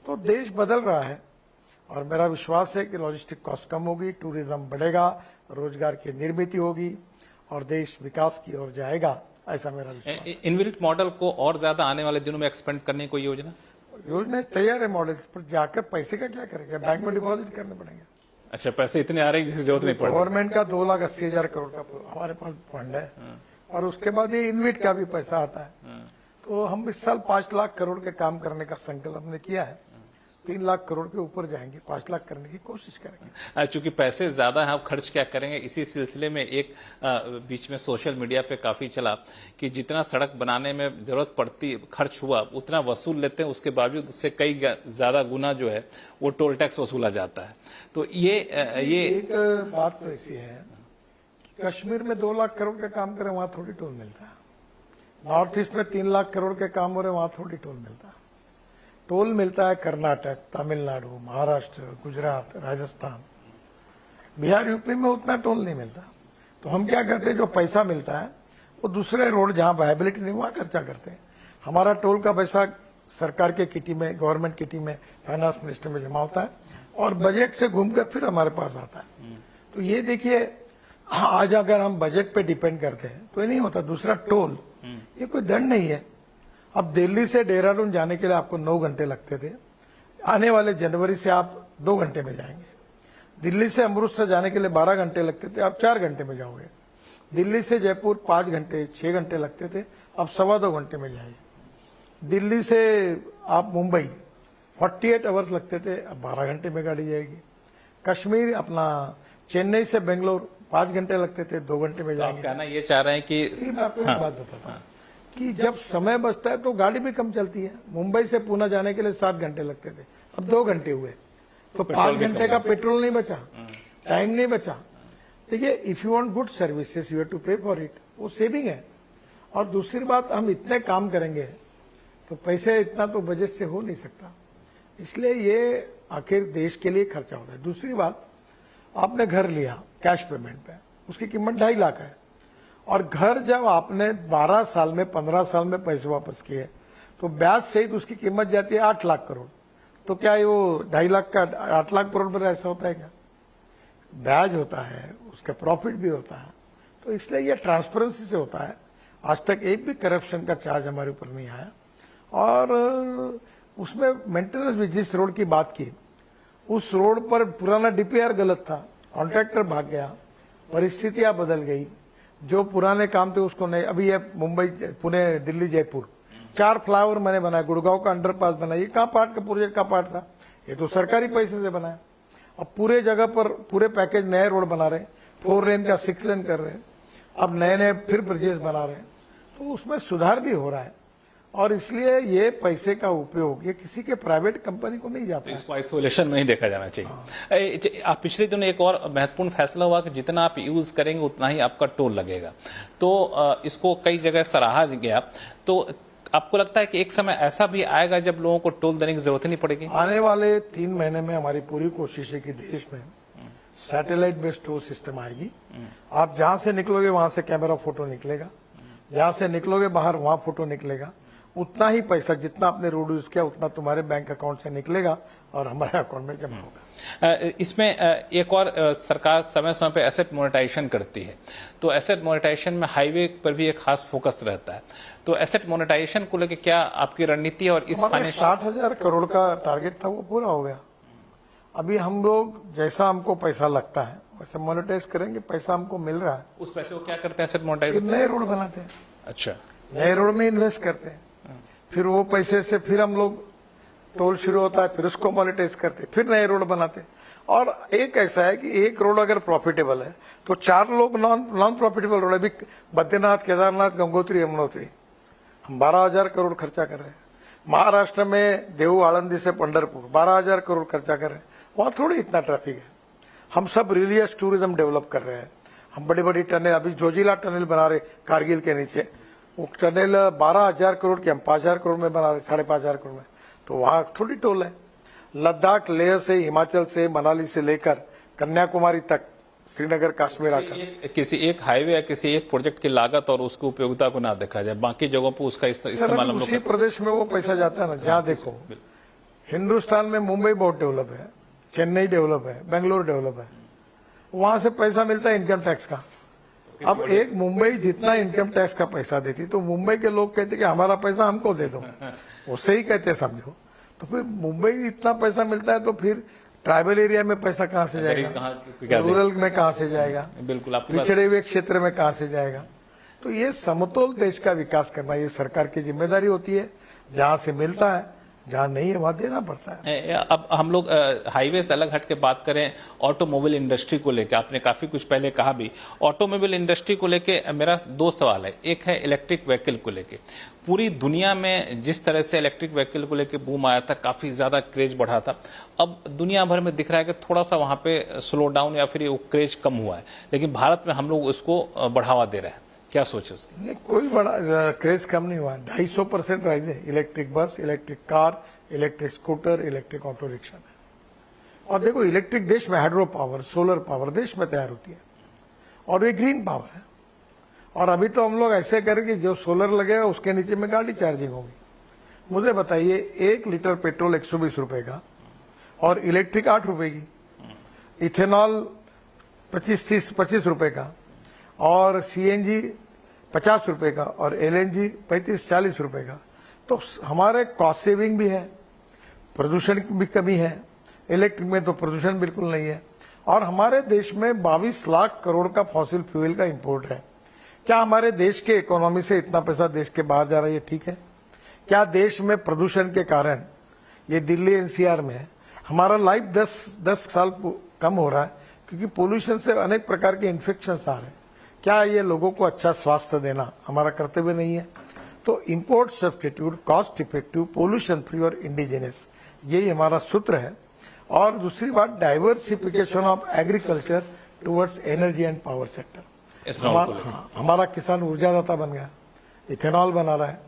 तो देश बदल रहा है, और मेरा विश्वास है कि लॉजिस्टिक कॉस्ट कम होगी, टूरिज्म बढ़ेगा, रोजगार की निर्मित होगी, और देश विकास की ओर जाएगा, ऐसा मेरा विश्वास है। इन्विट मॉडल को और ज्यादा आने वाले दिनों में एक्सपेंड करने की कोई योजना तैयार है? मॉडल पर जाकर पैसे का क्या करेंगे? बैंक में डिपॉजिट करने पड़ेंगे। अच्छा, पैसे इतने आ रहे हैं जिसकी जरूरत नहीं पड़ रही। गवर्नमेंट का 2,80,000 करोड़ का हमारे पास फंड है, और उसके बाद ये इन्विट का भी पैसा आता है। तो हम इस साल 5 लाख करोड़ के काम करने का संकल्प हमने किया है। 3 लाख करोड़ के ऊपर जाएंगे, 5 लाख करने की कोशिश करेंगे। चूंकि पैसे ज्यादा हैं, आप खर्च क्या करेंगे? इसी सिलसिले में एक बीच में सोशल मीडिया पे काफी चला कि जितना सड़क बनाने में जरूरत पड़ती, खर्च हुआ, उतना वसूल लेते हैं, उसके बावजूद उससे कई ज्यादा गुना जो है वो टोल टैक्स वसूला जाता है। तो ये एक बात तो ऐसी है, कश्मीर में 2 लाख करोड़ का काम करें, वहां थोड़ी टोल मिलता है। नॉर्थ ईस्ट में 3 लाख करोड़ के काम हो रहे, वहां थोड़ी टोल मिलता है। टोल मिलता है कर्नाटक, तमिलनाडु, महाराष्ट्र, गुजरात, राजस्थान, बिहार, यूपी में उतना टोल नहीं मिलता। तो हम क्या करते हैं, जो पैसा मिलता है वो दूसरे रोड जहां वायबिलिटी नहीं वहां खर्चा करते हैं। हमारा टोल का पैसा सरकार के किटी में, गवर्नमेंट किटी में, फाइनेंस मिनिस्टर में जमा होता है और बजट से घूमकर फिर हमारे पास आता है। तो ये देखिए, आज अगर हम बजट पे डिपेंड करते हैं तो ये नहीं होता। दूसरा टोल, ये कोई दंड नहीं है। अब दिल्ली से देहरादून जाने के लिए आपको 9 घंटे लगते थे, आने वाले जनवरी से आप 2 घंटे में जाएंगे। दिल्ली से अमृतसर जाने के लिए 12 घंटे लगते थे, आप 4 घंटे में जाओगे। दिल्ली से जयपुर 5 घंटे 6 घंटे लगते थे, अब 2.25 घंटे में जाइए। दिल्ली से आप मुंबई 48 आवर्स लगते थे, अब 12 घंटे में गाड़ी जाएगी। कश्मीर अपना चेन्नई से बेंगलोर 5 घंटे लगते थे, 2 घंटे में जाएंगे। कहना ये चाह रहे हैं कि मैं आपको एक बात बताता हूँ कि जब समय बचता है तो गाड़ी भी कम चलती है। मुंबई से पुणे जाने के लिए 7 घंटे लगते थे, अब 2 घंटे हुए, तो 5 घंटे का पेट्रोल नहीं बचा, टाइम नहीं बचा। देखिए, if you want good services you have to pay for it, वो सेविंग है। और दूसरी बात, हम इतने काम करेंगे तो पैसे इतना तो बजट से हो नहीं सकता, इसलिए ये आखिर देश के लिए खर्चा होता है। दूसरी बात, आपने घर लिया कैश पेमेंट पे, उसकी कीमत 2.5 लाख है, और घर जब आपने 12 साल में 15 साल में पैसे वापस किए तो ब्याज सहित उसकी कीमत जाती है 8 लाख करोड़। तो क्या वो 2.5 लाख का 8 लाख करोड़ पर ऐसा होता है क्या? ब्याज होता है, उसका प्रॉफिट भी होता है। तो इसलिए ये ट्रांसपेरेंसी से होता है। आज तक एक भी करप्शन का चार्ज हमारे ऊपर नहीं आया। और उसमें मेंटेनेंस भी, जिस रोड की बात की, उस रोड पर पुराना डीपीआर गलत था, कॉन्ट्रैक्टर भाग गया, परिस्थितियां बदल गई, जो पुराने काम थे उसको नहीं। अभी ये मुंबई, पुणे, दिल्ली, जयपुर 4 फ्लाईओवर मैंने बनाया, गुड़गांव का अंडरपास बनाया, ये कहाँ पार्ट का प्रोजेक्ट का पार्ट था? ये तो सरकारी पैसे से बनाया। अब पूरे जगह पर पूरे पैकेज नए रोड बना रहे, 4 लेन का 6 लेन कर रहे हैं, अब नए नए फिर ब्रिजेस बना रहे हैं, तो उसमें सुधार भी हो रहा है। और इसलिए ये पैसे का उपयोग ये किसी के प्राइवेट कंपनी को नहीं जाता। तो इसको आइसोलेशन में नहीं देखा जाना चाहिए। आप पिछले दिनों एक और महत्वपूर्ण फैसला हुआ कि जितना आप यूज करेंगे उतना ही आपका टोल लगेगा, तो इसको कई जगह सराहा गया। तो आपको लगता है कि एक समय ऐसा भी आएगा जब लोगों को टोल देने की जरूरत नहीं पड़ेगी? आने वाले 3 महीने में हमारी पूरी कोशिश है कि देश में सैटेलाइट बेस्ड टोल सिस्टम आएगी। आप जहां से निकलोगे वहां से कैमरा फोटो निकलेगा, जहां से निकलोगे बाहर वहां फोटो निकलेगा। उतना ही पैसा जितना आपने रोड यूज किया उतना तुम्हारे बैंक अकाउंट से निकलेगा और हमारे अकाउंट में जमा होगा। इसमें एक और सरकार समय समय पे एसेट मोनेटाइजेशन करती है, तो एसेट मोनेटाइजेशन में हाईवे पर भी एक खास फोकस रहता है। तो एसेट मोनेटाइजेशन को लेकर क्या आपकी रणनीति है? और इस 60,000 करोड़ का टारगेट था वो पूरा हो गया। अभी हम लोग जैसा हमको पैसा लगता है वैसे मोनेटाइज करेंगे, पैसा हमको मिल रहा है। उस पैसे को क्या करते हैं एसेट मोनेटाइजेशन? नए रोड बनाते हैं। अच्छा, नए रोड में इन्वेस्ट करते हैं, फिर वो पैसे से फिर हम लोग टोल शुरू होता है, फिर उसको मोनेटाइज करते, फिर नए रोड बनाते। और एक ऐसा है कि एक रोड अगर प्रॉफिटेबल है तो 4 लोग नॉन प्रॉफिटेबल रोड, अभी बद्रीनाथ, केदारनाथ, गंगोत्री, यमुनोत्री, हम 12,000 करोड़ खर्चा कर रहे हैं। महाराष्ट्र में देहू, आळंदी से पंढरपुर 12,000 करोड़ खर्चा कर रहे हैं, वहां थोड़ी इतना ट्रैफिक है। हम सब रिलीजियस टूरिज्म डेवलप कर रहे हैं। हम बड़ी बड़ी टनल, अभी जोजिला टनल बना रहे कारगिल के नीचे, वो टनल 12,000 करोड़ की हम 5,000 करोड़ में बना रहे, 5,500 करोड़ में, तो वहां थोड़ी टोल है। लद्दाख, लेह से, हिमाचल से, मनाली से लेकर कन्याकुमारी तक, श्रीनगर, कश्मीर आकर किसी एक हाईवे या किसी एक प्रोजेक्ट की लागत और उसकी उपयोगिता को ना देखा जाए, बाकी जगहों पर उसका इस्तेमाल हम लोग उसी प्रदेश में वो पैसा जाता है ना। जहाँ देखो हिंदुस्तान में मुंबई बहुत डेवलप है, चेन्नई डेवलप है, बेंगलोर डेवलप है, वहां से पैसा मिलता है इनकम टैक्स का। अब एक मुंबई जितना इनकम टैक्स का पैसा देती तो मुंबई के लोग कहते कि हमारा पैसा हमको दे दो, वो सही कहते समझो। तो फिर मुंबई इतना पैसा मिलता है तो फिर ट्राइबल एरिया में पैसा कहाँ से जाएगा, रूरल में कहाँ से जाएगा, बिल्कुल पिछड़े हुए क्षेत्र में कहाँ से जाएगा। तो ये समतोल देश का विकास करना ये सरकार की जिम्मेदारी होती है। जहां से मिलता है, जहां नहीं है वहां देना पड़ता है। अब हम लोग हाईवे से अलग हट के बात करें ऑटोमोबाइल इंडस्ट्री को लेकर, आपने काफी कुछ पहले कहा भी। ऑटोमोबाइल इंडस्ट्री को लेके मेरा 2 सवाल है। एक है इलेक्ट्रिक व्हीकल को लेके, पूरी दुनिया में जिस तरह से इलेक्ट्रिक व्हीकल को लेके बूम आया था, काफी ज्यादा क्रेज बढ़ा था, अब दुनिया भर में दिख रहा है कि थोड़ा सा वहां पे स्लो डाउन या फिर वो क्रेज कम हुआ है, लेकिन भारत में हम लोग उसको बढ़ावा दे रहे हैं। क्या सोचे उसकी? नहीं, कोई बड़ा क्रेज कम नहीं हुआ, 250% राइज है। Electric bus, electric car, electric scooter, electric auto rickshaw में। और देखो इलेक्ट्रिक देश में हाइड्रो पावर, सोलर पावर देश में तैयार होती है और ये ग्रीन पावर है। और अभी तो हम लोग ऐसे करेंगे जो सोलर लगेगा उसके नीचे में गाड़ी चार्जिंग होगी। मुझे बताइए 1 लीटर पेट्रोल 120 रुपए का और इलेक्ट्रिक 8 रुपए की, इथेनॉल 25 रुपए का और सीएनजी 50 रुपए का और एलएनजी 35-40 रुपए का। तो हमारे कॉस्ट सेविंग भी है, प्रदूषण की भी कमी है। इलेक्ट्रिक में तो प्रदूषण बिल्कुल नहीं है। और हमारे देश में 22 लाख करोड़ का फॉसिल फ्यूल का इंपोर्ट है। क्या हमारे देश के इकोनॉमी से इतना पैसा देश के बाहर जा रहा है, ये ठीक है? क्या देश में प्रदूषण के कारण ये दिल्ली एनसीआर में हमारा लाइफ 10 साल कम हो रहा है क्योंकि पोल्यूशन से अनेक प्रकार के इन्फेक्शन आ रहे हैं। क्या ये लोगों को अच्छा स्वास्थ्य देना हमारा कर्तव्य नहीं है? तो import substitute, cost effective, pollution free और इंडिजिनस, यही हमारा सूत्र है। और दूसरी बात, diversification of agriculture towards energy and power sector. हमारा किसान ऊर्जादाता बन गया, इथेनॉल बना रहा है,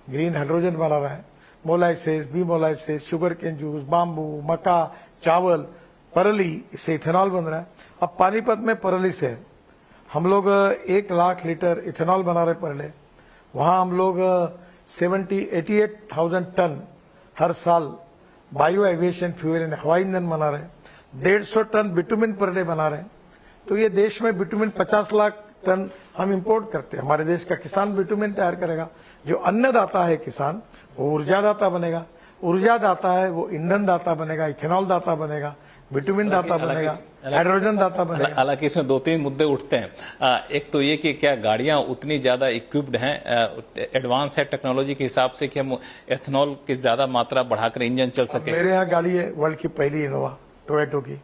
ग्रीन हाइड्रोजन बना रहा है, molasses, B molasses, sugar cane juice, bamboo, मक्का, चावल, परली, इससे इथेनॉल बन रहा है। अब पानीपत में परली से हम लोग 1 लाख लीटर इथेनॉल बना रहे परले। वहां हम लोग 88,000 टन हर साल बायो एविएशन फ्यूल यानी हवाई ईंधन बना रहे हैं। 150 टन बिटुमिन पर डे बना रहे हैं। तो ये देश में बिटुमिन 50 लाख टन हम इंपोर्ट करते हैं। हमारे देश का किसान बिटुमिन तैयार करेगा। जो अन्नदाता है किसान, वो ऊर्जादाता बनेगा। ऊर्जादाता है वो ईंधन दाता बनेगा, इथेनॉल दाता बनेगा, बिटुमिन दाता बनेगा, हाइड्रोजन दाता बनेगा। हालांकि इसमें 2-3 मुद्दे उठते हैं। एक तो ये कि क्या गाड़ियां उतनी ज्यादा इक्विप्ड हैं, एडवांस है टेक्नोलॉजी के हिसाब से कि हम एथेनॉल की ज्यादा मात्रा बढ़ाकर इंजन चल सके? मेरे यहाँ गाड़ी है वर्ल्ड की पहली इनोवा टोयोटो की,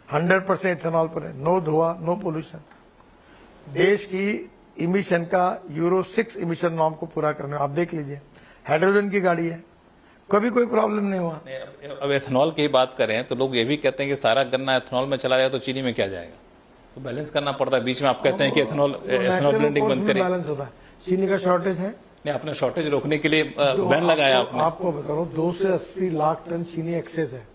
100% इथेनॉल पर है, नो धुआं, नो पोल्यूशन। देश की इमिशन का यूरो 6 इमिशन नॉर्म को पूरा करने, आप देख लीजिए। हाइड्रोजन की गाड़ी है, कभी कोई प्रॉब्लम नहीं हुआ। अब एथेनॉल की बात करें तो लोग ये भी कहते हैं कि सारा गन्ना एथेनॉल में चला जाए तो चीनी में क्या जाएगा, तो बैलेंस करना पड़ता है। बीच में आप कहते हैं कि एथेनॉल ब्लेंडिंग बंद करें, बैलेंस होता है। चीनी का शॉर्टेज है, नहीं आपने शॉर्टेज रोकने के लिए बैन लगाया आपने। आपको बता रहा हूँ 2 से 80 लाख टन चीनी एक्सेस है।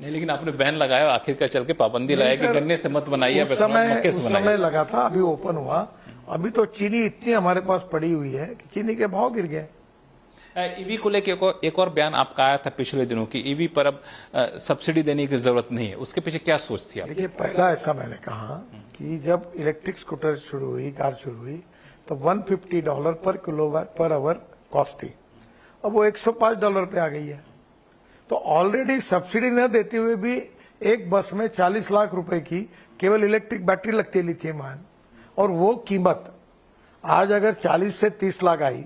नहीं, लेकिन आपने बैन लगाया, आखिरकार चल के पाबंदी लगाई कि गन्ने से मत बनाइए, उस समय लगा था, अभी ओपन हुआ। अभी तो चीनी इतनी हमारे पास पड़ी हुई है कि चीनी के भाव गिर गए। ईवी को लेकर एक और बयान आपका आया था पिछले दिनों की, ईवी पर अब सब्सिडी देने की जरूरत नहीं है, उसके पीछे क्या सोच थी आप? देखिए, पहला ऐसा मैंने कहा कि जब इलेक्ट्रिक स्कूटर शुरू हुई, कार शुरू हुई, तो $150 पर किलोवाट पर आवर कॉस्ट थी। अब वो $105 पे आ गई है। तो ऑलरेडी सब्सिडी न देते हुए भी एक बस में 40 लाख रुपए की केवल इलेक्ट्रिक बैटरी लगती है लिथियम आयन, और वो कीमत आज अगर 40 से 30 लाख आई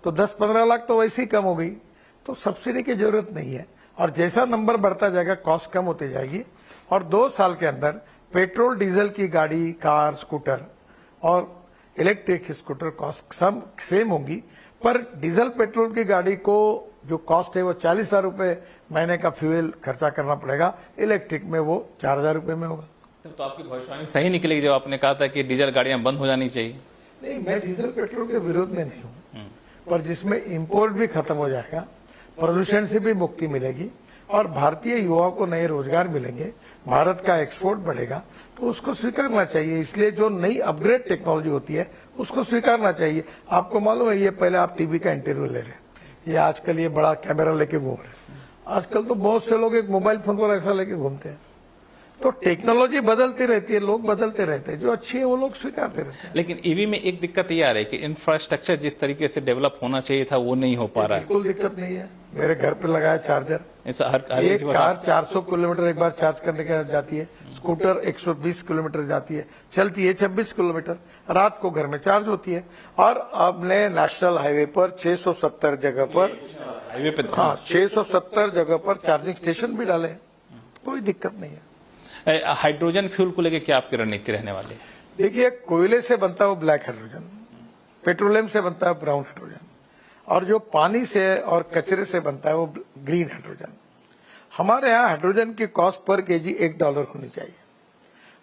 तो 10-15 लाख तो वैसे ही कम हो गई। तो सब्सिडी की जरूरत नहीं है। और जैसा नंबर बढ़ता जाएगा कॉस्ट कम होती जाएगी। और 2 साल के अंदर पेट्रोल डीजल की गाड़ी, कार, स्कूटर और इलेक्ट्रिक स्कूटर कॉस्ट सब सेम होंगी, पर डीजल पेट्रोल की गाड़ी को जो कॉस्ट है वो 40,000 रुपए महीने का फ्यूल खर्चा करना पड़ेगा, इलेक्ट्रिक में वो 4,000 रुपए में होगा। तो आपकी भविष्यवाणी सही निकलेगी जब आपने कहा था कि डीजल गाड़ियां बंद हो जानी चाहिए। नहीं, मैं डीजल पेट्रोल के विरोध में नहीं हूँ, पर जिसमें इंपोर्ट भी खत्म हो जाएगा, प्रदूषण से भी मुक्ति मिलेगी और भारतीय युवाओं को नए रोजगार मिलेंगे, भारत का एक्सपोर्ट बढ़ेगा, तो उसको स्वीकारना चाहिए। इसलिए जो नई अपग्रेड टेक्नोलॉजी होती है उसको स्वीकारना चाहिए। आपको मालूम है, ये पहले आप टीवी का इंटरव्यू ले रहे हैं, ये आजकल ये बड़ा कैमरा लेके घूम रहे हैं। आजकल तो बहुत से लोग एक मोबाइल फोन पर ऐसा लेके घूमते हैं। तो टेक्नोलॉजी बदलती रहती है, लोग बदलते रहते हैं, जो अच्छी है वो लोग स्वीकारते रहते हैं। लेकिन ईवी में एक दिक्कत ये आ रही है कि इंफ्रास्ट्रक्चर जिस तरीके से डेवलप होना चाहिए था वो नहीं हो पा रहा है। बिल्कुल दिक्कत नहीं है, मेरे घर पे लगाया चार्जर। हर एक कार 400 किलोमीटर एक बार चार्ज करने के जाती है, स्कूटर 120 किलोमीटर जाती है, चलती है 26 किलोमीटर, रात को घर में चार्ज होती है। और आपने नेशनल हाईवे पर 670 जगह पर, हाईवे पे 670 जगह पर चार्जिंग स्टेशन भी डाले, कोई दिक्कत नहीं है। हाइड्रोजन फ्यूल को लेकर क्या आपकी रणनीति रहने वाली है? देखिए, कोयले से बनता है वो ब्लैक हाइड्रोजन, पेट्रोलियम से बनता है ब्राउन हाइड्रोजन, और जो पानी से और कचरे से बनता है वो ग्रीन हाइड्रोजन। हमारे यहाँ हाइड्रोजन की कॉस्ट पर केजी $1 होनी चाहिए।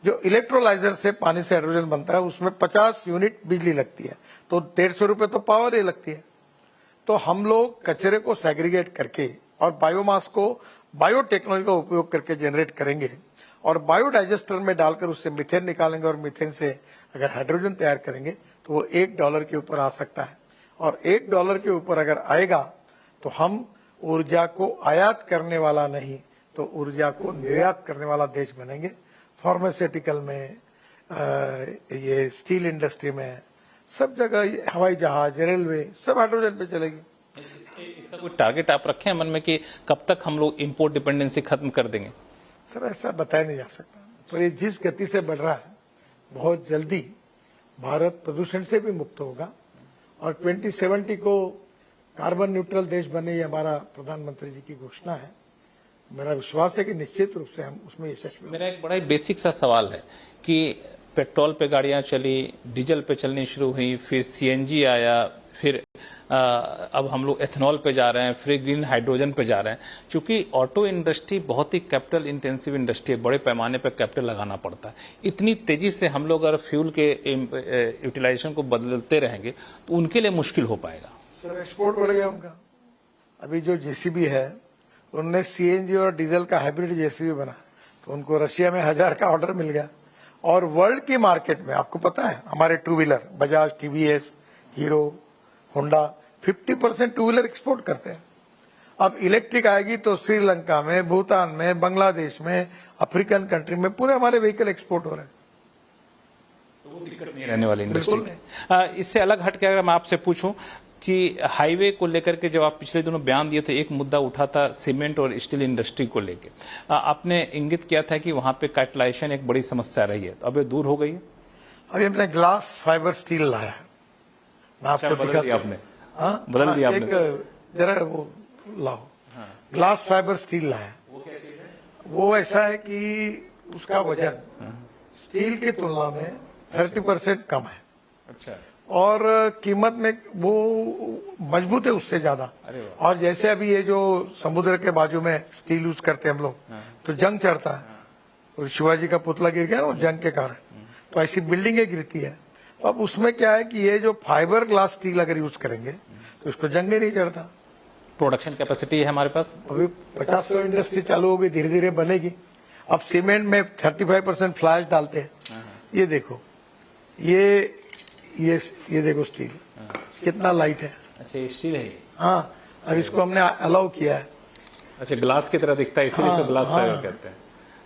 जो इलेक्ट्रोलाइजर से पानी से हाइड्रोजन बनता है उसमें 50 यूनिट बिजली लगती है, तो 150 रुपए तो पावर ही लगती है। तो हम लोग कचरे को सेग्रीगेट करके और बायोमास को बायोटेक्नोलॉजी का उपयोग करके जनरेट करेंगे और बायोडाइजेस्टर में डालकर उससे मीथेन निकालेंगे और मीथेन से अगर हाइड्रोजन तैयार करेंगे तो वो $1 के ऊपर आ सकता है। और $1 के ऊपर अगर आएगा तो हम ऊर्जा को आयात करने वाला नहीं तो ऊर्जा को निर्यात करने वाला देश बनेंगे। फार्मास्यूटिकल में, ये स्टील इंडस्ट्री में, सब जगह, हवाई जहाज, रेलवे, सब हाइड्रोजन पे चलेगी। इसका कोई टारगेट आप रखे हैं मन में कि कब तक हम लोग इंपोर्ट डिपेंडेंसी खत्म कर देंगे? सर ऐसा बताया नहीं जा सकता, पर ये जिस गति से बढ़ रहा है बहुत जल्दी भारत प्रदूषण से भी मुक्त होगा और 2070 को कार्बन न्यूट्रल देश बने, ये हमारा प्रधानमंत्री जी की घोषणा है। मेरा विश्वास है कि निश्चित रूप से हम उसमें यशस्वी। मेरा एक बड़ा ही बेसिक सा सवाल है कि पेट्रोल पे गाड़ियां चली, डीजल पे चलनी शुरू हुई, फिर सीएनजी आया, फिर अब हम लोग एथेनॉल पे जा रहे हैं, फिर ग्रीन हाइड्रोजन पे जा रहे हैं। चूंकि ऑटो इंडस्ट्री बहुत ही कैपिटल इंटेंसिव इंडस्ट्री है, बड़े पैमाने पे कैपिटल लगाना पड़ता है। इतनी तेजी से हम लोग अगर फ्यूल के यूटिलाइजेशन को बदलते रहेंगे तो उनके लिए मुश्किल हो पाएगा। सर एक्सपोर्ट बढ़ गया उनका। अभी जो जेसीबी है उनने सीएनजी और डीजल का हाइब्रिड जेसीबी बना, तो उनको रशिया में 1000 का ऑर्डर मिल गया। और वर्ल्ड की मार्केट में आपको पता है हमारे two wheeler Bajaj, TVS, hero, Honda 50% two wheeler export करते हैं। अब इलेक्ट्रिक आएगी तो श्रीलंका में, भूटान में, बांग्लादेश में, अफ्रीकन कंट्री में पूरे हमारे व्हीकल एक्सपोर्ट हो रहे हैं। तो वो दिक्कत नहीं रहने वाली इंडस्ट्री। इससे अलग हट के अगर मैं आपसे पूछूं कि हाईवे को लेकर के जब आप पिछले दिनों बयान दिए थे, एक मुद्दा उठा था सीमेंट और स्टील इंडस्ट्री को लेकर। आपने इंगित किया था कि वहां पे कैटलाइजेशन एक बड़ी समस्या रही है, तो अब ये दूर हो गई है। अभी हमने ग्लास फाइबर स्टील लाया, मैं आपको बदल दिया आपने? हाँ, बदल दिया आपने। जरा वो लाओ, ग्लास फाइबर स्टील लाया। वो क्या चीज है? वो ऐसा है कि उसका वजन स्टील की तुलना में 30% कम है। अच्छा। और कीमत में वो मजबूत है उससे ज्यादा। और जैसे अभी ये जो समुद्र के बाजू में स्टील यूज करते हैं हम लोग, तो जंग चढ़ता है, और शिवाजी का पुतला गिर गया ना जंग के कारण, तो ऐसी बिल्डिंगें गिरती है। तो अब उसमें क्या है कि ये जो फाइबर ग्लास स्टील अगर यूज करेंगे तो उसको जंग नहीं चढ़ता। प्रोडक्शन कैपेसिटी है हमारे पास, अभी 50 इंडस्ट्री चालू होगी, धीरे धीरे बनेगी। अब सीमेंट में 35% फ्लैश डालते हैं। ये देखो, ये देखो स्टील कितना लाइट है। अच्छा, ये स्टील है। हाँ, अब इसको हमने अलाउ किया है। अच्छा, ग्लास की तरह दिखता है, इसीलिए इसको ग्लास फाइबर कहते हैं।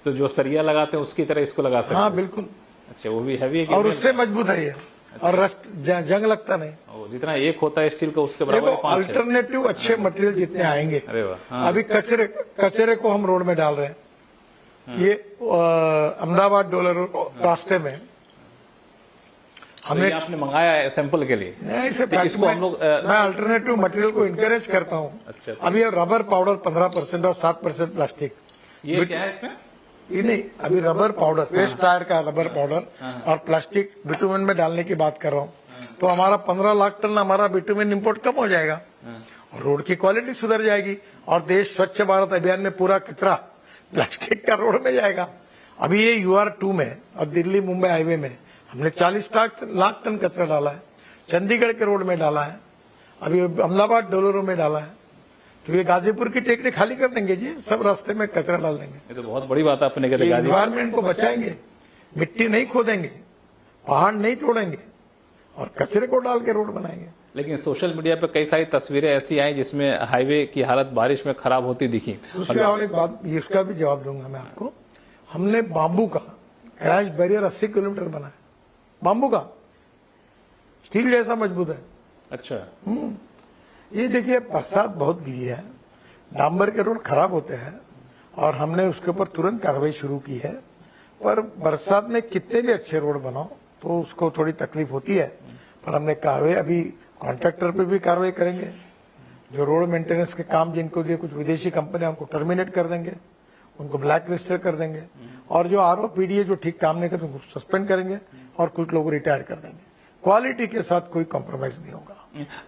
तो जो सरिया लगाते हैं उसकी तरह इसको लगा सकते हैं। हाँ बिल्कुल। अच्छा, वो भी हैवी है और उससे मजबूत है ये। अच्छा। और रस्ट जंग लगता नहीं। जितना एक होता है स्टील का उसके बराबर 5 है। अल्टरनेटिव अच्छे मटेरियल जितने आएंगे। अरे वाह। हाँ। अभी कचरे को हम रोड में डाल रहे हैं। हाँ। ये अहमदाबाद डॉलर रास्ते में हमने आपने मंगाया है सैंपल के लिए? नहीं, इसको हम लोग मैं अल्टरनेटिव मटेरियल को इनकरेज करता हूँ। अच्छा। अभी रबर पाउडर 15% और 7% प्लास्टिक। ये क्या है इसमें? ये नहीं, अभी रबर पाउडर, वेस्ट टायर का रबर पाउडर और प्लास्टिक बिटुमेन में डालने की बात कर रहा हूँ। तो हमारा 15 लाख टन हमारा बिटुमेन इंपोर्ट कम हो जाएगा और रोड की क्वालिटी सुधर जाएगी और देश स्वच्छ भारत अभियान में पूरा कचरा प्लास्टिक का रोड में जाएगा। अभी ये UR2 में और दिल्ली मुंबई हाईवे में हमने 40 लाख टन कचरा डाला है। चंडीगढ़ के रोड में डाला है, अभी अहमदाबाद डोलरों में डाला है। तो ये गाजीपुर की टेकड़ी खाली कर देंगे जी, सब रास्ते में कचरा डाल देंगे। ये तो बहुत बड़ी बात आपने कही। एनवायरमेंट को बचाएंगे, मिट्टी नहीं खोदेंगे, पहाड़ नहीं तोड़ेंगे और कचरे को डाल के रोड बनाएंगे। लेकिन सोशल मीडिया पे कई सारी तस्वीरें ऐसी आई जिसमें हाईवे की हालत बारिश में खराब होती दिखी। और एक बात, इसका भी जवाब दूंगा मैं आपको। हमने बाम्बू का क्रैश बैरियर 80 किलोमीटर बनाया, बाम्बू का, स्टील जैसा मजबूत है। अच्छा। ये देखिए, बरसात बहुत गिरी है, डांबर के रोड खराब होते हैं और हमने उसके ऊपर तुरंत कार्रवाई शुरू की है। पर बरसात में कितने भी अच्छे रोड बनाओ तो उसको थोड़ी तकलीफ होती है, पर हमने कार्रवाई, अभी कॉन्ट्रैक्टर पे भी कार्रवाई करेंगे। जो रोड मेंटेनेंस के काम जिनको दिए कुछ विदेशी कंपनियां, उनको टर्मिनेट कर देंगे, उनको ब्लैक लिस्टर कर देंगे। और जो RO PDA जो ठीक काम नहीं करते उनको सस्पेंड करेंगे और कुछ लोग रिटायर कर देंगे। क्वालिटी के साथ कोई कॉम्प्रोमाइज नहीं होगा।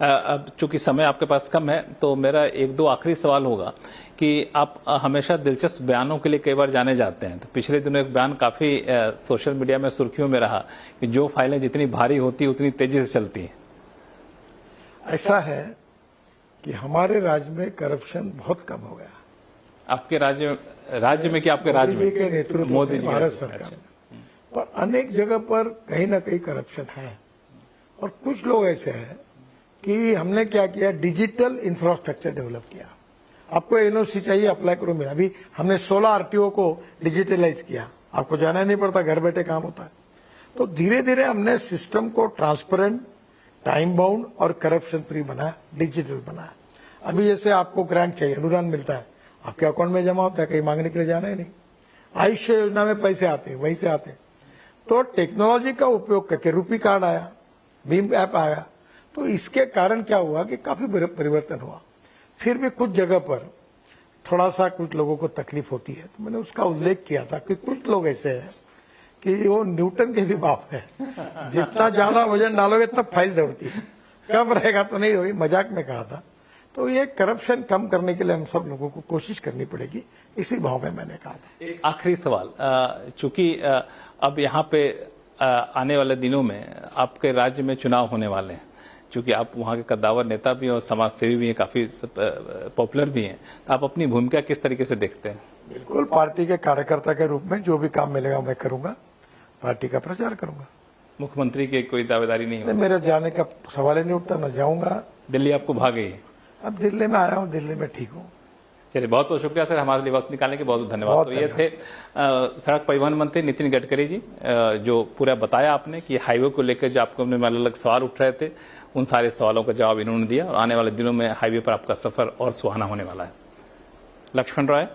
अब चूंकि समय आपके पास कम है तो मेरा एक दो आखिरी सवाल होगा कि आप हमेशा दिलचस्प बयानों के लिए कई बार जाने जाते हैं, तो पिछले दिनों एक बयान काफी सोशल मीडिया में सुर्खियों में रहा कि जो फाइलें जितनी भारी होती उतनी तेजी से चलती हैं। ऐसा है कि हमारे राज्य में करप्शन बहुत कम हो गया। आपके राज्य में कि आपके राज्य में? के नेतृत्व मोदी में जी भारत सरकार में, पर अनेक जगह पर कहीं ना कहीं करप्शन है। और कुछ लोग ऐसे हैं कि हमने क्या किया, डिजिटल इंफ्रास्ट्रक्चर डेवलप किया। आपको एनओसी चाहिए, अप्लाई करो मेरा। अभी हमने 16 आरटीओ को डिजिटलाइज किया, आपको जाना नहीं पड़ता, घर बैठे काम होता है। तो धीरे धीरे हमने सिस्टम को ट्रांसपेरेंट, टाइम बाउंड और करप्शन फ्री बनाया, डिजिटल बनाया। अभी जैसे आपको ग्रांट चाहिए, अनुदान मिलता है, आपके अकाउंट में जमा होता है, कहीं मांगने के लिए जाना ही नहीं। आयुष्य योजना में पैसे आते हैं, वहीं से आते हैं। तो टेक्नोलॉजी का उपयोग करके रूपी कार्ड आया, भीम ऐप आया, तो इसके कारण क्या हुआ कि काफी परिवर्तन हुआ। फिर भी कुछ जगह पर थोड़ा सा कुछ लोगों को तकलीफ होती है, तो मैंने उसका उल्लेख किया था कि कुछ लोग ऐसे हैं कि वो न्यूटन के भी बाप है, जितना ज्यादा वजन डालोगे तब फाइल दौड़ती है, कम रहेगा तो नहीं होगी, मजाक में कहा था। तो ये करप्शन कम करने के लिए हम सब लोगों को कोशिश करनी पड़ेगी, इसी भाव में मैंने कहा था। एक आखिरी सवाल, चूंकि अब यहाँ पे आने वाले दिनों में आपके राज्य में चुनाव होने वाले हैं, चूंकि आप वहाँ के कद्दावर नेता भी हैं और समाज सेवी भी हैं, काफी पॉपुलर भी हैं, तो आप अपनी भूमिका किस तरीके से देखते हैं? बिल्कुल, पार्टी के कार्यकर्ता के रूप में जो भी काम मिलेगा मैं करूंगा, पार्टी का प्रचार करूंगा। मुख्यमंत्री की कोई दावेदारी नहीं होगी? मेरा जाने का सवाल ही नहीं उठता, न जाऊंगा। दिल्ली आपको भाग गई है? अब दिल्ली में आया हूँ, दिल्ली में ठीक हूँ। चलिए, बहुत बहुत शुक्रिया सर, हमारे लिए वक्त निकालने के बहुत बहुत धन्यवाद। तो ये थे सड़क परिवहन मंत्री नितिन गडकरी जी, जो पूरा बताया आपने कि हाईवे को लेकर जो आपको अलग अलग सवाल उठ रहे थे, उन सारे सवालों का जवाब इन्होंने दिया और आने वाले दिनों में हाईवे पर आपका सफर और सुहाना होने वाला है। लक्ष्मण रॉय,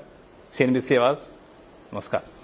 CNBC आवाज, नमस्कार।